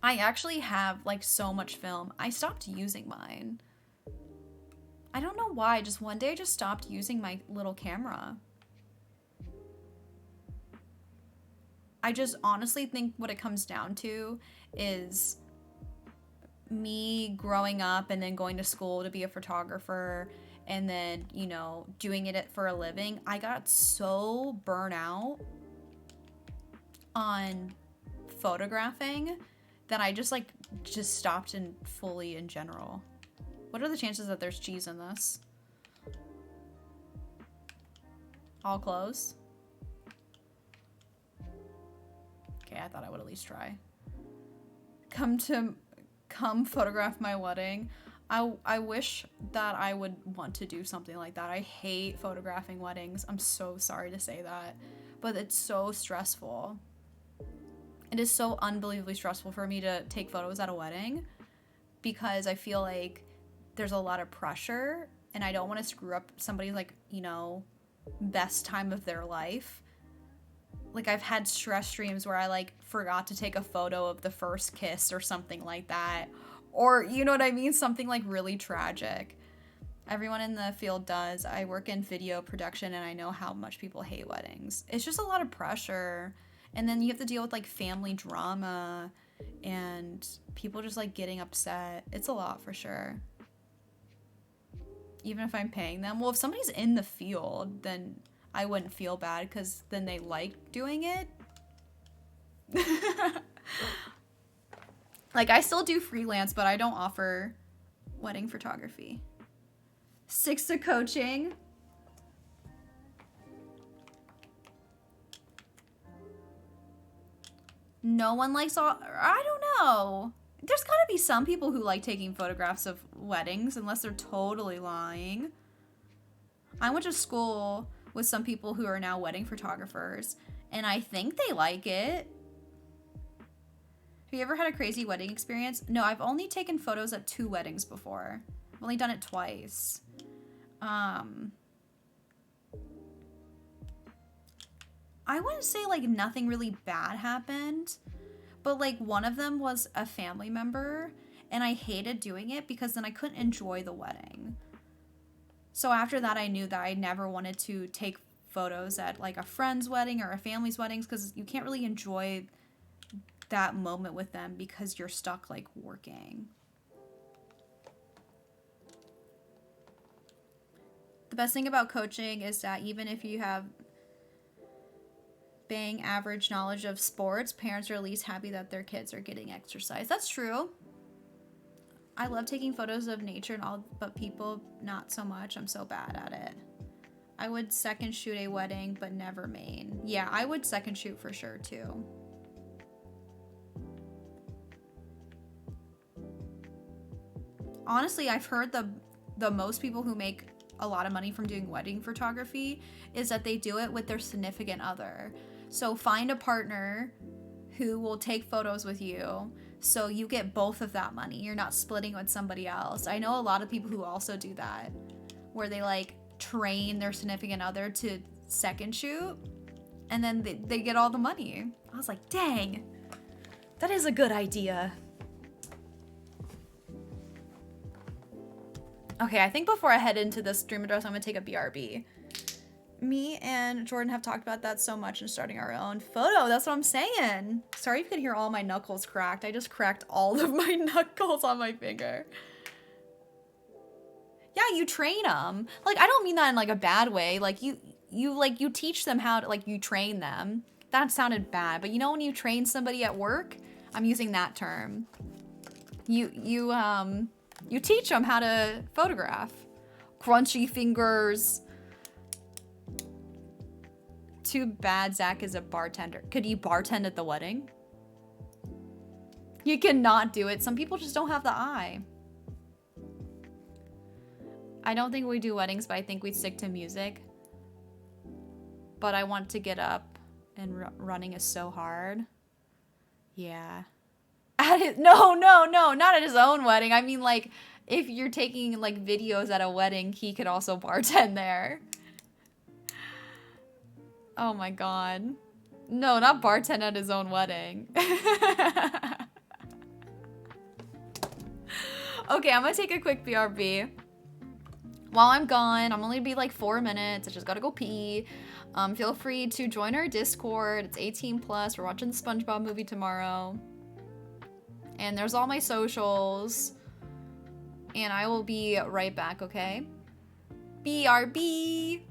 I actually have like so much film. I stopped using mine. I don't know why, just one day I just stopped using my little camera. I just honestly think what it comes down to is me growing up and then going to school to be a photographer and then, you know, doing it for a living. I got so burnt out on photographing that I just stopped fully in general. What are the chances that there's cheese in this? All close? Okay, I thought I would at least try. Come photograph my wedding. I wish that I would want to do something like that. I hate photographing weddings. I'm so sorry to say that, but it's so stressful. It is so unbelievably stressful for me to take photos at a wedding because I feel like there's a lot of pressure and I don't want to screw up somebody's like, you know, best time of their life. Like I've had stress streams where I like forgot to take a photo of the first kiss or something like that. Or, you know what I mean? Something like really tragic. Everyone in the field does. I work in video production and I know how much people hate weddings. It's just a lot of pressure. And then you have to deal with like family drama and people just like getting upset. It's a lot for sure. Even if I'm paying them. Well, if somebody's in the field, then I wouldn't feel bad because then they like doing it. Like, I still do freelance, but I don't offer wedding photography. 6 to coaching. No one likes all... I don't know. There's gotta be some people who like taking photographs of weddings, unless they're totally lying. I went to school with some people who are now wedding photographers, and I think they like it. Have you ever had a crazy wedding experience? No, I've only taken photos at 2 weddings before. I've only done it twice. I wouldn't say like nothing really bad happened, but like one of them was a family member, and I hated doing it because then I couldn't enjoy the wedding. So after that, I knew that I never wanted to take photos at like a friend's wedding or a family's weddings because you can't really enjoy that moment with them because you're stuck like working. The best thing about coaching is that even if you have bang average knowledge of sports, parents are at least happy that their kids are getting exercise. That's true. I love taking photos of nature and all, but people not so much. I'm so bad at it. I would second shoot a wedding, but never main. Yeah, I would second shoot for sure too. Honestly, I've heard the most people who make a lot of money from doing wedding photography is that they do it with their significant other. So find a partner who will take photos with you so you get both of that money. You're not splitting with somebody else. I know a lot of people who also do that, where they like train their significant other to second shoot and then they get all the money. I was like, dang, that is a good idea. Okay, I think before I head into this dream address, I'm gonna take a BRB. Me and Jordan have talked about that so much and starting our own photo. That's what I'm saying. Sorry if you could hear all my knuckles cracked. I just cracked all of my knuckles on my finger. Yeah, you train them. Like, I don't mean that in like a bad way. Like you teach them how to, like, you train them. That sounded bad, but you know when you train somebody at work? I'm using that term. You teach them how to photograph. Crunchy fingers. Too bad Zach is a bartender. Could you bartend at the wedding? You cannot do it. Some people just don't have the eye. I don't think we do weddings, but I think we'd stick to music. But I want to get up, and running is so hard. Yeah. No, not at his own wedding. I mean, like, if you're taking like videos at a wedding, he could also bartend there. Oh my god. No, not bartend at his own wedding. Okay, I'm gonna take a quick BRB. While I'm gone, I'm only gonna be like 4 minutes. I just gotta go pee. Feel free to join our Discord. It's 18 plus. We're watching the SpongeBob movie tomorrow. And there's all my socials. And I will be right back, okay? BRB!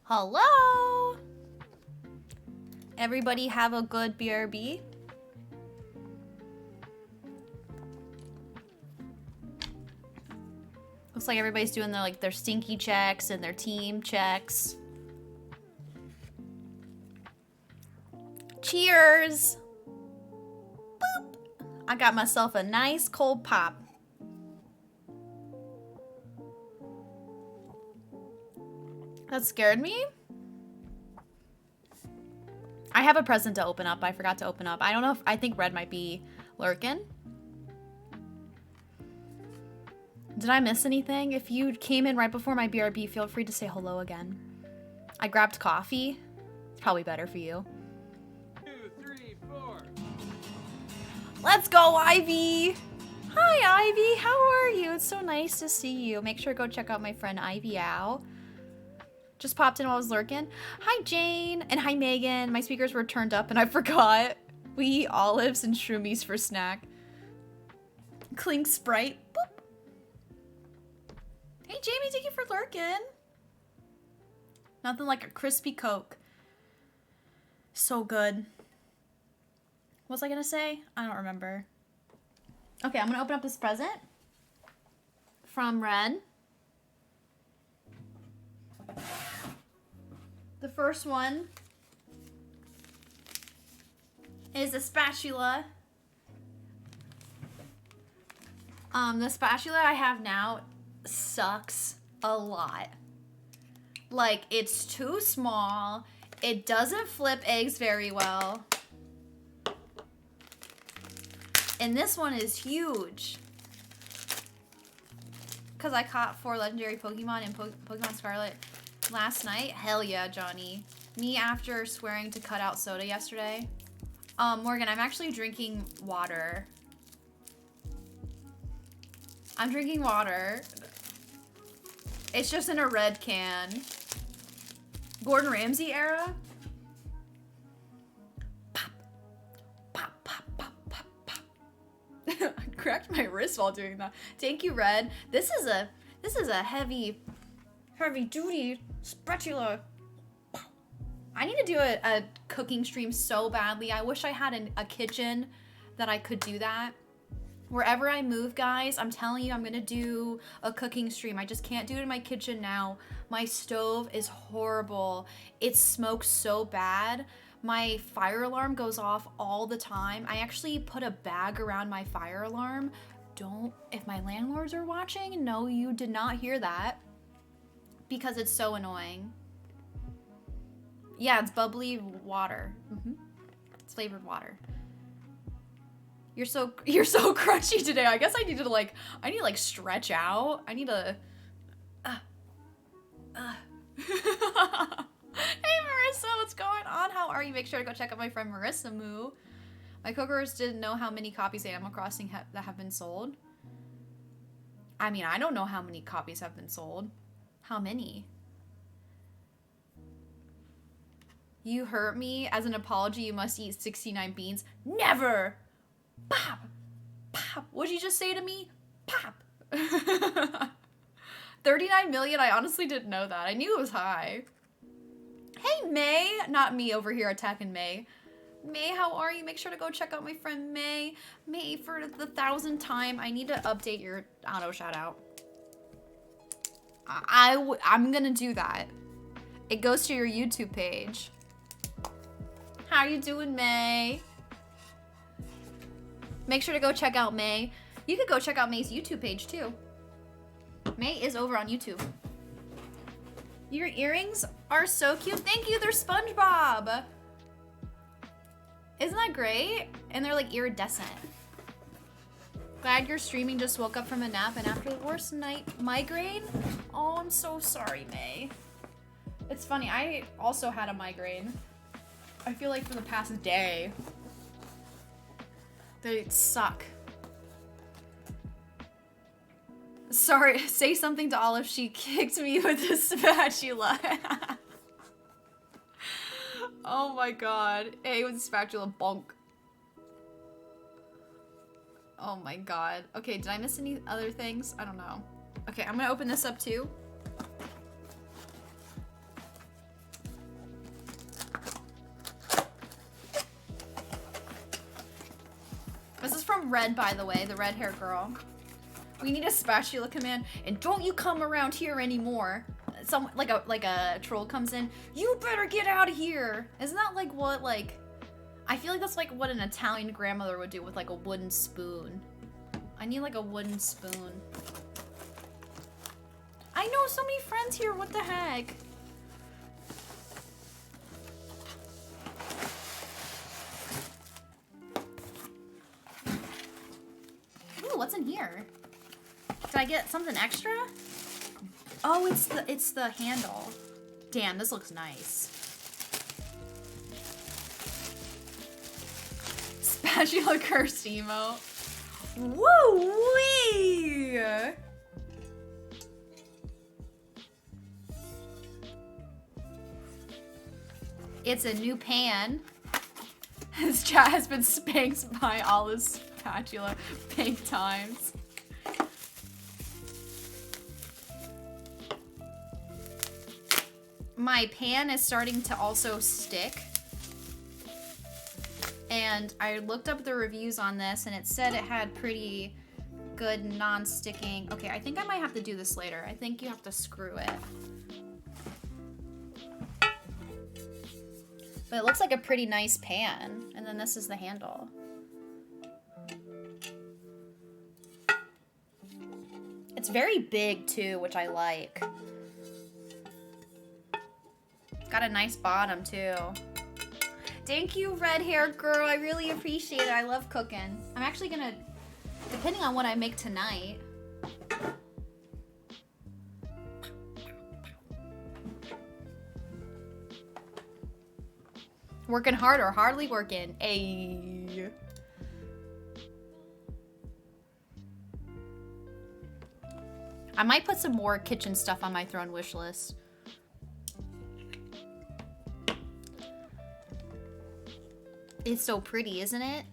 Hello! Everybody have a good BRB? Looks like everybody's doing their stinky checks and their team checks. Cheers! Boop! I got myself a nice cold pop. That scared me. I have a present to open up. I forgot to open up. I don't know if I think Red might be lurking. Did I miss anything? If you came in right before my BRB, feel free to say hello again. I grabbed coffee. It's probably better for you. 2, 3, 4. Let's go, Ivy! Hi, Ivy. How are you? It's so nice to see you. Make sure to go check out my friend Ivy Ow. Just popped in while I was lurking. Hi, Jane. And hi, Megan. My speakers were turned up and I forgot. We eat olives and shroomies for snack. Clink Sprite. Boop. Hey, Jamie. Thank you for lurking. Nothing like a crispy Coke. So good. What was I gonna say? I don't remember. Okay, I'm gonna open up this present from Red. The first one is a spatula. The spatula I have now sucks a lot. Like, it's too small. It doesn't flip eggs very well. And this one is huge. Because I caught 4 legendary Pokemon in Pokemon Scarlet last night. Hell yeah, Johnny. Me after swearing to cut out soda yesterday. Morgan, I'm actually drinking water. I'm drinking water. It's just in a red can. Gordon Ramsay era? Pop. Pop, pop, pop, pop, pop. I cracked my wrist while doing that. Thank you, Red. This is a heavy duty spatula. I need to do a cooking stream so badly. I wish I had a kitchen that I could do that. Wherever I move, guys, I'm telling you, I'm gonna do a cooking stream. I just can't do it in my kitchen now. My stove is horrible. It smokes so bad. My fire alarm goes off all the time. I actually put a bag around my fire alarm. If my landlords are watching, no, you did not hear that. Because it's so annoying. Yeah, it's bubbly water. It's flavored water. You're so crunchy today. I guess I need to stretch out. I need to Hey Marissa, what's going on? How are you? Make sure to go check out my friend Marissa Moo. My coworkers didn't know how many copies of Animal Crossing that have been sold. I mean, I don't know how many copies have been sold. How many? You hurt me. As an apology, you must eat 69 beans. Never! Pop! Pop! What'd you just say to me? Pop! 39 million? I honestly didn't know that. I knew it was high. Hey, May! Not me over here attacking May. May, how are you? Make sure to go check out my friend May. May, for the 1,000th time, I need to update your auto shout-out. I'm gonna do that. It goes to your YouTube page. How you doing, May? Make sure to go check out May. You could go check out May's YouTube page, too. May is over on YouTube. Your earrings are so cute. Thank you, they're SpongeBob. Isn't that great? And they're like iridescent. Glad you're streaming, just woke up from a nap and after the worst night migraine. Oh, I'm so sorry, May. It's funny, I also had a migraine. I feel like for the past day. They suck. Sorry, say something to Olive. She kicked me with a spatula. Oh my god. Hey, with a spatula, bonk. Oh my god. Okay, did I miss any other things? I don't know. Okay, I'm gonna open this up too. This is from Red, by the way, the red hair girl. We need a spatula command, and don't you come around here anymore. Some like a troll comes in. You better get out of here. Isn't that like what I feel like that's like what an Italian grandmother would do with like a wooden spoon. I need like a wooden spoon. I know so many friends here. What the heck? Ooh, what's in here? Did I get something extra? Oh, it's the handle. Damn, this looks nice. Spatula cursed emo. Woo-wee! It's a new pan. His chat has been spanked by Olive's spatula big times. My pan is starting to also stick. And I looked up the reviews on this and it said it had pretty good non-sticking. Okay, I think I might have to do this later. I think you have to screw it. But it looks like a pretty nice pan. And then this is the handle. It's very big too, which I like. Got a nice bottom too. Thank you, red hair girl. I really appreciate it. I love cooking. I'm actually gonna, depending on what I make tonight. Working hard or hardly working? Ayy. I might put some more kitchen stuff on my throne wish list. It's so pretty, isn't it?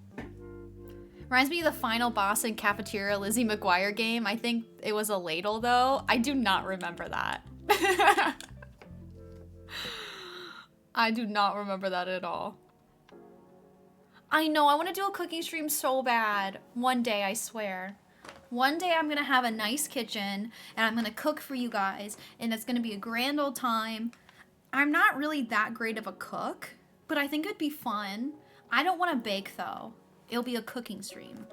Reminds me of the final boss in Cafeteria Lizzie McGuire game. I think it was a ladle though. I do not remember that. I do not remember that at all. I know, I want to do a cooking stream so bad. One day, I swear. One day I'm gonna have a nice kitchen and I'm gonna cook for you guys and it's gonna be a grand old time. I'm not really that great of a cook, but I think it'd be fun. I don't want to bake though. It'll be a cooking stream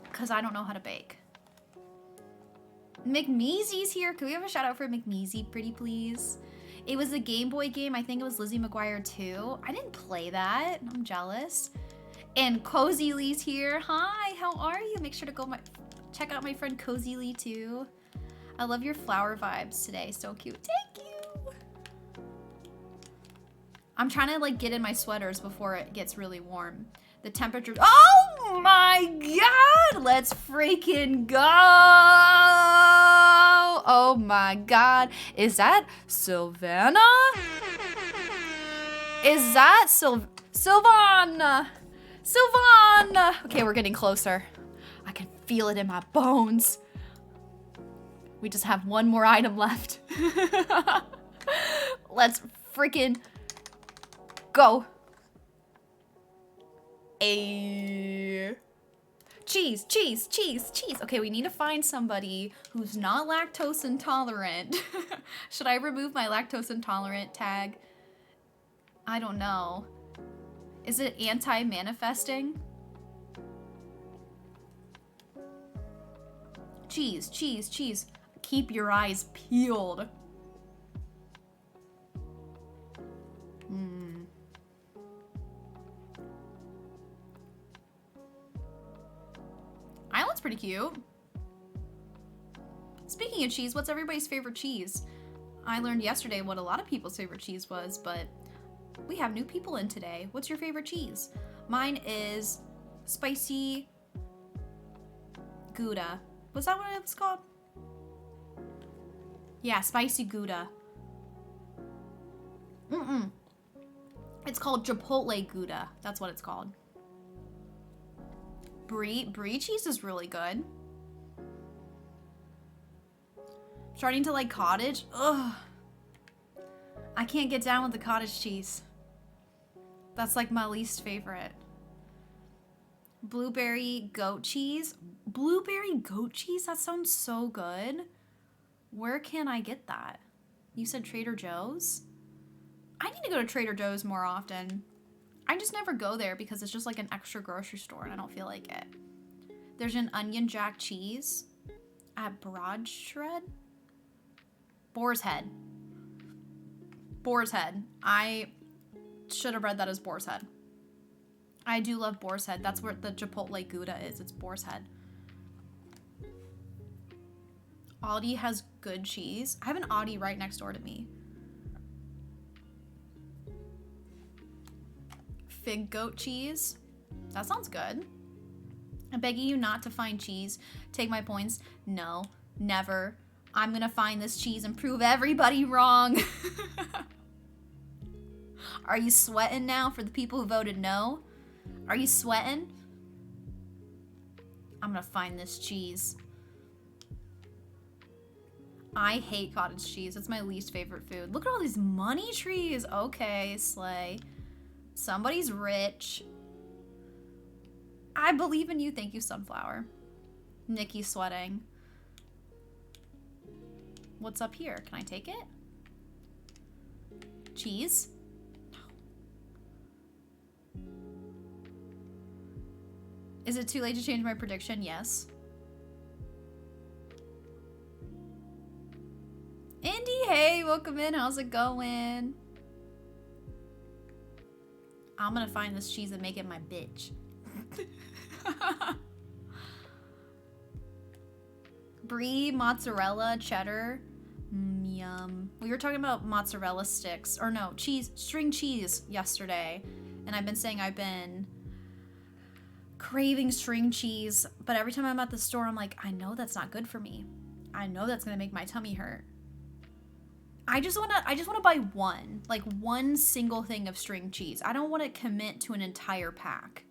because I don't know how to bake. McMeezy's here. Can we have a shout out for McMeezy, pretty please? It was a Game Boy game. I think it was Lizzie McGuire 2. I didn't play that. I'm jealous. And Cozy Lee's here. Hi, how are you? Make sure to go check out my friend Cozy Lee too. I love your flower vibes today. So cute. Thank you. I'm trying to like get in my sweaters before it gets really warm. The temperature. Oh my god! Let's freaking go! Oh my god. Is that Sylvana? Is that Sylvana? Sylvana! Okay, we're getting closer. I can feel it in my bones. We just have one more item left. Let's freaking go. Cheese, cheese, cheese, cheese. Okay, we need to find somebody who's not lactose intolerant. Should I remove my lactose intolerant tag? I don't know. Is it anti-manifesting? Cheese, cheese, cheese. Keep your eyes peeled. Island's pretty cute. Speaking of cheese, what's everybody's favorite cheese? I learned yesterday what a lot of people's favorite cheese was, but we have new people in today. What's your favorite cheese? Mine is spicy Gouda. Was that what it was called? Yeah, spicy Gouda. It's called Chipotle Gouda. That's what it's called. Brie cheese is really good. Starting to like cottage. Ugh. I can't get down with the cottage cheese. That's like my least favorite. Blueberry goat cheese. Blueberry goat cheese? That sounds so good. Where can I get that? You said Trader Joe's? I need to go to Trader Joe's more often. I just never go there because it's just like an extra grocery store and I don't feel like it. There's an onion jack cheese at Broad Shred. Boar's Head. Boar's Head. I should have read that as Boar's Head. I do love Boar's Head. That's where the Chipotle Gouda is. It's Boar's Head. Aldi has good cheese. I have an Aldi right next door to me. Fig goat cheese. That sounds good. I'm begging you not to find cheese. Take my points. No, never. I'm gonna find this cheese and prove everybody wrong. Are you sweating now for the people who voted no? Are you sweating? I'm gonna find this cheese. I hate cottage cheese. It's my least favorite food. Look at all these money trees. Okay, slay. Somebody's rich. I believe in you. Thank you, Sunflower. Nikki's sweating. What's up here? Can I take it? Cheese? Is it too late to change my prediction? Yes. Indy, hey, welcome in. How's it going? I'm gonna find this cheese and make it my bitch. Brie, mozzarella, cheddar. Yum. We were talking about mozzarella sticks, or no, cheese, string cheese yesterday. And I've been saying I've been craving string cheese, but every time I'm at the store, I'm like, I know that's not good for me. I know that's gonna make my tummy hurt. I just wanna buy one. Like one single thing of string cheese. I don't wanna commit to an entire pack.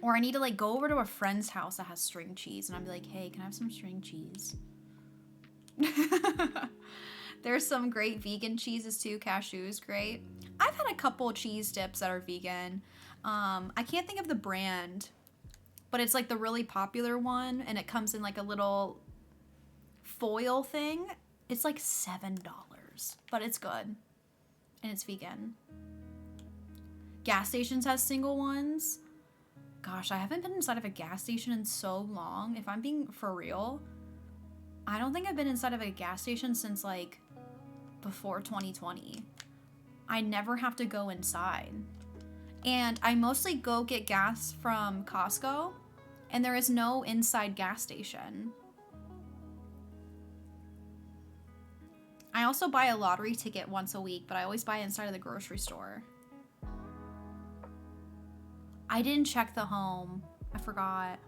Or I need to like go over to a friend's house that has string cheese and I'll be like, hey, can I have some string cheese? There's some great vegan cheeses too. Cashew is great. I've had a couple cheese dips that are vegan. I can't think of the brand, but it's like the really popular one and it comes in like a little foil thing. It's like $7, but it's good and it's vegan. Gas stations has single ones. Gosh, I haven't been inside of a gas station in so long. If I'm being for real, I don't think I've been inside of a gas station since like before 2020. I never have to go inside. And I mostly go get gas from Costco, and there is no inside gas station. I also buy a lottery ticket once a week, but I always buy it inside of the grocery store. I didn't check the home. I forgot.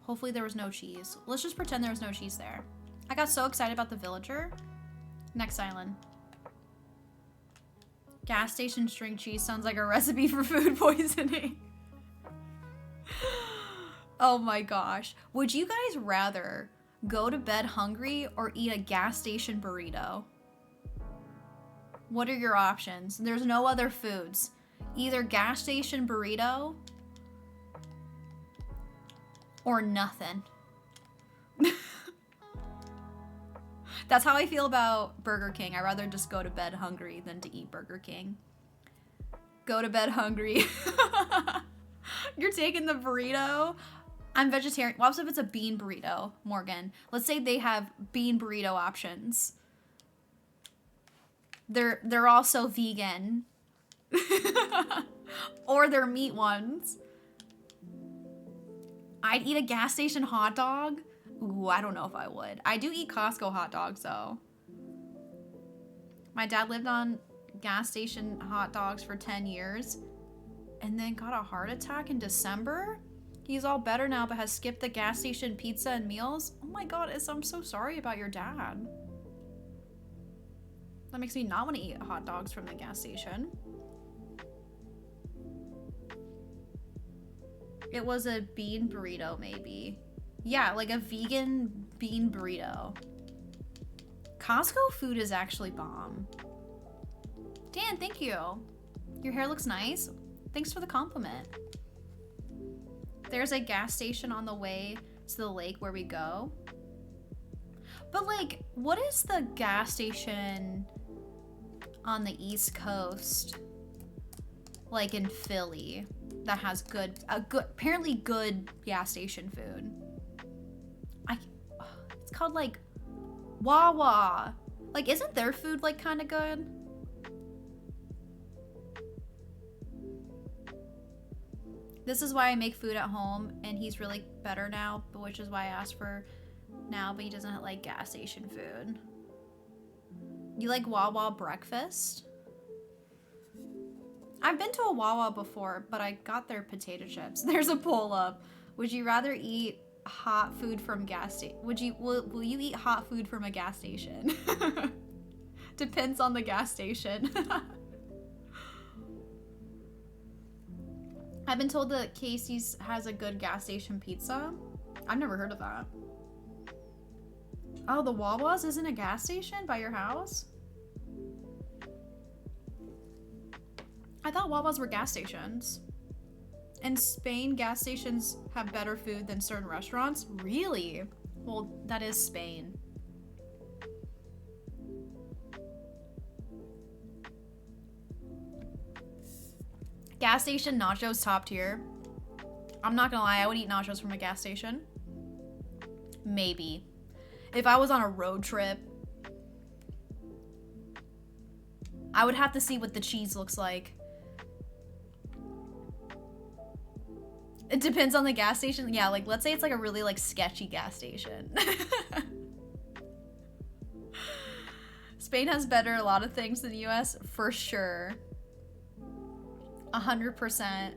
Hopefully there was no cheese. Let's just pretend there was no cheese there. I got so excited about the villager. Next island. Gas station string cheese sounds like a recipe for food poisoning. Oh my gosh. Would you guys rather go to bed hungry or eat a gas station burrito? What are your options? There's no other foods. Either gas station burrito or nothing. That's how I feel about Burger King. I'd rather just go to bed hungry than to eat Burger King. Go to bed hungry. You're taking the burrito? I'm vegetarian. What if it's a bean burrito, Morgan? Let's say they have bean burrito options. They're also vegan. Or they're meat ones. I'd eat a gas station hot dog. Ooh, I don't know if I would. I do eat Costco hot dogs though. My dad lived on gas station hot dogs for 10 years and then got a heart attack in December. He's all better now but has skipped the gas station pizza and meals. Oh my god, I'm so sorry about your dad. That makes me not want to eat hot dogs from the gas station. It was a bean burrito, maybe. Yeah, like a vegan bean burrito. Costco food is actually bomb. Dan, thank you. Your hair looks nice. Thanks for the compliment. There's a gas station on the way to the lake where we go. But like, what is the gas station on the East Coast, like in Philly, that has apparently good gas station food? It's called like Wawa. Like, isn't their food like kind of good? This is why I make food at home, and he's really better now, which is why I asked for now, but he doesn't like gas station food. You like Wawa breakfast? I've been to a Wawa before, but I got their potato chips. There's a poll up. Would you rather eat hot food from gas station? Will you eat hot food from a gas station? Depends on the gas station. I've been told that Casey's has a good gas station pizza. I've never heard of that. Oh, the Wawa's isn't a gas station by your house? I thought Wawa's were gas stations. In Spain, gas stations have better food than certain restaurants? Really? Well, that is Spain. Gas station nachos top tier. I'm not gonna lie, I would eat nachos from a gas station. Maybe. If I was on a road trip, I would have to see what the cheese looks like. It depends on the gas station. Yeah, like let's say it's like a really like sketchy gas station. Spain has better a lot of things than the US, for sure. 100%.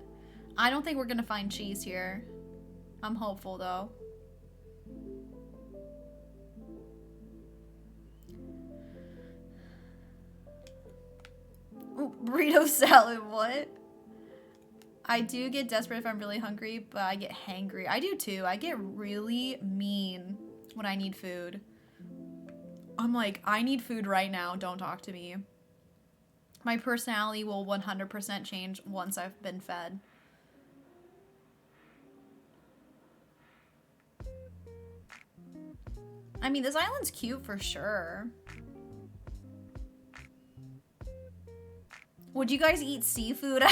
I don't think we're gonna find cheese here. I'm hopeful though. Burrito salad, what? I do get desperate if I'm really hungry, but I get hangry. I do too. I get really mean when I need food. I'm like, I need food right now. Don't talk to me. My personality will 100% change once I've been fed. I mean, this island's cute for sure. Would you guys eat seafood?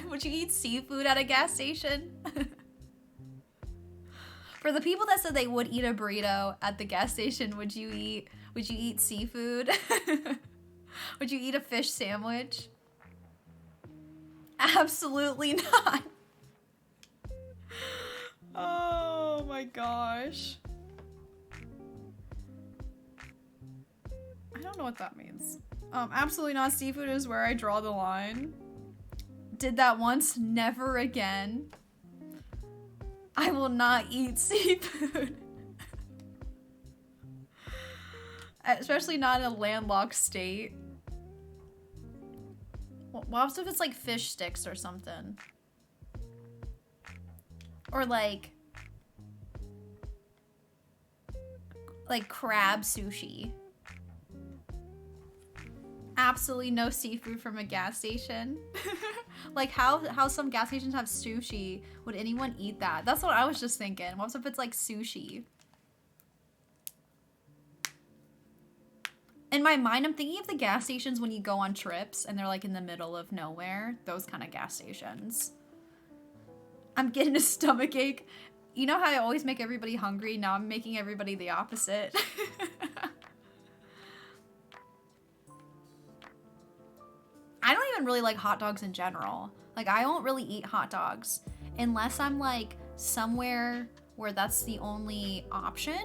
Would you eat seafood at a gas station? For the people that said they would eat a burrito at the gas station, would you eat seafood? Would you eat a fish sandwich? Absolutely not. Oh my gosh. I don't know what that means. Absolutely not. Seafood is where I draw the line. Did that once, never again. I will not eat seafood. Especially not in a landlocked state. What if it's like fish sticks or something? Or like crab sushi. Absolutely no seafood from a gas station. Like how some gas stations have sushi. Would anyone eat that? That's what I was just thinking. What if it's like sushi? In my mind, I'm thinking of the gas stations when you go on trips and they're like in the middle of nowhere. Those kind of gas stations. I'm getting a stomach ache. You know how I always make everybody hungry? Now I'm making everybody the opposite. I don't even really like hot dogs in general. Like, I don't really eat hot dogs unless I'm like somewhere where that's the only option.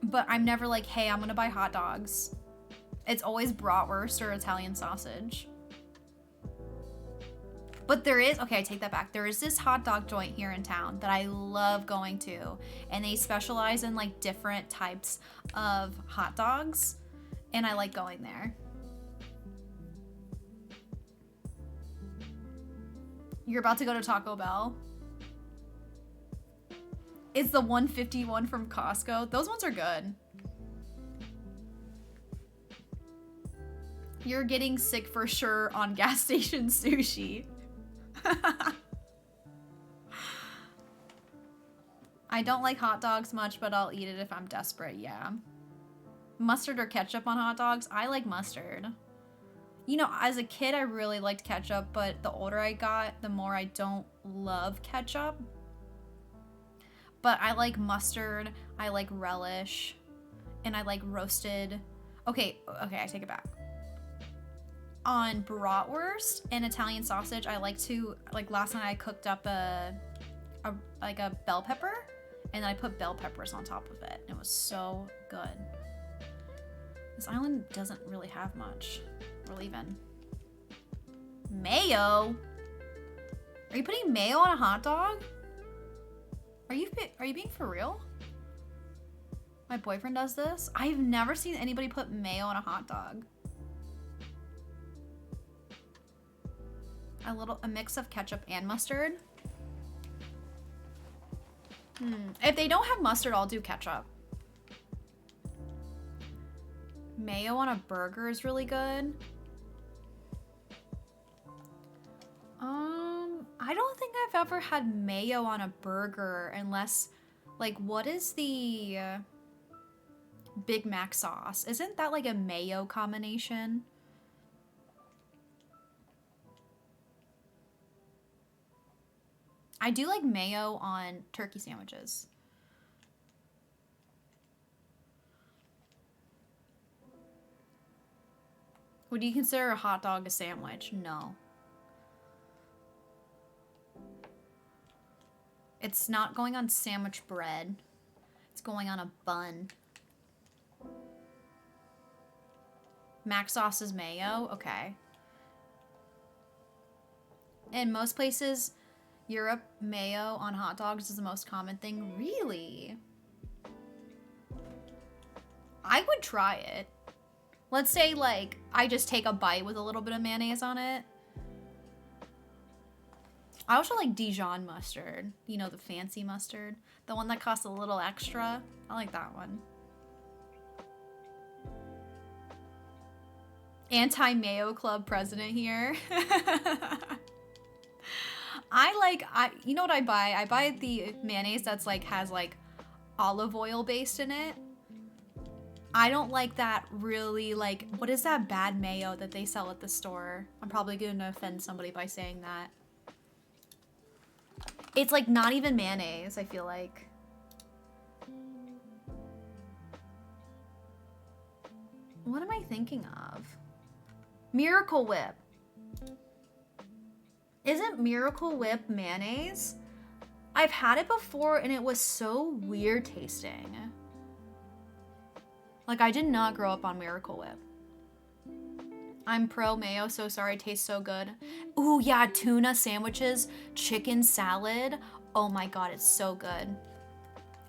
But I'm never like, hey, I'm gonna buy hot dogs. It's always bratwurst or Italian sausage. But there is, okay, I take that back. There is this hot dog joint here in town that I love going to. And they specialize in like different types of hot dogs. And I like going there. You're about to go to Taco Bell. It's the 151 from Costco. Those ones are good. You're getting sick for sure on gas station sushi. I don't like hot dogs much, but I'll eat it if I'm desperate, yeah. Mustard or ketchup on hot dogs? I like mustard. You know, as a kid, I really liked ketchup, but the older I got, the more I don't love ketchup. But I like mustard, I like relish, and I like roasted. Okay, I take it back. On bratwurst and Italian sausage, I like to, like last night I cooked up a bell pepper, and then I put bell peppers on top of it. It was so good. This island doesn't really have much. We're leaving. Mayo? Are you putting mayo on a hot dog? Are you being for real? My boyfriend does this? I've never seen anybody put mayo on a hot dog. A mix of ketchup and mustard. If they don't have mustard, I'll do ketchup. Mayo on a burger is really good. I don't think I've ever had mayo on a burger unless, like, what is the Big Mac sauce? Isn't that like a mayo combination? I do like mayo on turkey sandwiches. Would you consider a hot dog a sandwich? No. It's not going on sandwich bread. It's going on a bun. Mac sauce is mayo? Okay. In most places, Europe, mayo on hot dogs is the most common thing. Really? I would try it. Let's say, like, I just take a bite with a little bit of mayonnaise on it. I also like Dijon mustard. You know, the fancy mustard. The one that costs a little extra. I like that one. Anti-Mayo Club president here. You know what I buy? I buy the mayonnaise that's like, has like olive oil based in it. I don't like that really, like, what is that bad mayo that they sell at the store? I'm probably gonna offend somebody by saying that. It's like not even mayonnaise, I feel like. What am I thinking of? Miracle Whip. Isn't Miracle Whip mayonnaise? I've had it before and it was so weird tasting. Like, I did not grow up on Miracle Whip. I'm pro mayo, so sorry, it tastes so good. Ooh, yeah, tuna sandwiches, chicken salad. Oh my god, it's so good.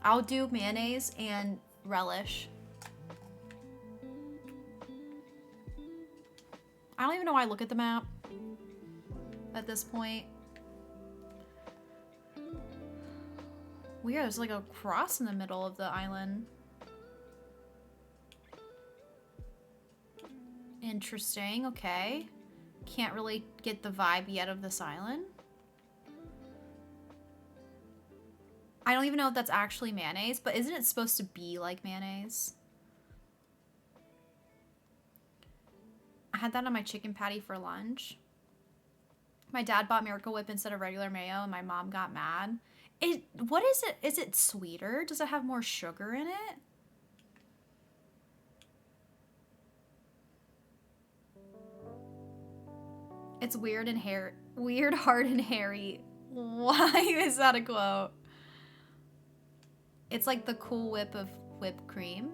I'll do mayonnaise and relish. I don't even know why I look at the map at this point. Weird, there's like a cross in the middle of the island. Interesting, okay. Can't really get the vibe yet of this island. I don't even know if that's actually mayonnaise, but isn't it supposed to be like mayonnaise? I had that on my chicken patty for lunch. My dad bought Miracle Whip instead of regular mayo and my mom got mad. What is it? Is it sweeter? Does it have more sugar in it? It's weird, hard, and hairy. Why is that a quote? It's like the Cool Whip of whipped cream.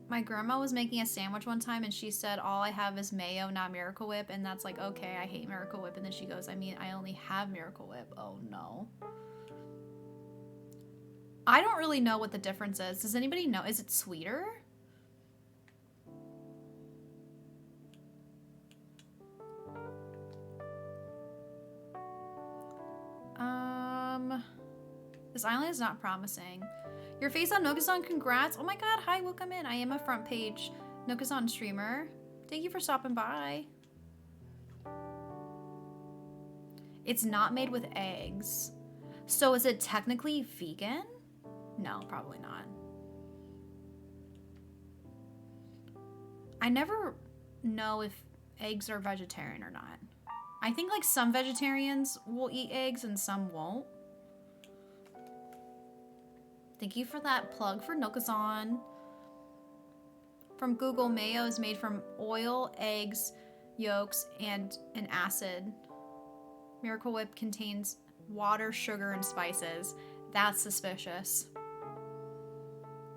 My grandma was making a sandwich one time and she said, all I have is mayo, not Miracle Whip. And that's like, okay, I hate Miracle Whip. And then she goes, I mean, I only have Miracle Whip. Oh no. I don't really know what the difference is. Does anybody know? Is it sweeter? This island is not promising. Your face on Nokazon, congrats. Oh my god, hi, welcome in. I am a front page Nokazon streamer. Thank you for stopping by. It's not made with eggs. So is it technically vegan? No, probably not. I never know if eggs are vegetarian or not. I think like some vegetarians will eat eggs and some won't. Thank you for that plug for Nokazon. From Google, mayo is made from oil, eggs, yolks, and an acid. Miracle Whip contains water, sugar, and spices. That's suspicious.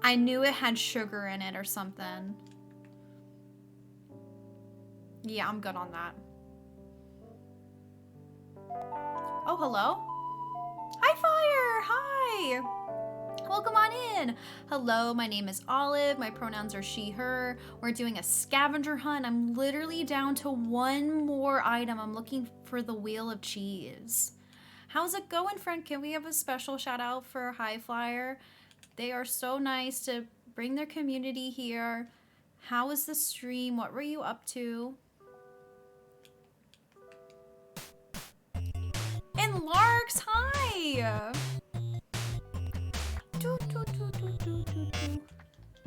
I knew it had sugar in it or something. Yeah, I'm good on that. Oh, hello? Hi, Fire! Hi! Welcome on in. Hello, my name is Olive. My pronouns are she, her. We're doing a scavenger hunt. I'm literally down to one more item. I'm looking for the wheel of cheese. How's it going, friend? Can we have a special shout out for High Flyer? They are so nice to bring their community here. How was the stream? What were you up to? And Larks, hi!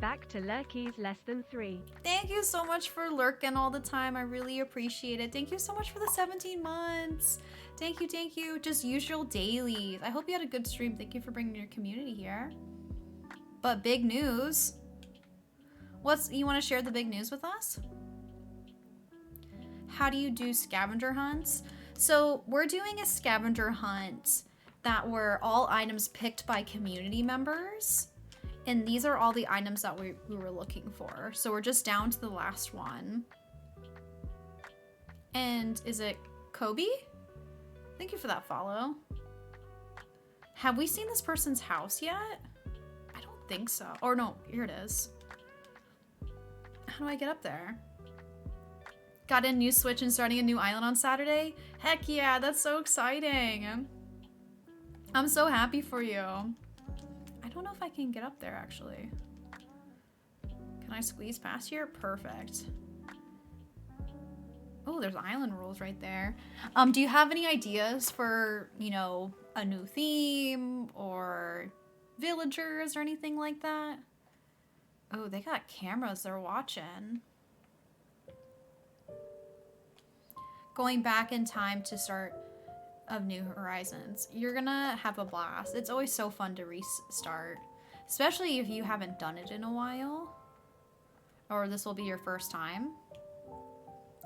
Back to Lurkies less than 3. Thank you so much for lurking all the time. I really appreciate it. Thank you so much for the 17 months. Thank you, thank you. Just usual dailies. I hope you had a good stream. Thank you for bringing your community here. But big news. You want to share the big news with us? How do you do scavenger hunts? So we're doing a scavenger hunt that were all items picked by community members. And these are all the items that we were looking for. So we're just down to the last one. And is it Kobe? Thank you for that follow. Have we seen this person's house yet? I don't think so. Or no, here it is. How do I get up there? Got a new Switch and starting a new island on Saturday? Heck yeah, that's so exciting. I'm so happy for you. I don't know if I can get up there actually. Can I squeeze past here? Perfect. Oh, there's island rules right there. Do you have any ideas for, you know, a new theme or villagers or anything like that? Oh, they got cameras they're watching. Going back in time to start of New Horizons. You're gonna have a blast. It's always so fun to restart, especially if you haven't done it in a while, or this will be your first time.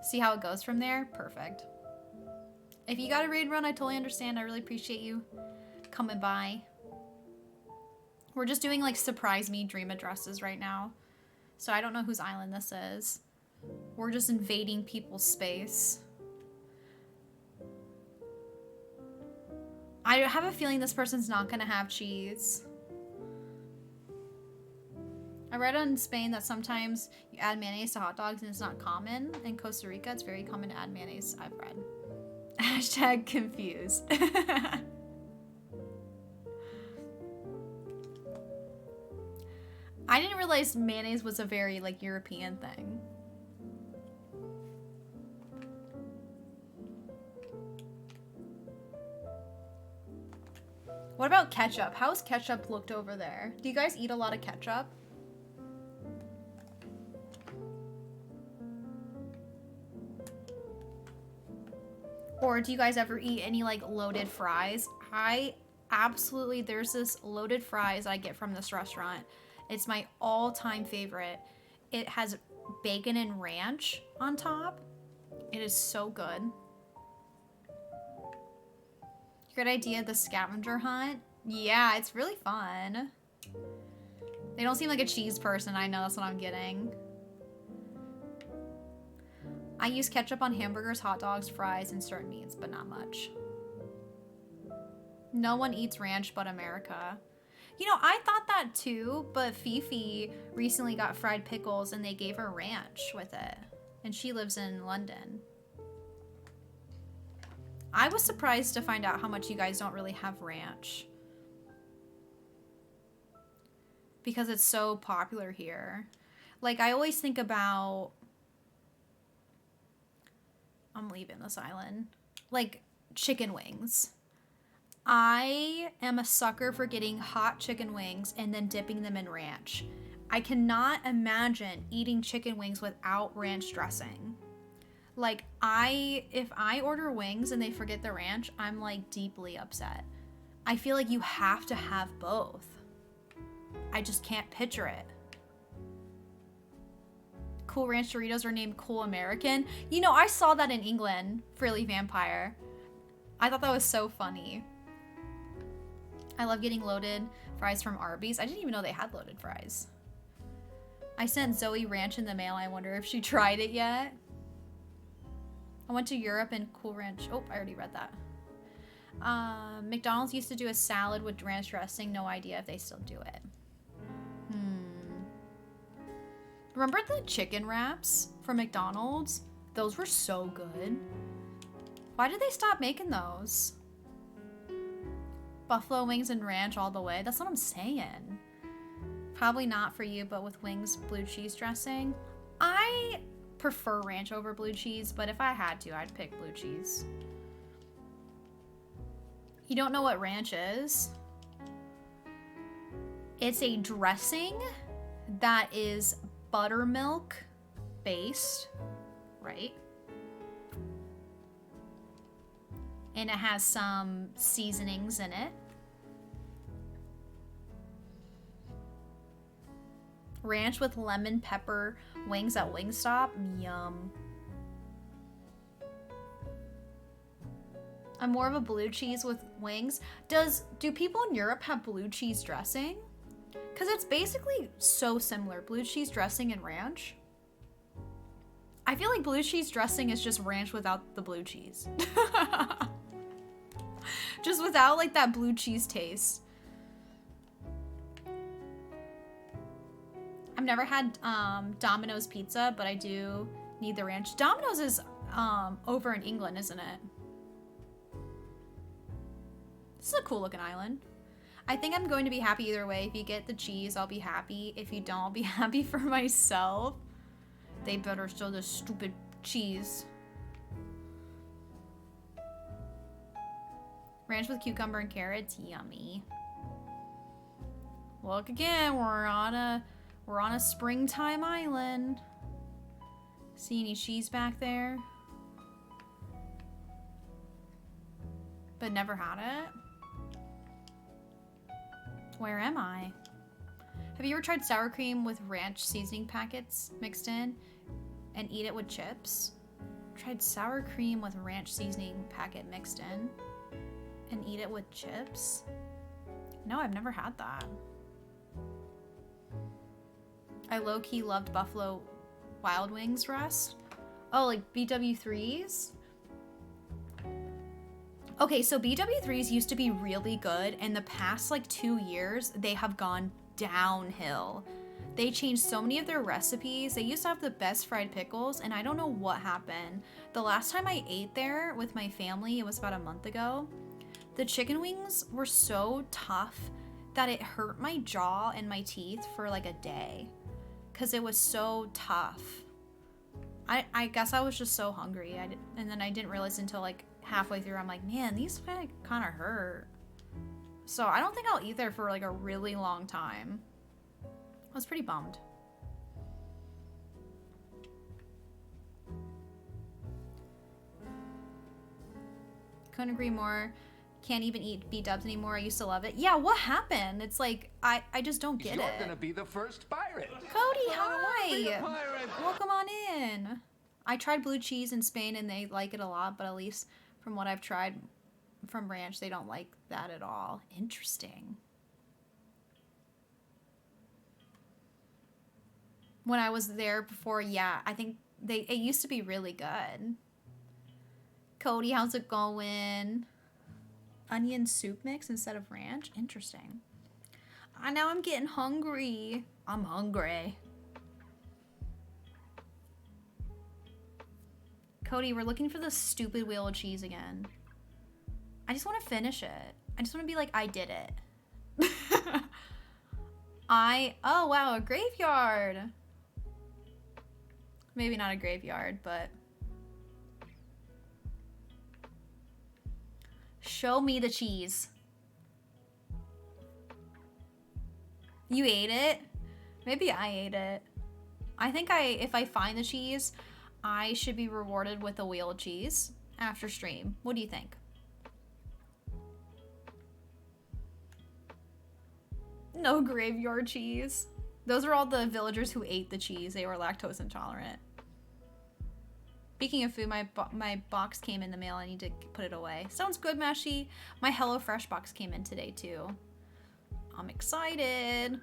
See how it goes from there? Perfect. If you got a raid run, I totally understand. I really appreciate you coming by. We're just doing like surprise me dream addresses right now. So I don't know whose island this is. We're just invading people's space. I have a feeling this person's not gonna have cheese. I read in Spain that sometimes you add mayonnaise to hot dogs and it's not common. In Costa Rica, it's very common to add mayonnaise, I've read. Hashtag confused. I didn't realize mayonnaise was a very, like, European thing. What about ketchup? How's ketchup looked over there? Do you guys eat a lot of ketchup? Or do you guys ever eat any like loaded fries? There's this loaded fries I get from this restaurant. It's my all-time favorite. It has bacon and ranch on top. It is so good. Good idea, the scavenger hunt. Yeah, it's really fun. They don't seem like a cheese person. I know, that's what I'm getting. I use ketchup on hamburgers, hot dogs, fries, and certain meats, but not much. No one eats ranch but America. You know, I thought that too, but Fifi recently got fried pickles and they gave her ranch with it. And she lives in London. I was surprised to find out how much you guys don't really have ranch. Because it's so popular here. Like, I always think about... I'm leaving this island. Like, chicken wings. I am a sucker for getting hot chicken wings and then dipping them in ranch. I cannot imagine eating chicken wings without ranch dressing. Like, if I order wings and they forget the ranch, I'm like deeply upset. I feel like you have to have both. I just can't picture it. Cool Ranch Doritos are named Cool American. You know, I saw that in England, Frilly Vampire. I thought that was so funny. I love getting loaded fries from Arby's. I didn't even know they had loaded fries. I sent Zoe ranch in the mail. I wonder if she tried it yet. I went to Europe and Cool Ranch. Oh, I already read that. McDonald's used to do a salad with ranch dressing. No idea if they still do it. Remember the chicken wraps from McDonald's? Those were so good. Why did they stop making those? Buffalo wings and ranch all the way. That's what I'm saying. Probably not for you, but with wings, blue cheese dressing. I prefer ranch over blue cheese, but if I had to, I'd pick blue cheese. You don't know what ranch is? It's a dressing that is buttermilk based, right? And it has some seasonings in it. Ranch with lemon pepper wings at Wingstop. Yum. I'm more of a blue cheese with wings. Do people in Europe have blue cheese dressing? Because it's basically so similar. Blue cheese dressing and ranch. I feel like blue cheese dressing is just ranch without the blue cheese. Just without like that blue cheese taste. I'm never had Domino's pizza, but I do need the ranch. Domino's is over in England, isn't it? This is a cool looking island. I think I'm going to be happy either way. If you get the cheese, I'll be happy. If you don't, I'll be happy for myself. They better show the stupid cheese. Ranch with cucumber and carrots, yummy. Look again, we're on a springtime island. See any cheese back there? But never had it. Where am I? Have you ever tried sour cream with ranch seasoning packets mixed in and eat it with chips? Tried sour cream with ranch seasoning packet mixed in and eat it with chips? No, I've never had that. I low-key loved Buffalo Wild Wings Rust. Oh, like BW3s? Okay, so BW3s used to be really good, and the past like 2 years, they have gone downhill. They changed so many of their recipes. They used to have the best fried pickles, and I don't know what happened. The last time I ate there with my family, it was about a month ago. The chicken wings were so tough that it hurt my jaw and my teeth for like a day, because it was so tough. I guess I was just so hungry, and then I didn't realize until like halfway through, I'm like, man, these kind of hurt. So I don't think I'll eat there for like a really long time. I was pretty bummed. Couldn't agree more. Can't even eat B-dubs anymore. I used to love it. Yeah, what happened? It's like, I just don't get it. You're gonna be the first pirate. Cody, hi! Welcome on in. I tried blue cheese in Spain and they like it a lot, but at least from what I've tried from ranch, they don't like that at all. Interesting. When I was there before, yeah, I think it used to be really good. Cody, how's it going? Onion soup mix instead of ranch? Interesting. Now I'm getting hungry. I'm hungry. Cody, we're looking for the stupid wheel of cheese again. I just want to finish it. I just want to be like, I did it. Oh wow, a graveyard. Maybe not a graveyard, but. Show me the cheese. You ate it? Maybe I ate it. I think if I find the cheese, I should be rewarded with a wheel of cheese after stream. What do you think? No graveyard cheese. Those are all the villagers who ate the cheese. They were lactose intolerant. Speaking of food, my box came in the mail. I need to put it away. Sounds good, Mashi. My HelloFresh box came in today, too. I'm excited.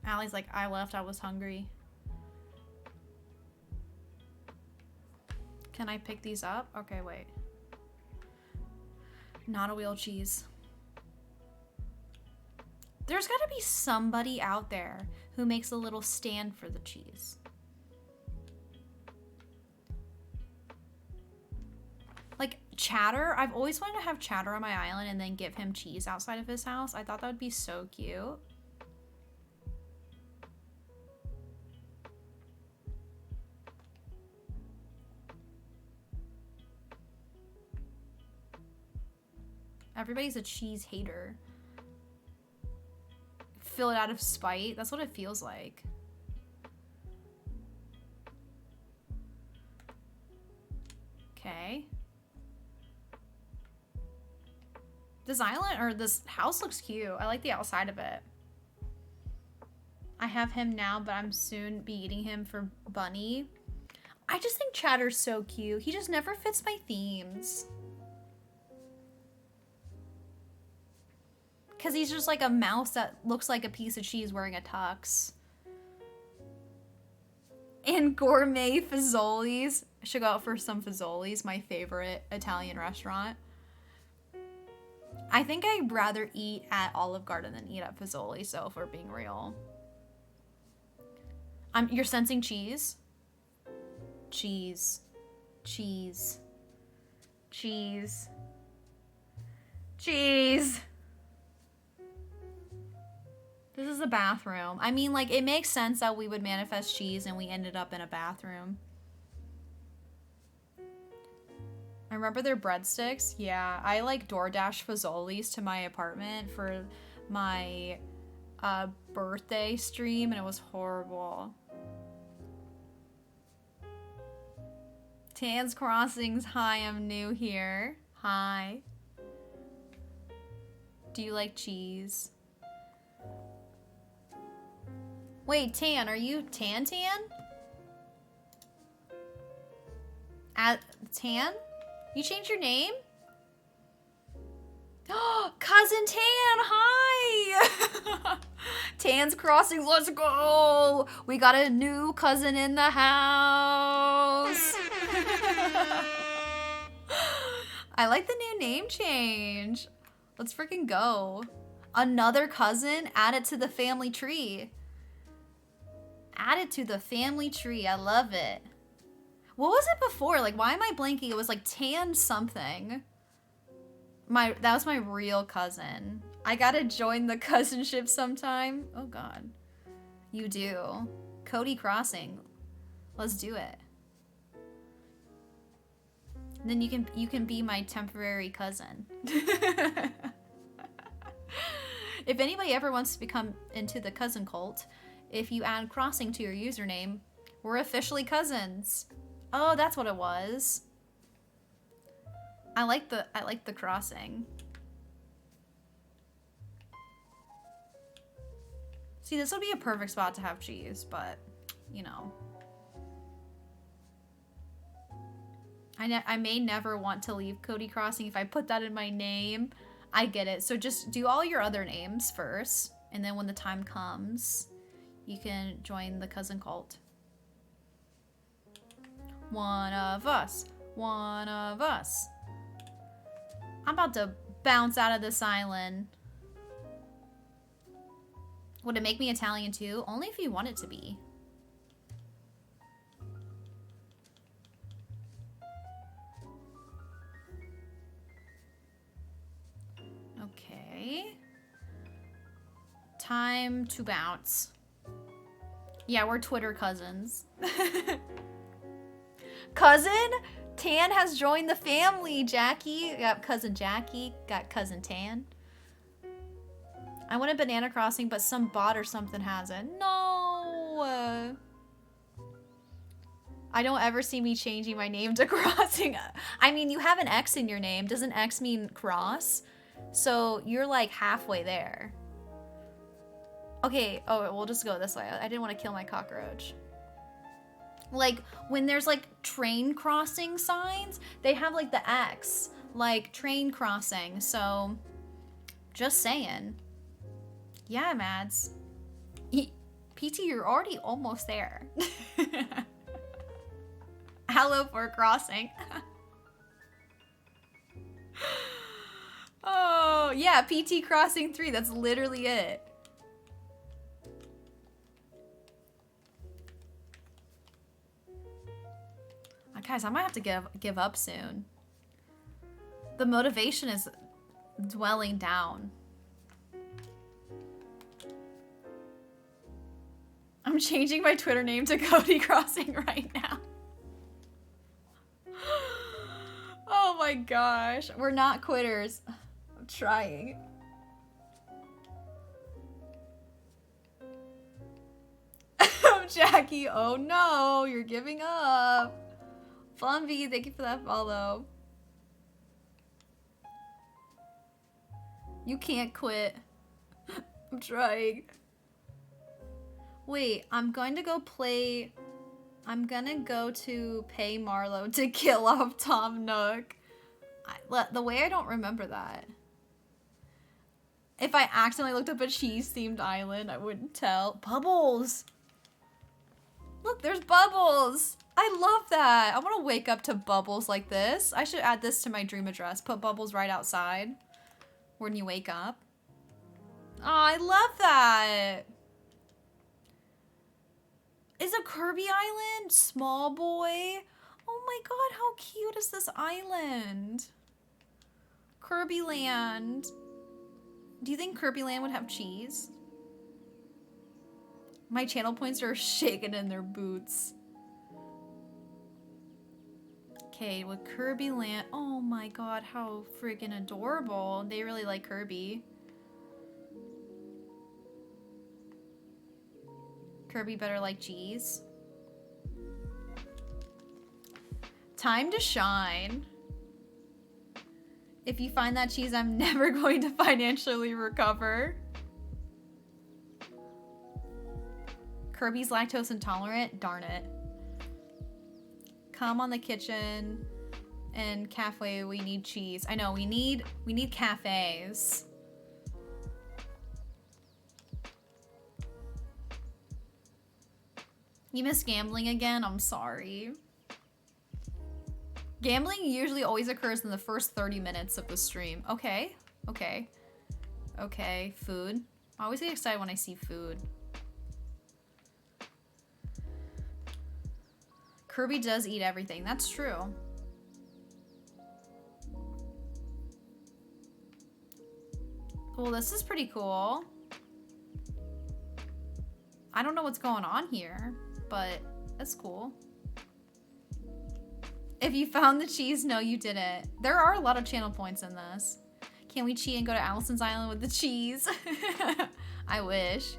Allie's like, I left. I was hungry. Can I pick these up? Okay, wait. Not a wheel cheese. There's gotta be somebody out there who makes a little stand for the cheese. Like Chatter, I've always wanted to have Chatter on my island and then give him cheese outside of his house. I thought that would be so cute. Everybody's a cheese hater. Fill it out of spite. That's what it feels like. Okay. This island, or this house looks cute. I like the outside of it. I have him now, but I'm soon be eating him for Bunny. I just think Chatter's so cute. He just never fits my themes. Because he's just like a mouse that looks like a piece of cheese wearing a tux. And gourmet fazoli's. I should go out for some fazoli's, my favorite Italian restaurant. I think I'd rather eat at Olive Garden than eat at Fazoli, so if we're being real. You're sensing cheese? Cheese. Cheese. Cheese. Cheese. This is a bathroom. I mean, like, it makes sense that we would manifest cheese and we ended up in a bathroom. I remember their breadsticks. Yeah, I like DoorDash Fazoli's to my apartment for my birthday stream, and it was horrible. Tan's Crossings, hi, I'm new here. Hi. Do you like cheese? Wait, Tan, are you Tan? Tan? You changed your name? Cousin Tan, hi! Tan's Crossings, let's go! We got a new cousin in the house! I like the new name change. Let's freaking go. Another cousin? Add it to the family tree. Add it to the family tree. I love it. What was it before? Like, why am I blanking? It was like Tan something. That was my real cousin. I gotta join the cousinship sometime. Oh god. You do. Cody Crossing. Let's do it. And then you can be my temporary cousin. If anybody ever wants to become into the cousin cult, if you add Crossing to your username, we're officially cousins. Oh, that's what it was. I like the Crossing. See, this would be a perfect spot to have cheese, but you know. I may never want to leave Cody Crossing if I put that in my name. I get it. So just do all your other names first, and then when the time comes, you can join the cousin cult. One of us. One of us. I'm about to bounce out of this island. Would it make me Italian too? Only if you want it to be. Okay. Time to bounce. Yeah, we're Twitter cousins. Cousin? Tan has joined the family, Jackie. Got cousin Jackie. Got cousin Tan. I want a banana crossing, but some bot or something has it. No! I don't ever see me changing my name to Crossing. I mean, you have an X in your name. Doesn't X mean cross? So you're like halfway there. Okay, oh, we'll just go this way. I didn't want to kill my cockroach. Like, when there's like train crossing signs, they have like the X, like train crossing. So, just saying. Yeah, Mads. PT, you're already almost there. Hello for crossing. Oh, yeah, PT Crossing 3. That's literally it. Guys, I might have to give up soon. The motivation is dwelling down. I'm changing my Twitter name to Cody Crossing right now. Oh my gosh. We're not quitters. I'm trying. Jackie, oh no, you're giving up. Flumby, thank you for that follow. You can't quit. I'm trying. Wait, I'm going to go play... I'm gonna go to pay Marlowe to kill off Tom Nook. The way I don't remember that. If I accidentally looked up a cheese-themed island, I wouldn't tell. Bubbles! Look, there's Bubbles! I love that! I want to wake up to Bubbles like this. I should add this to my dream address. Put Bubbles right outside. when you wake up. Oh, I love that. Is a Kirby Island? Small boy? Oh my god, how cute is this island? Kirby Land. Do you think Kirby Land would have cheese? My channel points are shaking in their boots. Okay, with Kirby Land. Oh my god, how freaking adorable. They really like Kirby. Kirby better like cheese. Time to shine. If you find that cheese, I'm never going to financially recover. Kirby's lactose intolerant? Darn it. Come on the kitchen and cafe, we need cheese. I know, we need cafes. You miss gambling again? I'm sorry. Gambling usually always occurs in the first 30 minutes of the stream. Okay, okay. Okay, food. I always get excited when I see food. Kirby does eat everything. That's true. Well, this is pretty cool. I don't know what's going on here, but that's cool. If you found the cheese, no, you didn't. There are a lot of channel points in this. Can we cheat and go to Allison's Island with the cheese? I wish.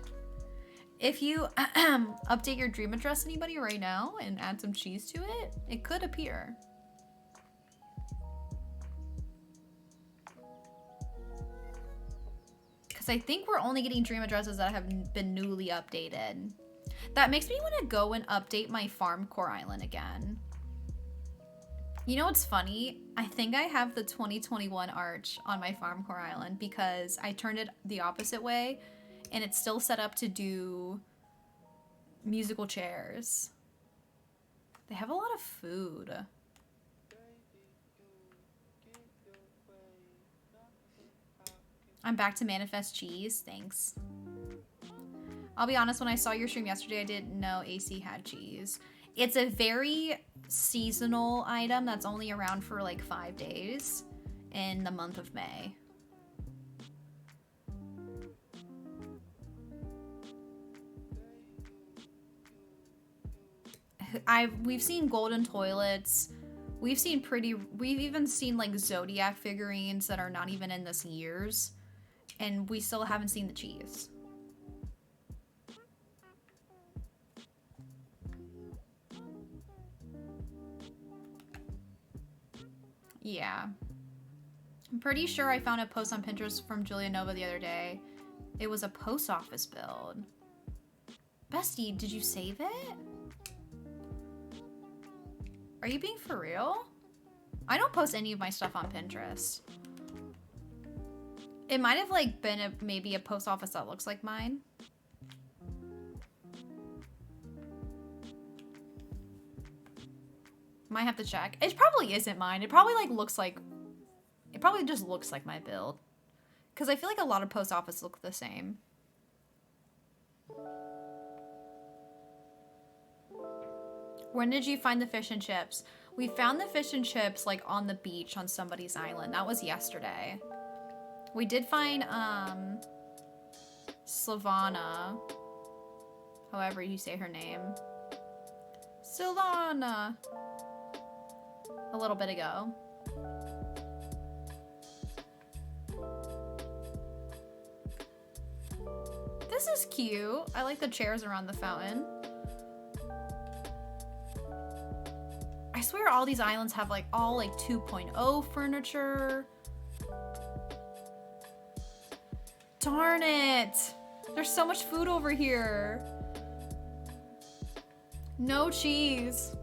If you update your dream address, anybody, right now and add some cheese to it, it could appear. Because I think we're only getting dream addresses that have been newly updated. That makes me want to go and update my farm core island again. You know what's funny? I think I have the 2021 arch on my farm core island because I turned it the opposite way and it's still set up to do musical chairs. They have a lot of food. I'm back to manifest cheese. Thanks. I'll be honest, when I saw your stream yesterday, I didn't know AC had cheese. It's a very seasonal item that's only around for like 5 days in the month of May. We've seen golden toilets. We've even seen like Zodiac figurines that are not even in this year's, and we still haven't seen the cheese. Yeah. I'm pretty sure I found a post on Pinterest from Julia Nova the other day. It was a post office build. Bestie, did you save it? Are you being for real? I don't post any of my stuff on Pinterest. It might have like been maybe a post office that looks like mine. Might have to check. It probably isn't mine. It probably like looks like, it probably just looks like my build. Because I feel like a lot of post office look the same. When did you find the fish and chips? We found the fish and chips like on the beach on somebody's island. That was yesterday. We did find Slavana, however you say her name. Sylvana. A little bit ago. This is cute. I like the chairs around the fountain. I swear all these islands have like all like 2.0 furniture. Darn it. There's so much food over here. No cheese.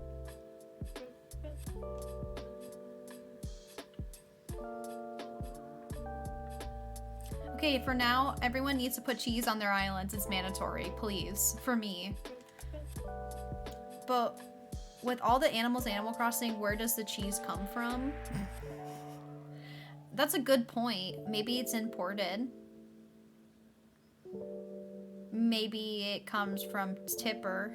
Okay, for now, everyone needs to put cheese on their islands. It's mandatory, please, for me. But with all the animals in Animal Crossing, where does the cheese come from? That's a good point. Maybe it's imported. Maybe it comes from Tipper.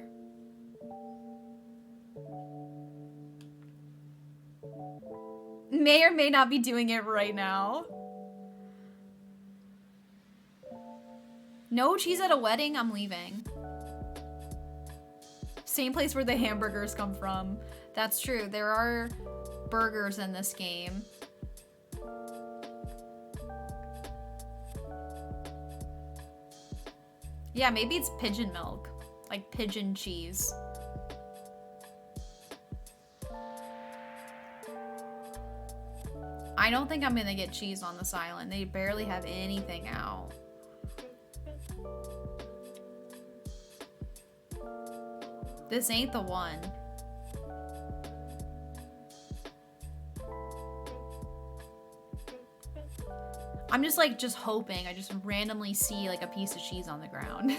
May or may not be doing it right now. No cheese at a wedding? I'm leaving. Same place where the hamburgers come from. That's true. There are burgers in this game. Yeah, maybe it's pigeon milk. Like pigeon cheese. I don't think I'm gonna get cheese on this island. They barely have anything out. This ain't the one. I'm just like, hoping. I just randomly see like a piece of cheese on the ground.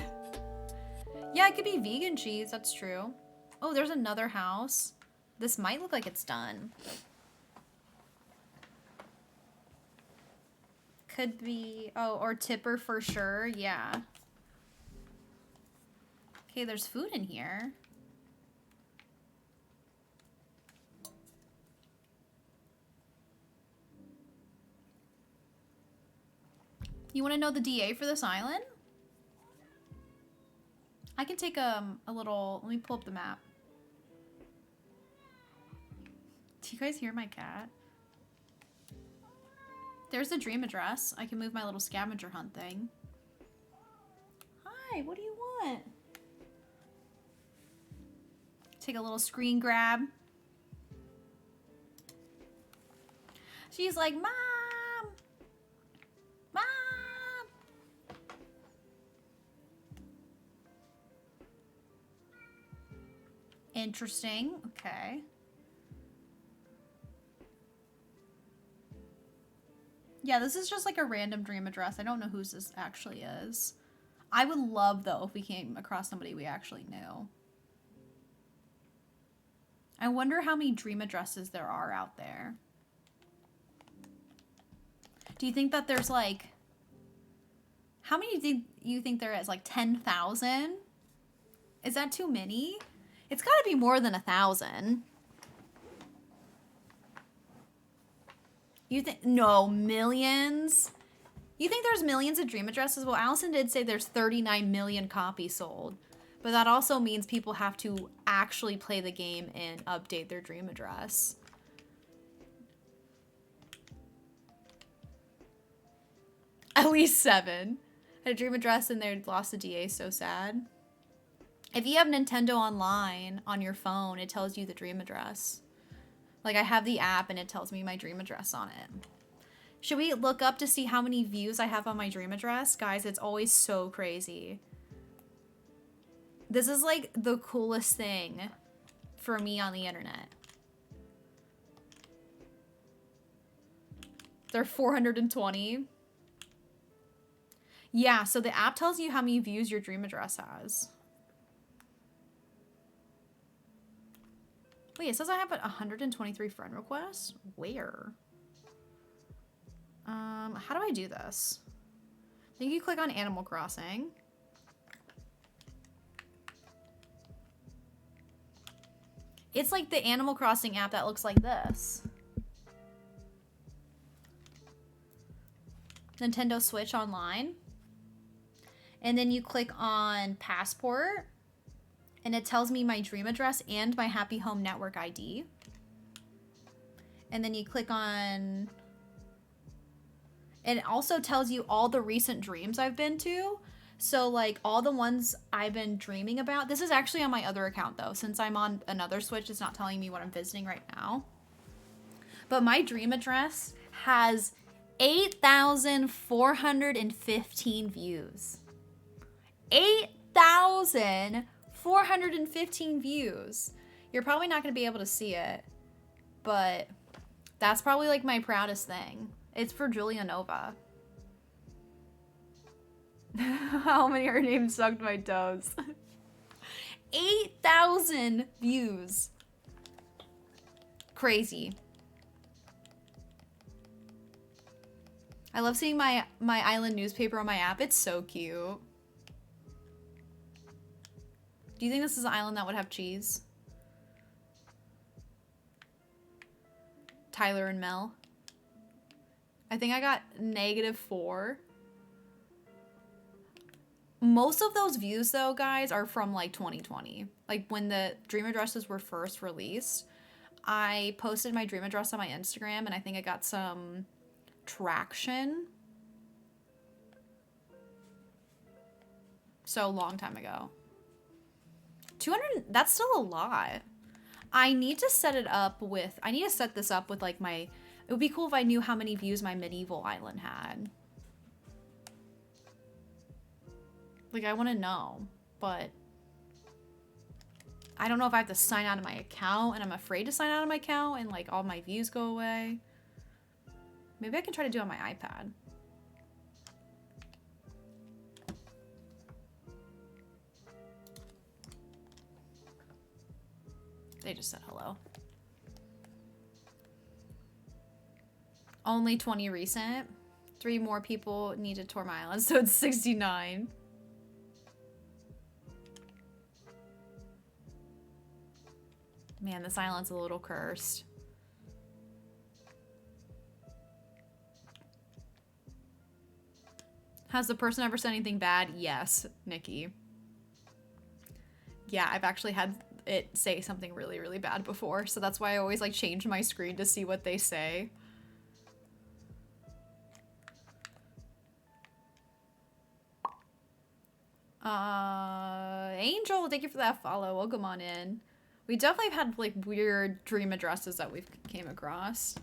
Yeah, it could be vegan cheese. That's true. Oh, there's another house. This might look like it's done. Could be, oh, or Tipper for sure. Yeah. Okay, there's food in here. You want to know the DA for this island? I can take a little, let me pull up the map. Do you guys hear my cat? There's the dream address. I can move my little scavenger hunt thing. Hi, what do you want? Take a little screen grab. She's like, Mom! Mom! Interesting. Okay. Yeah, this is just like a random dream address. I don't know whose this actually is. I would love, though, if we came across somebody we actually knew. I wonder how many dream addresses there are out there. Do you think that there's like... How many do you think there is? Like 10,000? Is that too many? It's gotta be more than 1,000. You think, no, millions? You think there's millions of dream addresses? Well, Allison did say there's 39 million copies sold. But that also means people have to actually play the game and update their dream address. At least 7. I had a dream address and they lost the DA, so sad. If you have Nintendo Online on your phone, it tells you the dream address. Like, I have the app and it tells me my dream address on it. Should we look up to see how many views I have on my dream address? Guys, it's always so crazy. This is like the coolest thing for me on the internet. They're 420. Yeah, so the app tells you how many views your dream address has. Wait, it says I have 123 friend requests? Where? How do I do this? I think you click on Animal Crossing. It's like the Animal Crossing app that looks like this. Nintendo Switch Online. And then you click on Passport. And it tells me my dream address and my Happy Home Network ID. And then you click on... And it also tells you all the recent dreams I've been to. So, like, all the ones I've been dreaming about. This is actually on my other account, though. Since I'm on another Switch, it's not telling me what I'm visiting right now. But my dream address has 8,415 views. 8,415 views. You're probably not going to be able to see it. But that's probably, like, my proudest thing. It's for Julia Nova. How many her name sucked my toes? 8,000 views. Crazy. I love seeing my island newspaper on my app. It's so cute. Do you think this is an island that would have cheese? Tyler and Mel. I think I got -4. Most of those views though, guys, are from like 2020. Like when the dream addresses were first released, I posted my dream address on my Instagram and I think I got some traction. So long time ago. 200, that's still a lot. I need to set it up with, I need to set this up with like my, it would be cool if I knew how many views my medieval island had. Like I want to know, but I don't know if I have to sign out of my account and I'm afraid to sign out of my account and like all my views go away. Maybe I can try to do it on my iPad. They just said hello. Only 20 recent. 3 more people need to tour my island, so it's 69. Man, this island's a little cursed. Has the person ever said anything bad? Yes, Nikki. Yeah, I've actually had it say something really, really bad before, so that's why I always like change my screen to see what they say. Angel, thank you for that follow. Welcome on in. We definitely have had like weird dream addresses that we've came across.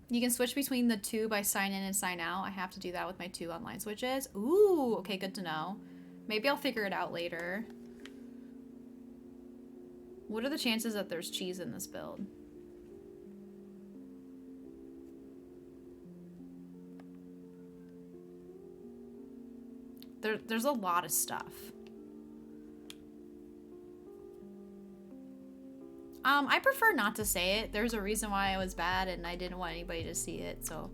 You can switch between the 2 by sign in and sign out. I have to do that with my 2 online switches. Ooh, okay, good to know. Maybe I'll figure it out later. What are the chances that there's cheese in this build? There's a lot of stuff. I prefer not to say it. There's a reason why I was bad and I didn't want anybody to see it, so.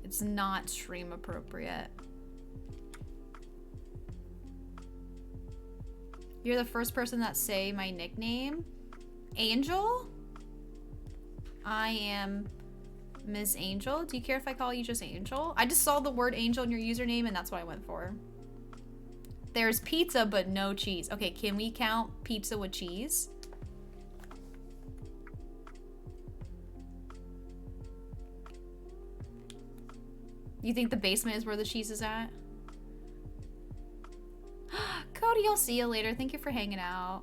It's not stream appropriate. You're the first person that say my nickname. Angel? I am Ms. Angel. Do you care if I call you just Angel? I just saw the word Angel in your username and that's what I went for. There's pizza, but no cheese. Okay, can we count pizza with cheese? You think the basement is where the cheese is at? Cody, I'll see you later. Thank you for hanging out.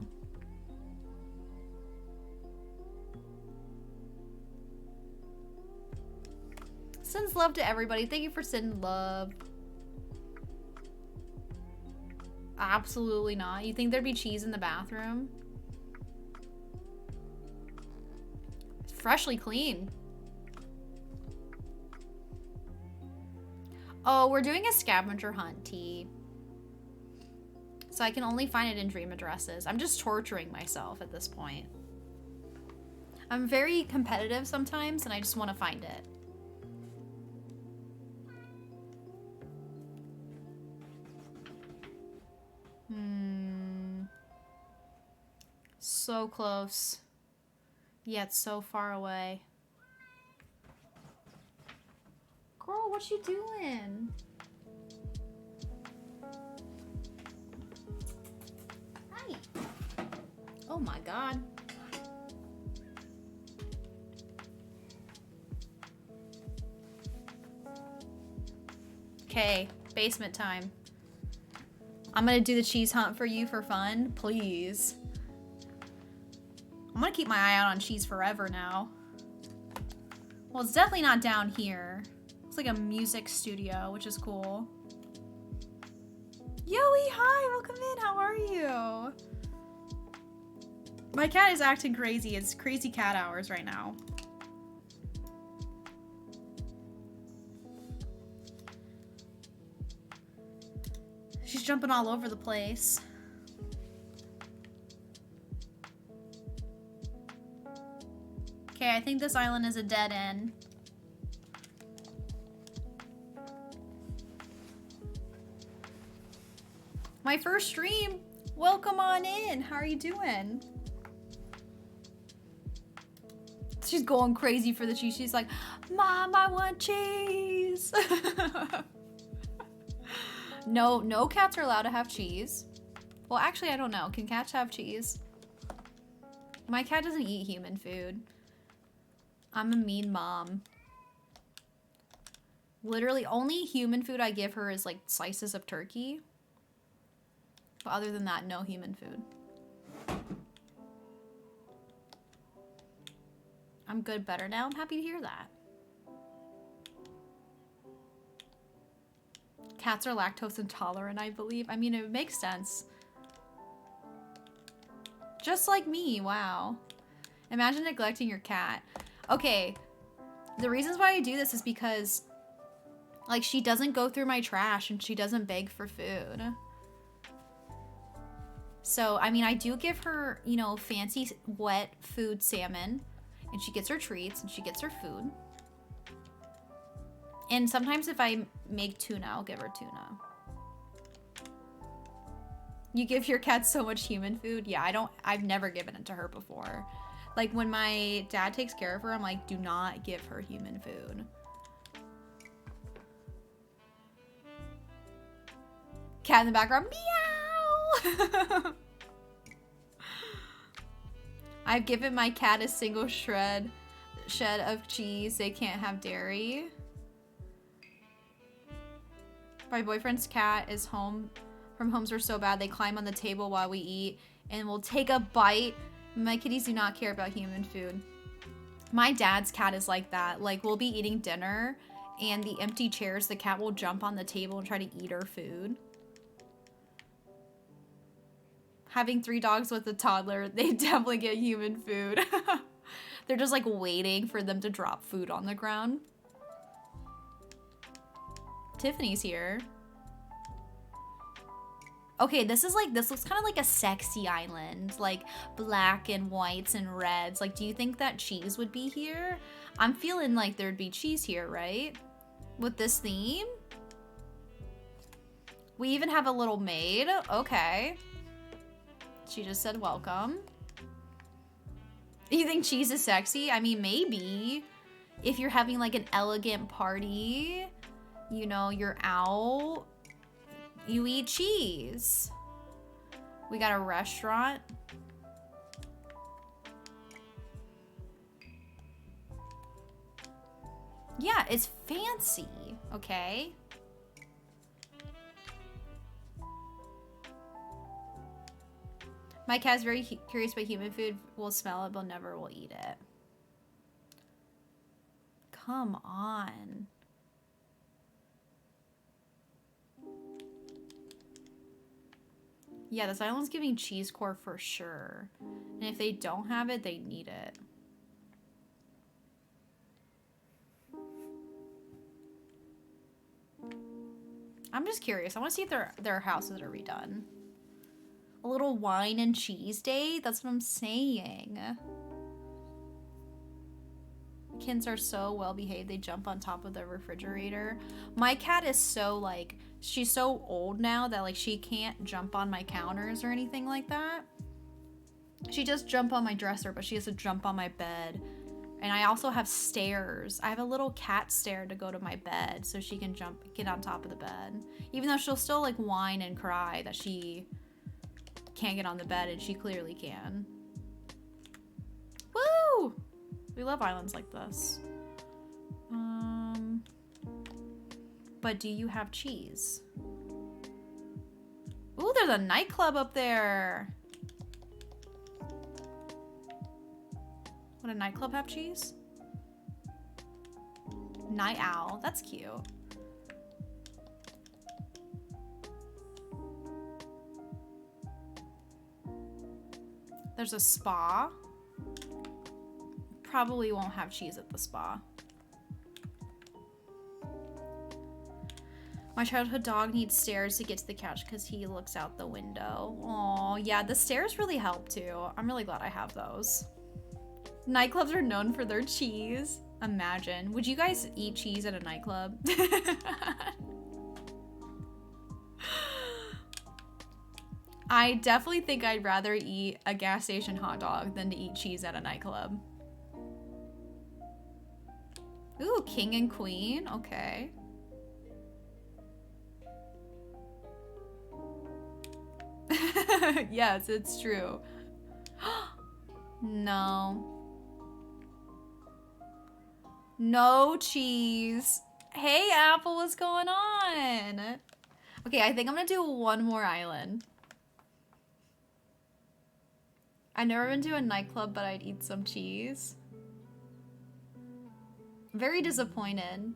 Sends love to everybody. Thank you for sending love. Absolutely not. You think there'd be cheese in the bathroom? It's freshly clean. Oh, we're doing a scavenger hunt, T. So I can only find it in dream addresses. I'm just torturing myself at this point. I'm very competitive sometimes and I just want to find it. So close, yet so far away. Girl, what you doing? Hi. Oh my God. Okay, basement time. I'm gonna do the cheese hunt for you for fun, please. I'm gonna keep my eye out on cheese forever now. Well, it's definitely not down here. It's like a music studio, which is cool. Yoey, hi, welcome in, how are you? My cat is acting crazy. It's crazy cat hours right now. She's jumping all over the place. Okay, I think this island is a dead end. My first stream. Welcome on in. How are you doing? She's going crazy for the cheese. She's like, Mom, I want cheese. No cats are allowed to have cheese. Well, actually, I don't know. Can cats have cheese? My cat doesn't eat human food. I'm a mean mom. Literally, only human food I give her is like slices of turkey. But other than that, no human food. I'm good, better now. I'm happy to hear that. Cats are lactose intolerant, I believe. I mean, it makes sense. Just like me, wow. Imagine neglecting your cat. Okay, the reasons why I do this is because, like, she doesn't go through my trash and she doesn't beg for food. So, I mean, I do give her, you know, fancy wet food salmon, and she gets her treats and she gets her food. And sometimes if I make tuna, I'll give her tuna. You give your cat so much human food? Yeah, I've never given it to her before. Like, when my dad takes care of her, I'm like, do not give her human food. Cat in the background, meow! I've given my cat a single shed of cheese. They can't have dairy. My boyfriend's cat is home from homes were so bad they climb on the table while we eat and will take a bite. My kitties do not care about human food. My dad's cat is like that. Like, we'll be eating dinner and the empty chairs, the cat will jump on the table and try to eat our food. Having 3 dogs with a toddler, they definitely get human food. They're just like waiting for them to drop food on the ground. Tiffany's here. Okay, this looks kind of like a sexy island, like black and whites and reds. Like, do you think that cheese would be here? I'm feeling like there'd be cheese here, right? With this theme? We even have a little maid. Okay. She just said welcome. You think cheese is sexy? I mean, maybe. If you're having like an elegant party, you know, you're out, you eat cheese. We got a restaurant. Yeah, it's fancy, okay? My cat's very curious about human food. We'll smell it, but never will eat it. Come on. Yeah, this island's giving cheese core for sure. And if they don't have it, they need it. I'm just curious. I want to see if their houses are redone. A little wine and cheese day? That's what I'm saying. Kittens are so well behaved, they jump on top of the refrigerator. My cat is so like, she's so old now that like she can't jump on my counters or anything like that. She just jump on my dresser, but she has to jump on my bed. And I also have stairs. I have a little cat stair to go to my bed so she can get on top of the bed. Even though she'll still like whine and cry that she can't get on the bed, and she clearly can. Woo! We love islands like this. But do you have cheese? Ooh, there's a nightclub up there. Would a nightclub have cheese? Night owl, that's cute. There's a spa. Probably won't have cheese at the spa. My childhood dog needs stairs to get to the couch because he looks out the window. Aw, yeah, the stairs really help too. I'm really glad I have those. Nightclubs are known for their cheese. Imagine. Would you guys eat cheese at a nightclub? I definitely think I'd rather eat a gas station hot dog than to eat cheese at a nightclub. Ooh, king and queen. Okay. Yes, it's true. No. No cheese. Hey, Apple, what's going on? Okay, I think I'm gonna do one more island. I've never been to a nightclub, but I'd eat some cheese. Very disappointed.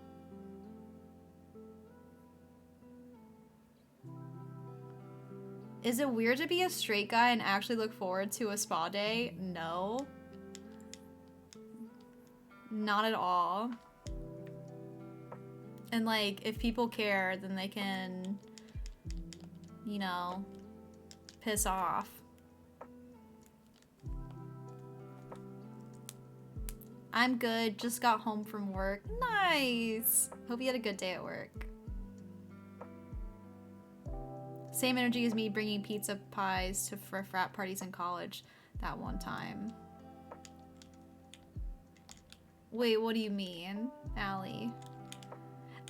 Is it weird to be a straight guy and actually look forward to a spa day? No. Not at all. And like, if people care, then they can, you know, piss off. I'm good, just got home from work. Nice! Hope you had a good day at work. Same energy as me bringing pizza pies for frat parties in college that one time. Wait, what do you mean, Allie?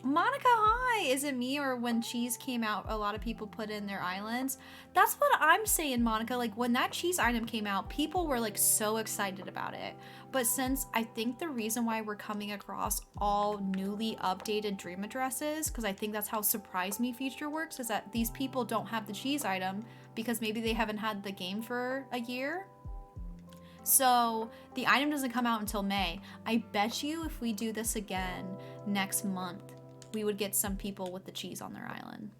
Monica, hi! Is it me, or when cheese came out, a lot of people put in their islands? That's what I'm saying, Monica. Like, when that cheese item came out, people were like so excited about it. But since I think the reason why we're coming across all newly updated dream addresses, because I think that's how Surprise Me feature works, is that these people don't have the cheese item because maybe they haven't had the game for a year. So the item doesn't come out until May. I bet you if we do this again next month, we would get some people with the cheese on their island.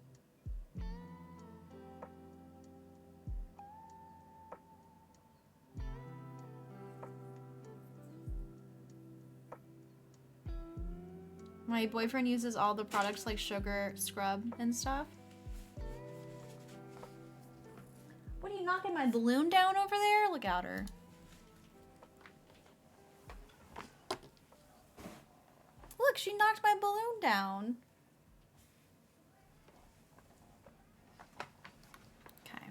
My boyfriend uses all the products like sugar scrub and stuff. What are you knocking my balloon down over there? Look at her. Look, she knocked my balloon down. Okay.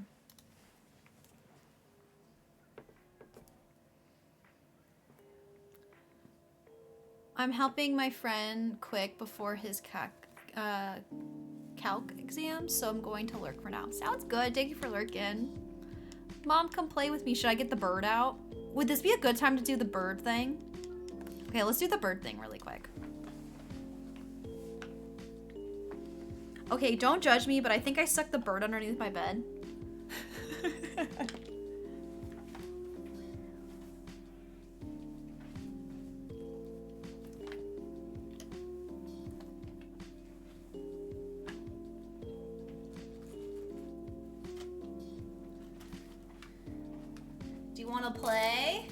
I'm helping my friend quick before his calc exam, so I'm going to lurk for now. Sounds good. Thank you for lurking. Mom, come play with me. Should I get the bird out? Would this be a good time to do the bird thing? Okay, let's do the bird thing really quick. Okay, don't judge me, but I think I stuck the bird underneath my bed. Do you want to play?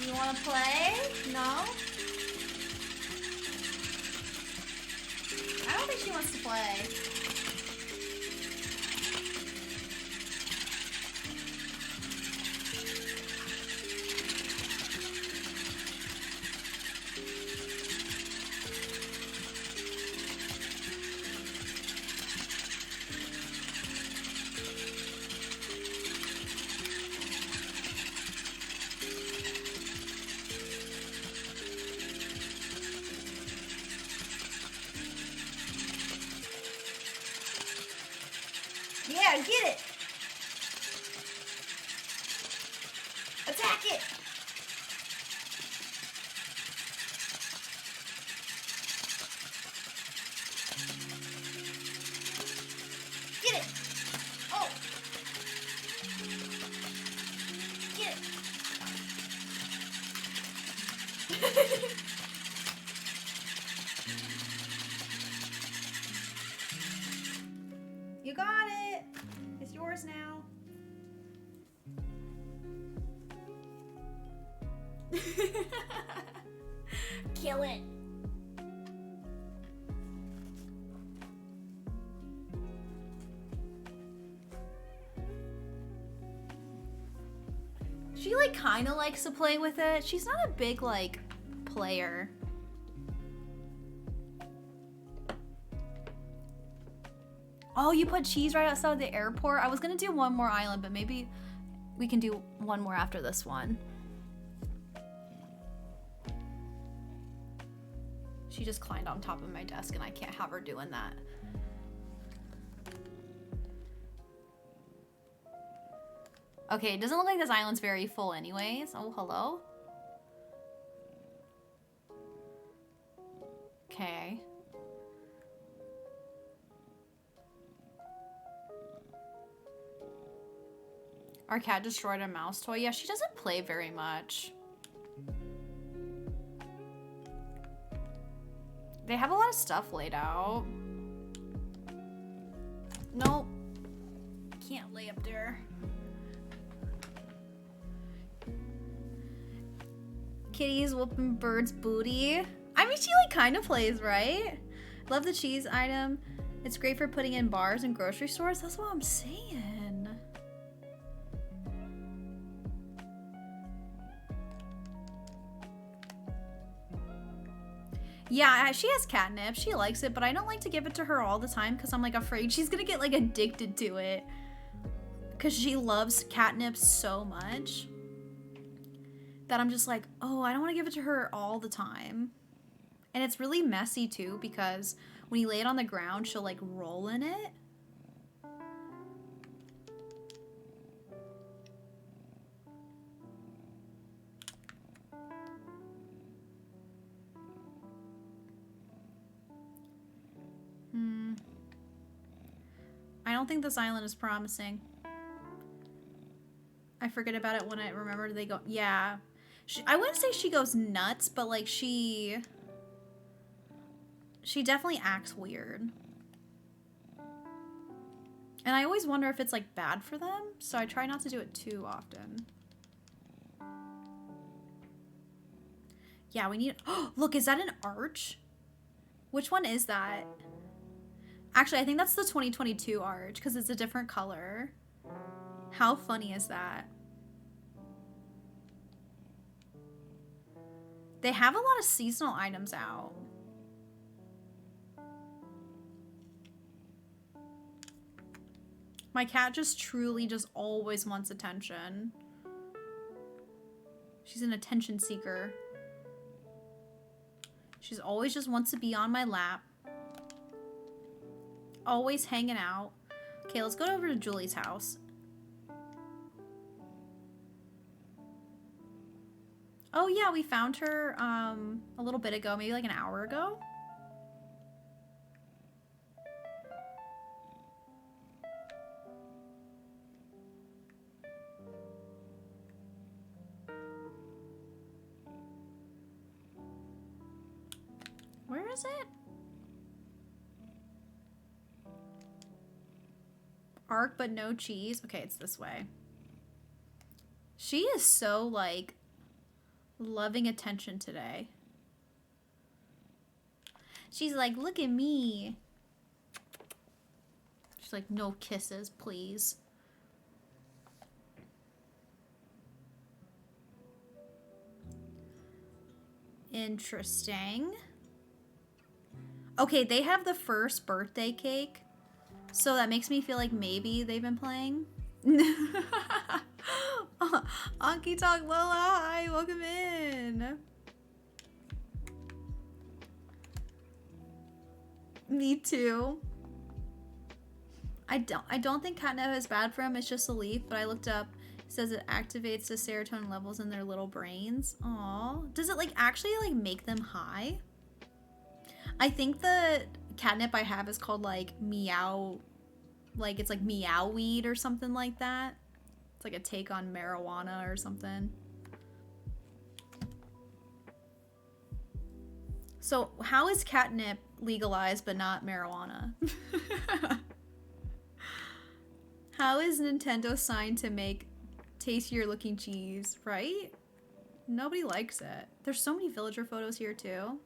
You want to play? No? I don't think she wants to play. Yeah, get it! Attack it! Get it! Oh! Get it! You got it. It's yours now. Kill it. She like kind of likes to play with it. She's not a big like player. Oh, you put cheese right outside the airport? I was gonna do one more island, but maybe we can do one more after this one. She just climbed on top of my desk and I can't have her doing that. Okay, it doesn't look like this island's very full anyways. Oh, hello? Okay. Our cat destroyed a mouse toy. Yeah, she doesn't play very much. They have a lot of stuff laid out. Nope. Can't lay up there. Kitty's whooping bird's booty. I mean, she like kind of plays, right? Love the cheese item. It's great for putting in bars and grocery stores. That's what I'm saying. Yeah, she has catnip. She likes it, but I don't like to give it to her all the time because I'm like afraid she's gonna get like addicted to it. Because she loves catnip so much that I'm just like, oh, I don't want to give it to her all the time. And it's really messy too because when you lay it on the ground, she'll like roll in it. I don't think this island is promising. I forget about it when I remember they go, yeah. I wouldn't say she goes nuts, but like she definitely acts weird. And I always wonder if it's like bad for them, so I try not to do it too often. Yeah, we need, oh, look, is that an arch? Which one is that? Actually, I think that's the 2022 arch because it's a different color. How funny is that? They have a lot of seasonal items out. My cat just truly just always wants attention. She's an attention seeker. She's always just wants to be on my lap. Always hanging out. Okay, let's go over to Julie's house. Oh yeah, we found her a little bit ago, maybe like an hour ago. Where is it? Arc but no cheese. Okay, it's this way. She is so like loving attention today. She's like, look at me. She's like, no kisses, please. Interesting. Okay, they have the first birthday cake. So that makes me feel like maybe they've been playing. Anki Talk Lola, hi, welcome in. Me too. I don't think catnip is bad for him. It's just a leaf, but I looked up. It says it activates the serotonin levels in their little brains. Aw. Does it like actually like make them high? I think the catnip I have is called like meow, like it's like meow weed or something like that. It's like a take on marijuana or something. So how is catnip legalized but not marijuana? How is Nintendo signed to make tastier looking cheese, right? Nobody likes it. There's so many villager photos here too.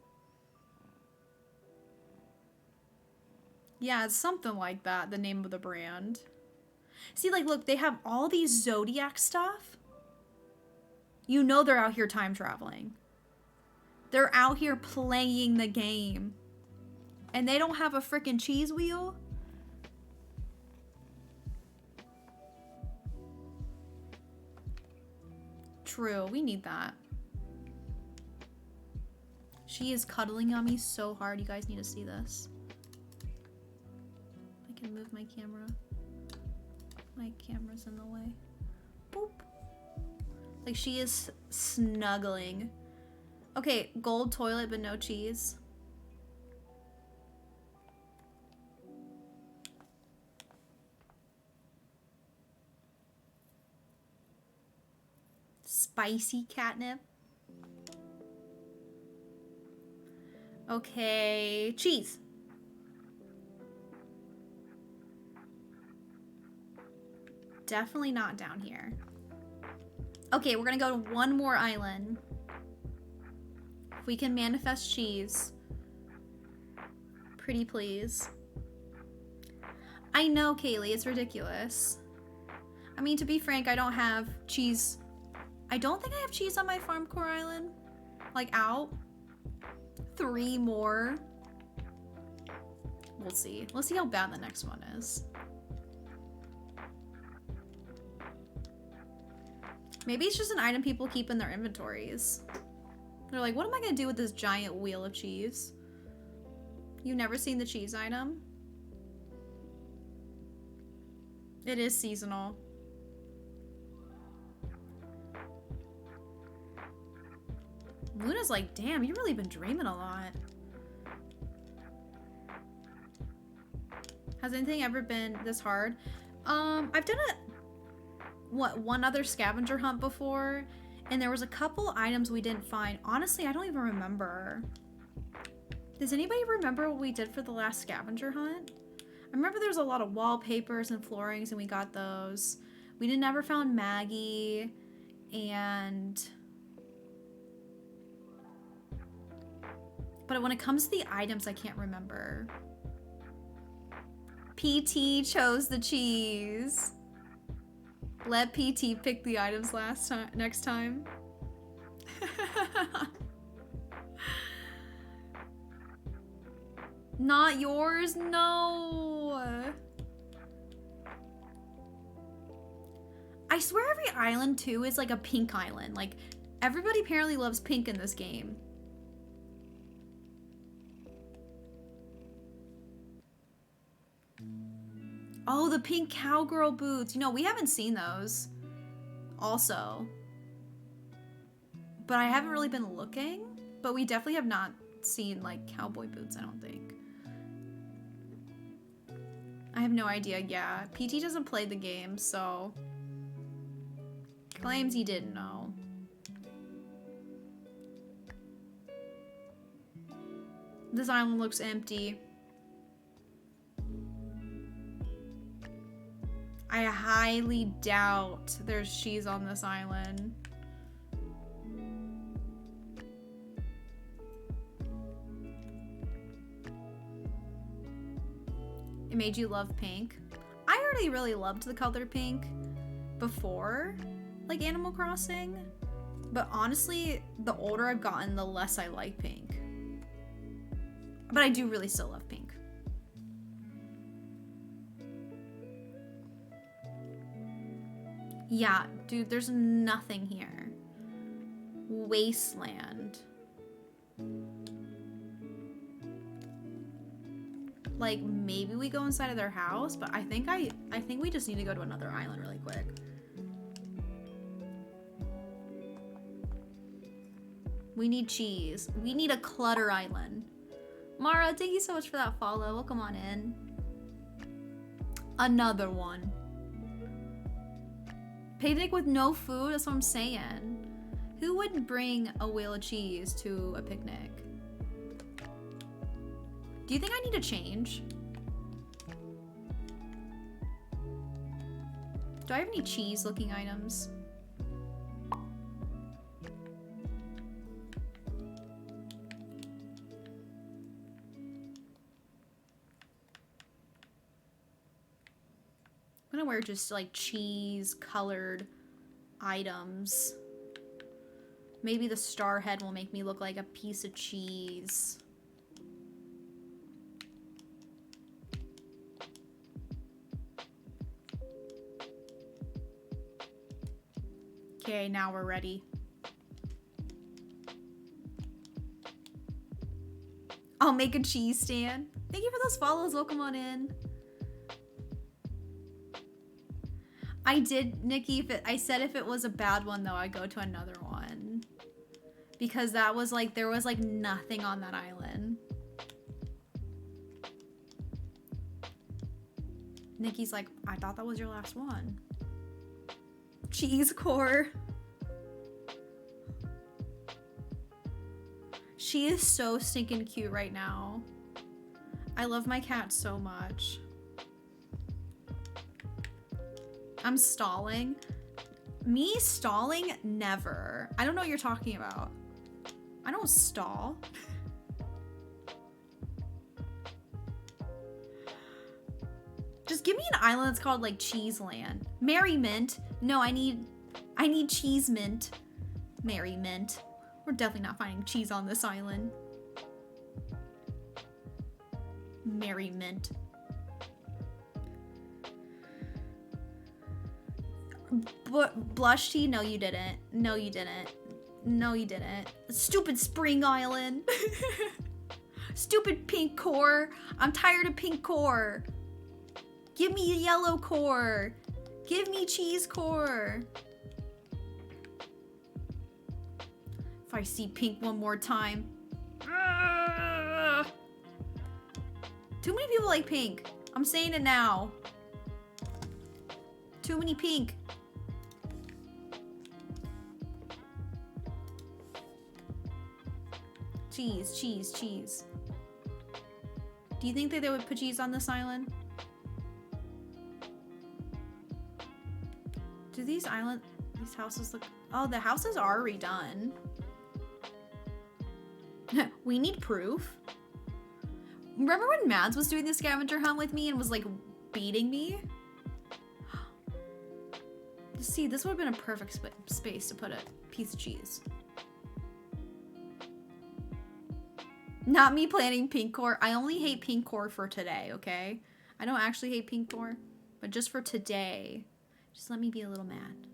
Yeah, it's something like that, the name of the brand. See, like, look, they have all these Zodiac stuff. You know they're out here time traveling. They're out here playing the game. And they don't have a freaking cheese wheel? True, we need that. She is cuddling on me so hard. You guys need to see this. I can move my camera. My camera's in the way. Boop. Like, she is snuggling. Okay, gold toilet but no cheese. Spicy catnip. Okay, cheese. Definitely not down here. Okay, we're gonna go to one more island. If we can manifest cheese. Pretty please. I know, Kaylee, it's ridiculous. I mean, to be frank, I don't have cheese. I don't think I have cheese on my farm core island. Like, out. 3 more. We'll see. Let's see how bad the next one is. Maybe it's just an item people keep in their inventories. They're like, what am I gonna do with this giant wheel of cheese? You've never seen the cheese item? It is seasonal. Luna's like, damn, you've really been dreaming a lot. Has anything ever been this hard? I've done one other scavenger hunt before, and there was a couple items we didn't find. Honestly, I don't even remember. Does anybody remember what we did for the last scavenger hunt? I remember there was a lot of wallpapers and floorings, and we got those. We never found Maggie, and... But when it comes to the items, I can't remember. PT chose the cheese. Let PT pick the items next time. Not yours? No. I swear every island too is like a pink island. Like, everybody apparently loves pink in this game. Oh, the pink cowgirl boots. You know, we haven't seen those. Also. But I haven't really been looking. But we definitely have not seen, like, cowboy boots, I don't think. I have no idea. Yeah, PT doesn't play the game, so... Claims he didn't know. This island looks empty. I highly doubt there's cheese on this island. It made you love pink. I already really loved the color pink before, like, Animal Crossing. But honestly, the older I've gotten, the less I like pink. But I do really still love pink. Yeah, dude, there's nothing here. Wasteland. Like, maybe we go inside of their house, but I think we just need to go to another island really quick. We need cheese. We need a clutter island. Mara, thank you so much for that follow. Welcome on in. Another one. Picnic with no food? That's what I'm saying. Who wouldn't bring a wheel of cheese to a picnic? Do you think I need to change? Do I have any cheese looking items? I'm gonna wear just like cheese colored items. Maybe the star head will make me look like a piece of cheese. Okay, now we're ready. I'll make a cheese stand. Thank you for those follows. Welcome on in. I did, Nikki, I said if it was a bad one though, I'd go to another one. Because that was like, there was like nothing on that island. Nikki's like, I thought that was your last one. Cheese core. She is so stinking cute right now. I love my cat so much. I'm stalling. Me stalling? Never. I don't know what you're talking about. I don't stall. Just give me an island that's called like Cheese Land. Merry Mint. No, I need Cheese Mint. Merry Mint. We're definitely not finding cheese on this island. Merry Mint. Blush tea? No, you didn't. No, you didn't. No, you didn't. Stupid Spring Island. Stupid pink core. I'm tired of pink core. Give me a yellow core. Give me cheese core. If I see pink one more time. Too many people like pink. I'm saying it now. Too many pink. Cheese, cheese, cheese. Do you think that they would put cheese on this island? Do these houses look... Oh, the houses are redone. We need proof. Remember when Mads was doing the scavenger hunt with me and was like beating me? See, this would have been a perfect space to put a piece of cheese. Not me planning pink core. I only hate pink core for today, okay? I don't actually hate pink core, but just for today, just let me be a little mad.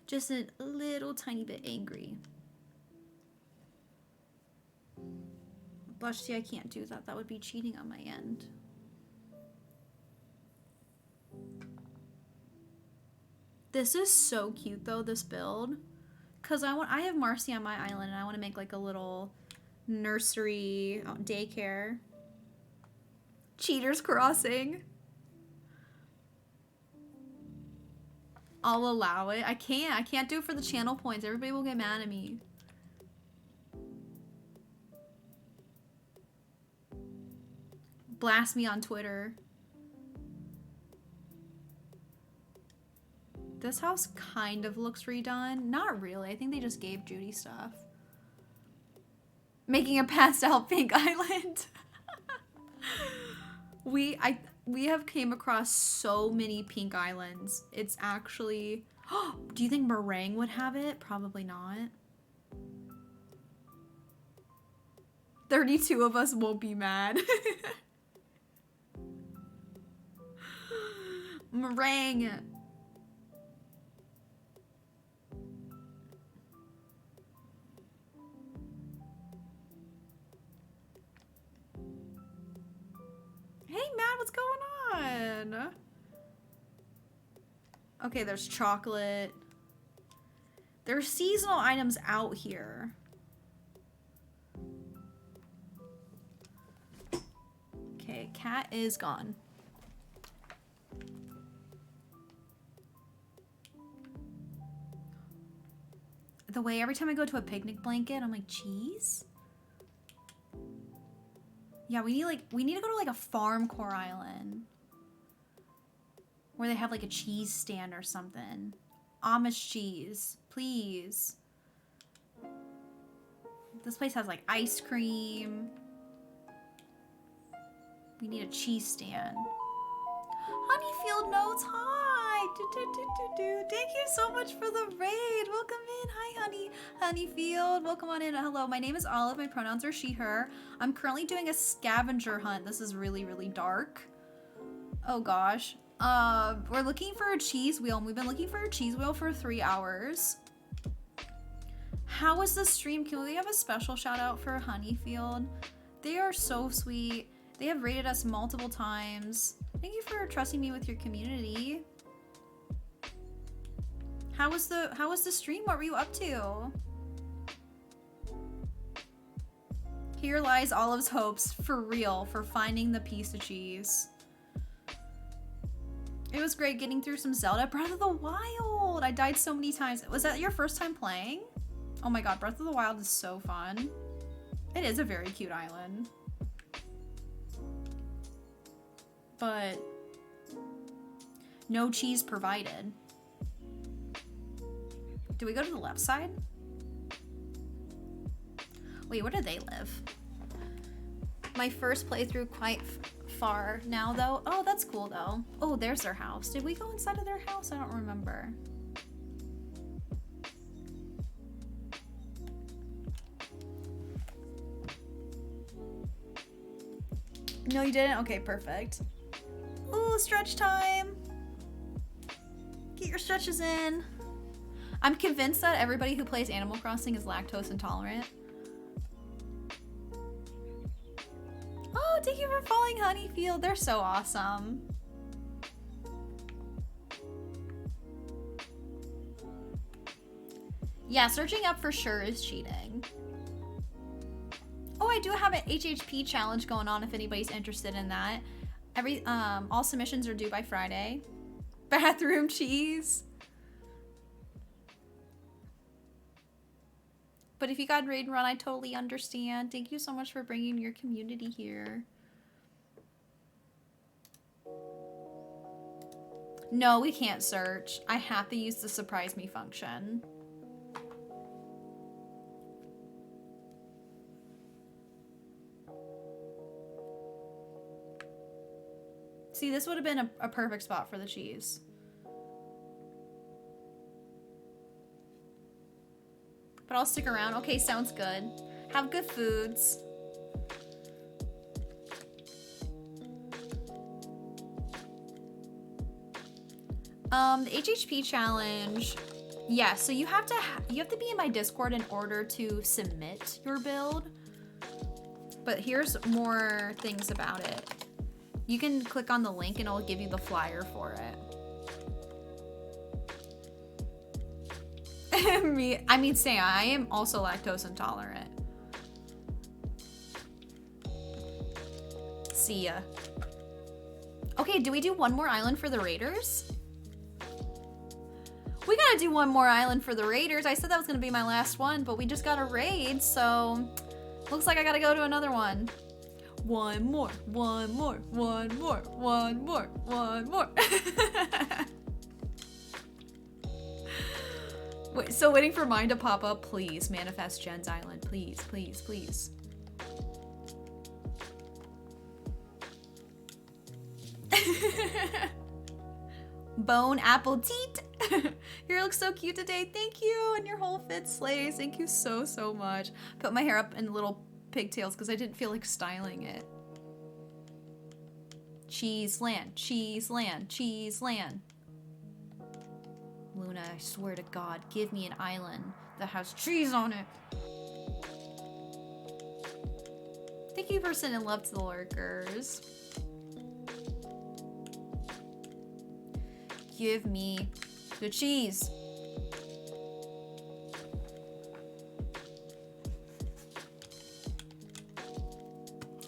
Just a little tiny bit angry. Blush tea, I can't do that. That would be cheating on my end. This is so cute though, this build. Cause I have Marcy on my island and I want to make like a little nursery daycare. Cheaters Crossing. I'll allow it. I can't do it for the channel points. Everybody will get mad at me. Blast me on Twitter. This house kind of looks redone. Not really. I think they just gave Judy stuff. Making a pastel pink island. We have came across so many pink islands. It's actually... Do you think Meringue would have it? Probably not. 32 of us won't be mad. Meringue. Hey, Matt, what's going on? Okay, there's chocolate. There's seasonal items out here. Okay, cat is gone. The way every time I go to a picnic blanket, I'm like, cheese? Yeah, we need to go to like a farm core island. Where they have like a cheese stand or something. Amish cheese, please. This place has like ice cream. We need a cheese stand. Honeyfield Notes, hi! Thank you so much for the raid. Welcome in. Hi, Honeyfield. Welcome on in. Hello, my name is Olive. My pronouns are she, her. I'm currently doing a scavenger hunt. This is really, really dark. Oh gosh. We're looking for a cheese wheel, and we've been looking for a cheese wheel for 3 hours. How was the stream? Can we have a special shout out for Honeyfield? They are so sweet. They have rated us multiple times. Thank you for trusting me with your community. How was the stream? What were you up to? Here lies Olive's hopes, for real, for finding the piece of cheese. It was great getting through some Zelda. Breath of the Wild! I died so many times. Was that your first time playing? Oh my god, Breath of the Wild is so fun. It is a very cute island. But no cheese provided. Do we go to the left side? Wait, where do they live? My first playthrough quite far now though. Oh, that's cool though. Oh, there's their house. Did we go inside of their house? I don't remember. No, you didn't? Okay, perfect. Ooh, stretch time. Get your stretches in. I'm convinced that everybody who plays Animal Crossing is lactose intolerant. Oh, thank you for following Honeyfield. They're so awesome. Yeah, searching up for sure is cheating. Oh, I do have an HHP challenge going on if anybody's interested in that. All submissions are due by Friday. Bathroom cheese. But if you got raid and run, I totally understand. Thank you so much for bringing your community here. No, we can't search. I have to use the surprise me function. See, this would have been a perfect spot for the cheese. But I'll stick around. Okay, sounds good. Have good foods. The HHP challenge. Yeah, so you have to be in my Discord in order to submit your build. But here's more things about it. You can click on the link and it'll give you the flyer for it. I mean, Sam, I am also lactose intolerant. See ya. Okay, do we do one more island for the raiders? We gotta do one more island for the raiders. I said that was gonna be my last one, but we just got a raid, so looks like I gotta go to another one. One more, one more, one more, one more, one more. Wait, so waiting for mine to pop up, please. Manifest Jen's Island, please, please, please. Bone apple teat. Your hair looks so cute today. Thank you. And your whole fit slays. Thank you so, so much. Put my hair up in little pigtails because I didn't feel like styling it. Cheese land, cheese land, cheese land. Luna, I swear to God, give me an island that has cheese on it. Thank you for sending love to the lurkers. Give me the cheese.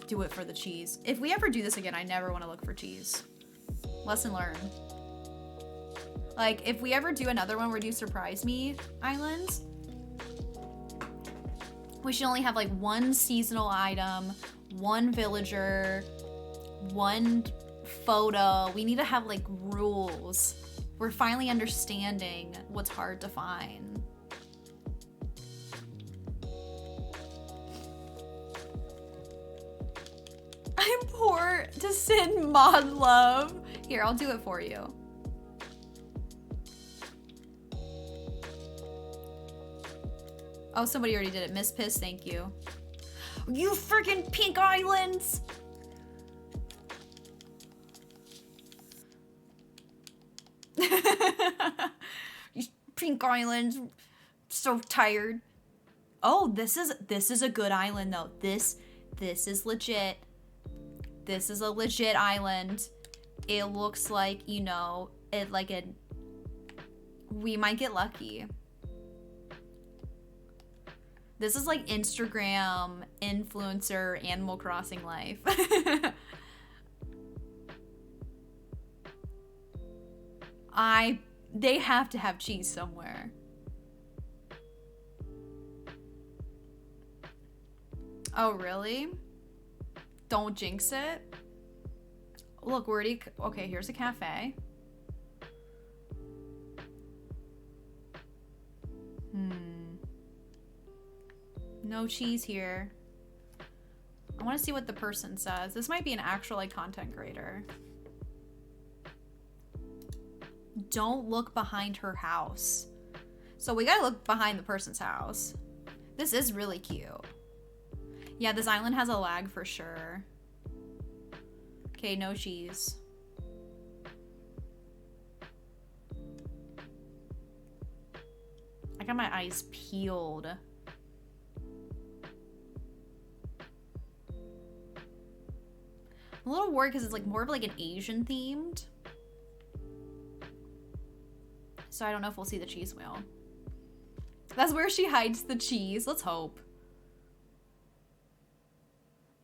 Do it for the cheese. If we ever do this again, I never want to look for cheese. Lesson learned. Like, if we ever do another one where we do surprise me islands, we should only have like one seasonal item, one villager, one photo. We need to have like rules. We're finally understanding what's hard to find. Import to send mod love. Here, I'll do it for you. Oh, somebody already did it. Miss Piss, thank you. You freaking pink islands! You pink islands. So tired. Oh, this is a good island though. This is legit. This is a legit island. It looks like, you know, we might get lucky. This is like Instagram influencer Animal Crossing life. They have to have cheese somewhere. Oh, really? Don't jinx it. Look, okay, here's a cafe. No cheese here. I want to see what the person says. This might be an actual like content creator. Don't look behind her house. So we gotta look behind the person's house. This is really cute. Yeah, this island has a lag for sure. Okay, no cheese. I got my eyes peeled. I'm a little worried because it's like more of like an Asian themed. So I don't know if we'll see the cheese wheel. That's where she hides the cheese. Let's hope.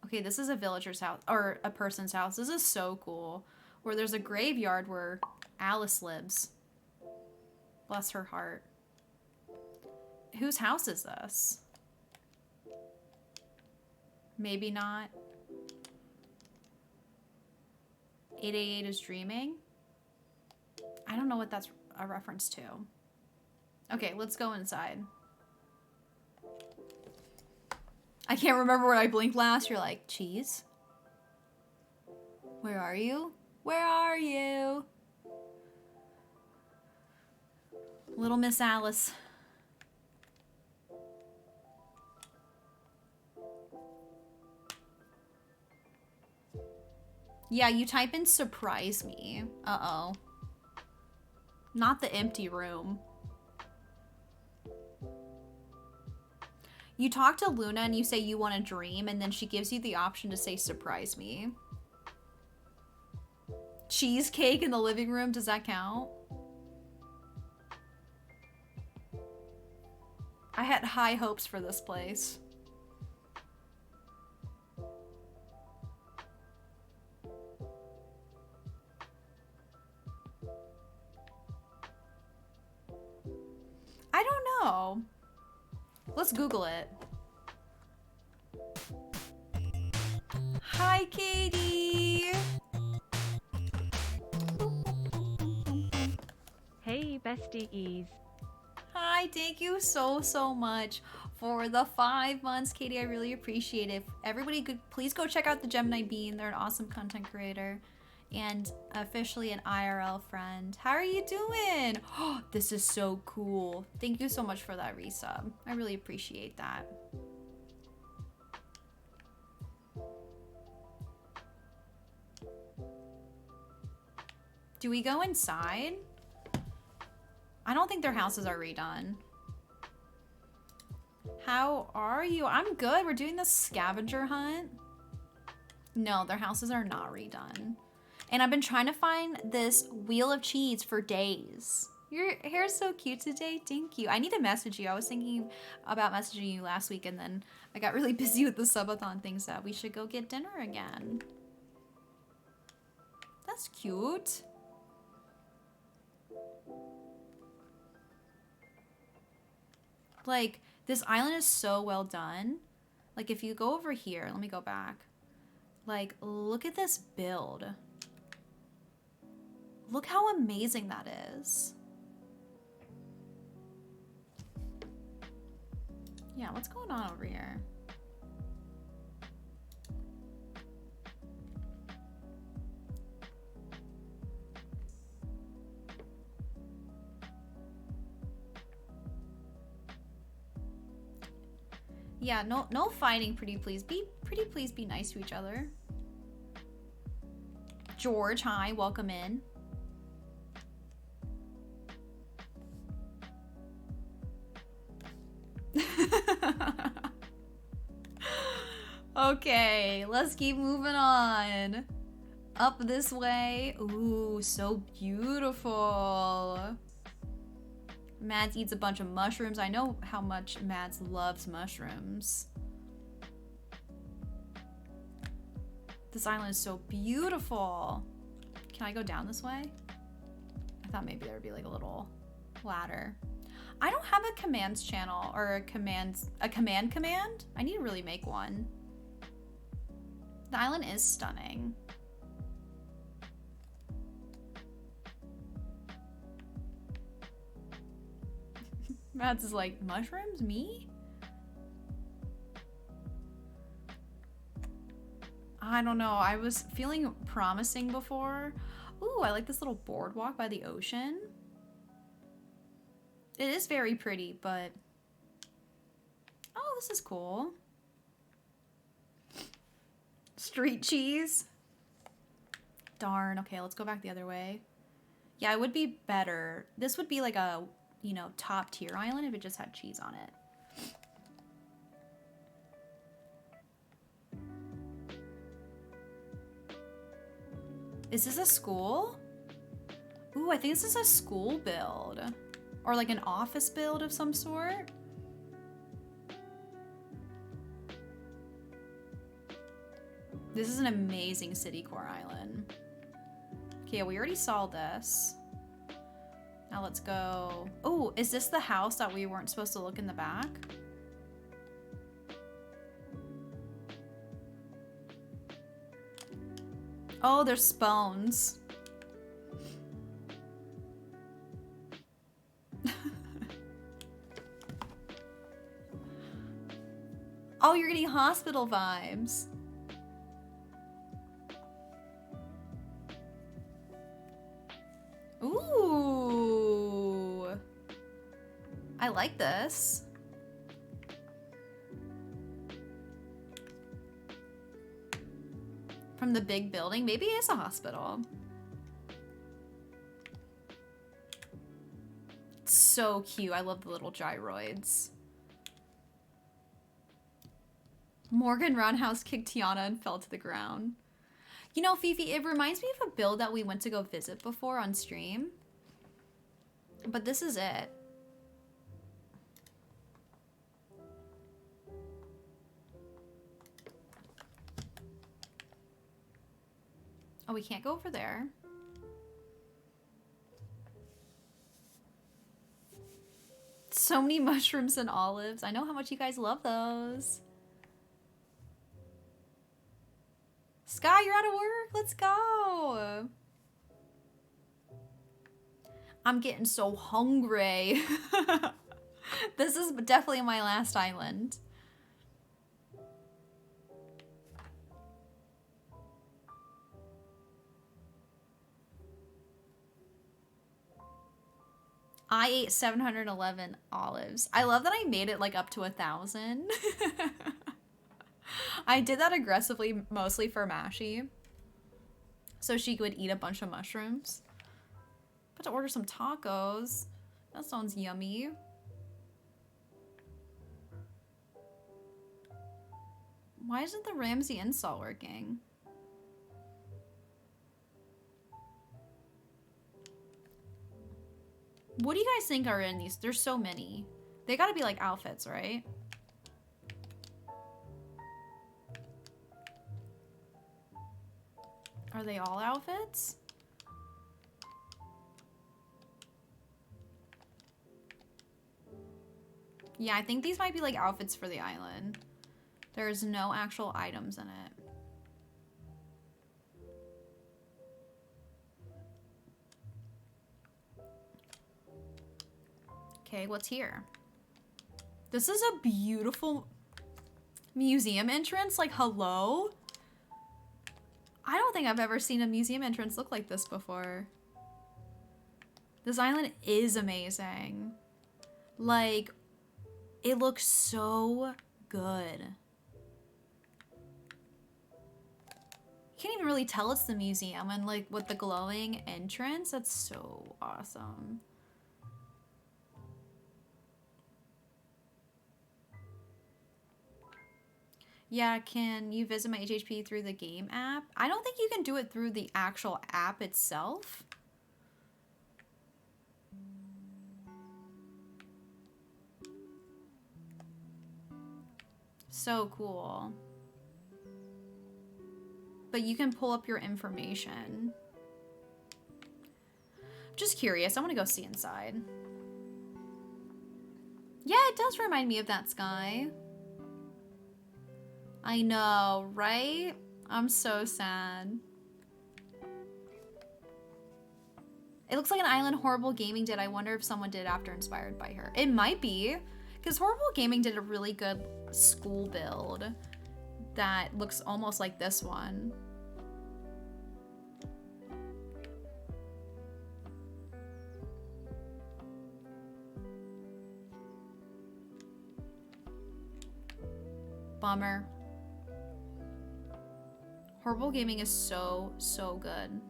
Okay, this is a villager's house, or a person's house. This is so cool. Where there's a graveyard where Alice lives. Bless her heart. Whose house is this? Maybe not. 888 is dreaming? I don't know what that's a reference to. Okay, let's go inside. I can't remember when I blinked last. You're like, cheese? Where are you? Where are you? Little Miss Alice. Yeah, you type in surprise me. Uh-oh. Not the empty room. You talk to Luna and you say you want to dream, and then she gives you the option to say surprise me. Cheesecake in the living room, does that count? I had high hopes for this place. I don't know. Let's Google it. Hi, Katie. Hey, besties. Hi, thank you so much for the 5 months, Katie. I really appreciate it. Everybody, please go check out the Gemini Bean. They're an awesome content creator and officially an IRL friend. How are you doing? Oh, this is so cool. Thank you so much for that resub. I really appreciate that. Do we go inside? I don't think their houses are redone. How are you? I'm good. We're doing the scavenger hunt. No, their houses are not redone. And I've been trying to find this wheel of cheese for days. Your hair's so cute today. Thank you. I need to message you. I was thinking about messaging you last week, and then I got really busy with the subathon things that we should go get dinner again. That's cute. Like, this island is so well done. Like, if you go over here, let me go back. Like, look at this build. Look how amazing that is. Yeah, what's going on over here? Yeah, no fighting, pretty please. Pretty please be nice to each other. George, hi, welcome in. Okay, let's keep moving on. Up this way. Ooh, so beautiful. Mads eats a bunch of mushrooms. I know how much Mads loves mushrooms. This island is so beautiful. Can I go down this way? I thought maybe there would be like a little ladder. I don't have a commands channel or a command. I need to really make one. The island is stunning. Mads is like, mushrooms? Me? I don't know. I was feeling promising before. Ooh, I like this little boardwalk by the ocean. It is very pretty, but... Oh, this is cool. Street cheese. Darn. Okay, let's go back the other way. Yeah, it would be better. This would be like a, you know, top tier island if it just had cheese on it. Is this a school? Ooh, I think this is a school build. Or like an office build of some sort. This is an amazing city core island. Okay, we already saw this. Now let's go. Oh, is this the house that we weren't supposed to look in the back? Oh, there's spawns. Oh, you're getting hospital vibes. Ooh. I like this. From the big building, maybe it is a hospital. It's so cute. I love the little gyroids. Morgan Roundhouse kicked Tiana and fell to the ground. You know, Fifi, it reminds me of a build that we went to go visit before on stream. But this is it. Oh, we can't go over there. So many mushrooms and olives. I know how much you guys love those. Sky, you're out of work. Let's go. I'm getting so hungry. This is definitely my last island. I ate 711 olives. I love that I made it like up to 1,000. I did that aggressively, mostly for Mashi. So she would eat a bunch of mushrooms. About to order some tacos. That sounds yummy. Why isn't the Ramsey install working? What do you guys think are in these? There's so many. They gotta be like outfits, right? Are they all outfits? Yeah, I think these might be like outfits for the island. There's no actual items in it. Okay, what's here? This is a beautiful museum entrance. Like, hello? I don't think I've ever seen a museum entrance look like this before. This island is amazing. Like, it looks so good. You can't even really tell it's the museum, and like with the glowing entrance, that's so awesome. Yeah, can you visit my HHP through the game app? I don't think you can do it through the actual app itself. So cool. But you can pull up your information. Just curious, I want to go see inside. Yeah, it does remind me of that sky. I know, right? I'm so sad. It looks like an island Horrible Gaming did. I wonder if someone did after inspired by her. It might be, because Horrible Gaming did a really good school build that looks almost like this one. Bummer. Horrible Gaming is so, so good.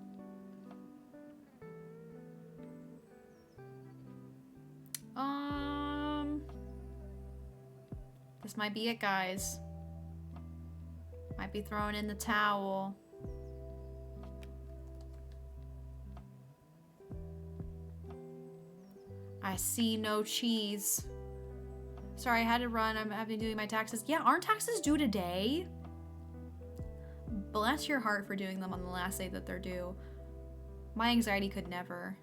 This might be it, guys. Might be throwing in the towel. I see no cheese. Sorry, I had to run. I've been doing my taxes. Yeah, aren't taxes due today? Bless your heart for doing them on the last day that they're due. My anxiety could never.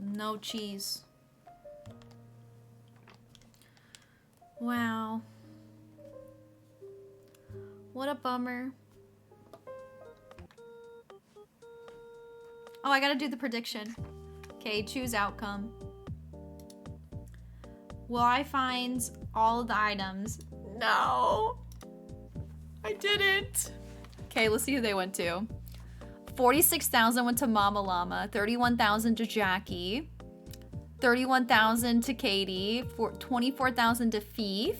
No cheese. Wow. What a bummer. Oh, I gotta do the prediction. Okay, choose outcome. Will I find all of the items? No. I didn't. Okay, let's see who they went to. 46,000 went to Mama Llama, 31,000 to Jackie, 31,000 to Katie, 24,000 to Fief,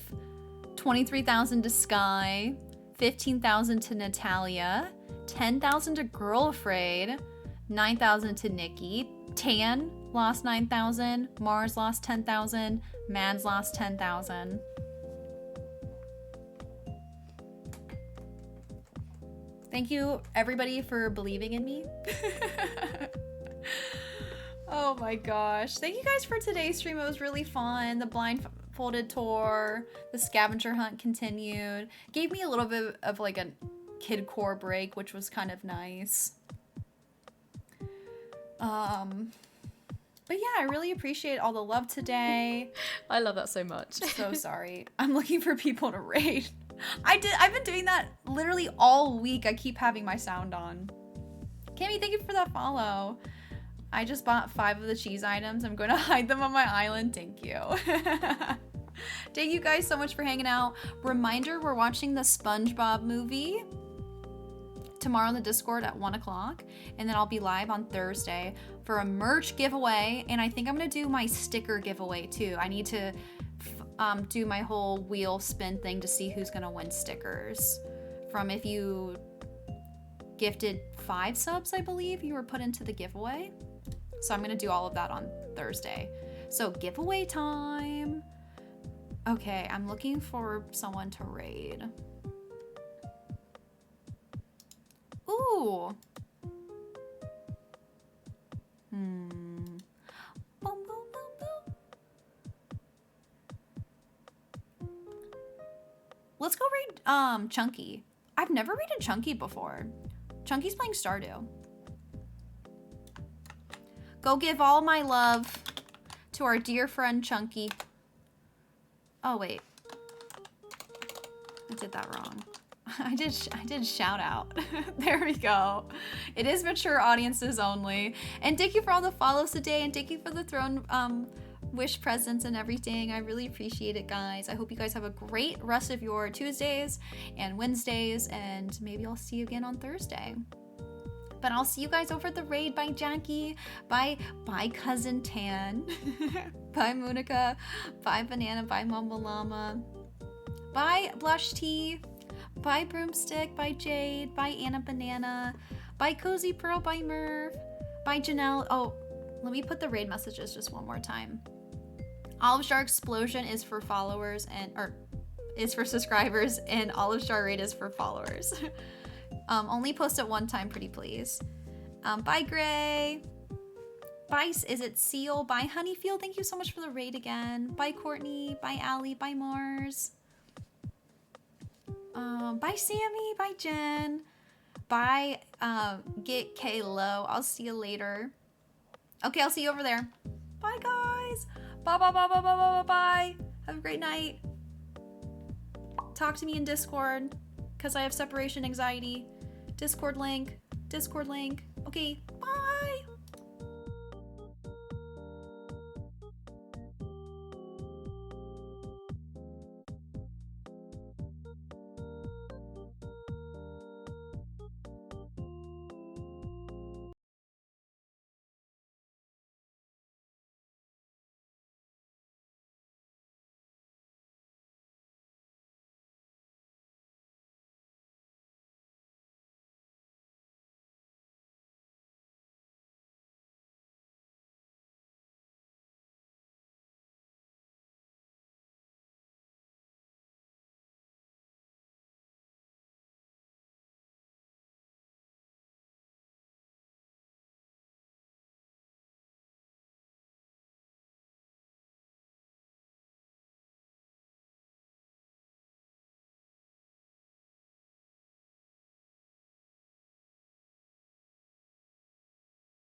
23,000 to Sky, 15,000 to Natalia, 10,000 to Girl Afraid, 9,000 to Nikki, Tan lost 9,000, Mars lost 10,000, Mads lost 10,000. Thank you, everybody, for believing in me. Oh my gosh. Thank you guys for today's stream. It was really fun. The blindfolded tour, the scavenger hunt continued. Gave me a little bit of like a kid core break, which was kind of nice. But yeah, I really appreciate all the love today. I love that so much. So sorry. I'm looking for people to raid. I've been doing that literally all week. I keep having my sound on. Cami, thank you for that follow. I just bought 5 of the cheese items. I'm going to hide them on my island. Thank you. Thank you guys so much for hanging out. Reminder, we're watching the SpongeBob movie tomorrow in the Discord at 1 o'clock. And then I'll be live on Thursday for a merch giveaway. And I think I'm going to do my sticker giveaway too. I need to do my whole wheel spin thing to see who's gonna win stickers. From if you gifted 5 subs, I believe, you were put into the giveaway. So I'm gonna do all of that on Thursday. So giveaway time. Okay, I'm looking for someone to raid. Ooh. Let's go raid Chunky. I've never raided Chunky before. Chunky's playing Stardew. Go give all my love to our dear friend Chunky. Oh wait. I did that wrong. I did shout out. There we go. It is mature audiences only. And thank you for all the follows today, and thank you for the throne wish presents and everything. I really appreciate it, guys. I hope you guys have a great rest of your Tuesdays and Wednesdays, and maybe I'll see you again on Thursday. But I'll see you guys over at the raid. Bye, Jackie. Bye, Cousin Tan. Bye, Monica. Bye, Banana. Bye, Mumble Llama. Bye, Blush Tea. Bye, Broomstick. Bye, Jade. Bye, Anna Banana. Bye, Cozy Pearl. Bye, Merv. Bye, Janelle. Oh, let me put the raid messages just one more time. Olive Jar Explosion is for followers or is for subscribers, and Olive Jar Raid is for followers. Only post it one time, pretty please. Bye, Gray. Bye, is it Seal? Bye, Honeyfield. Thank you so much for the raid again. Bye, Courtney. Bye, Allie. Bye, Mars. Bye, Sammy. Bye, Jen. Bye, Get K Low. I'll see you later. Okay, I'll see you over there. Bye, guys. Bye, bye, bye, bye, bye, bye, bye. Have a great night. Talk to me in Discord, because I have separation anxiety. Discord link. Okay,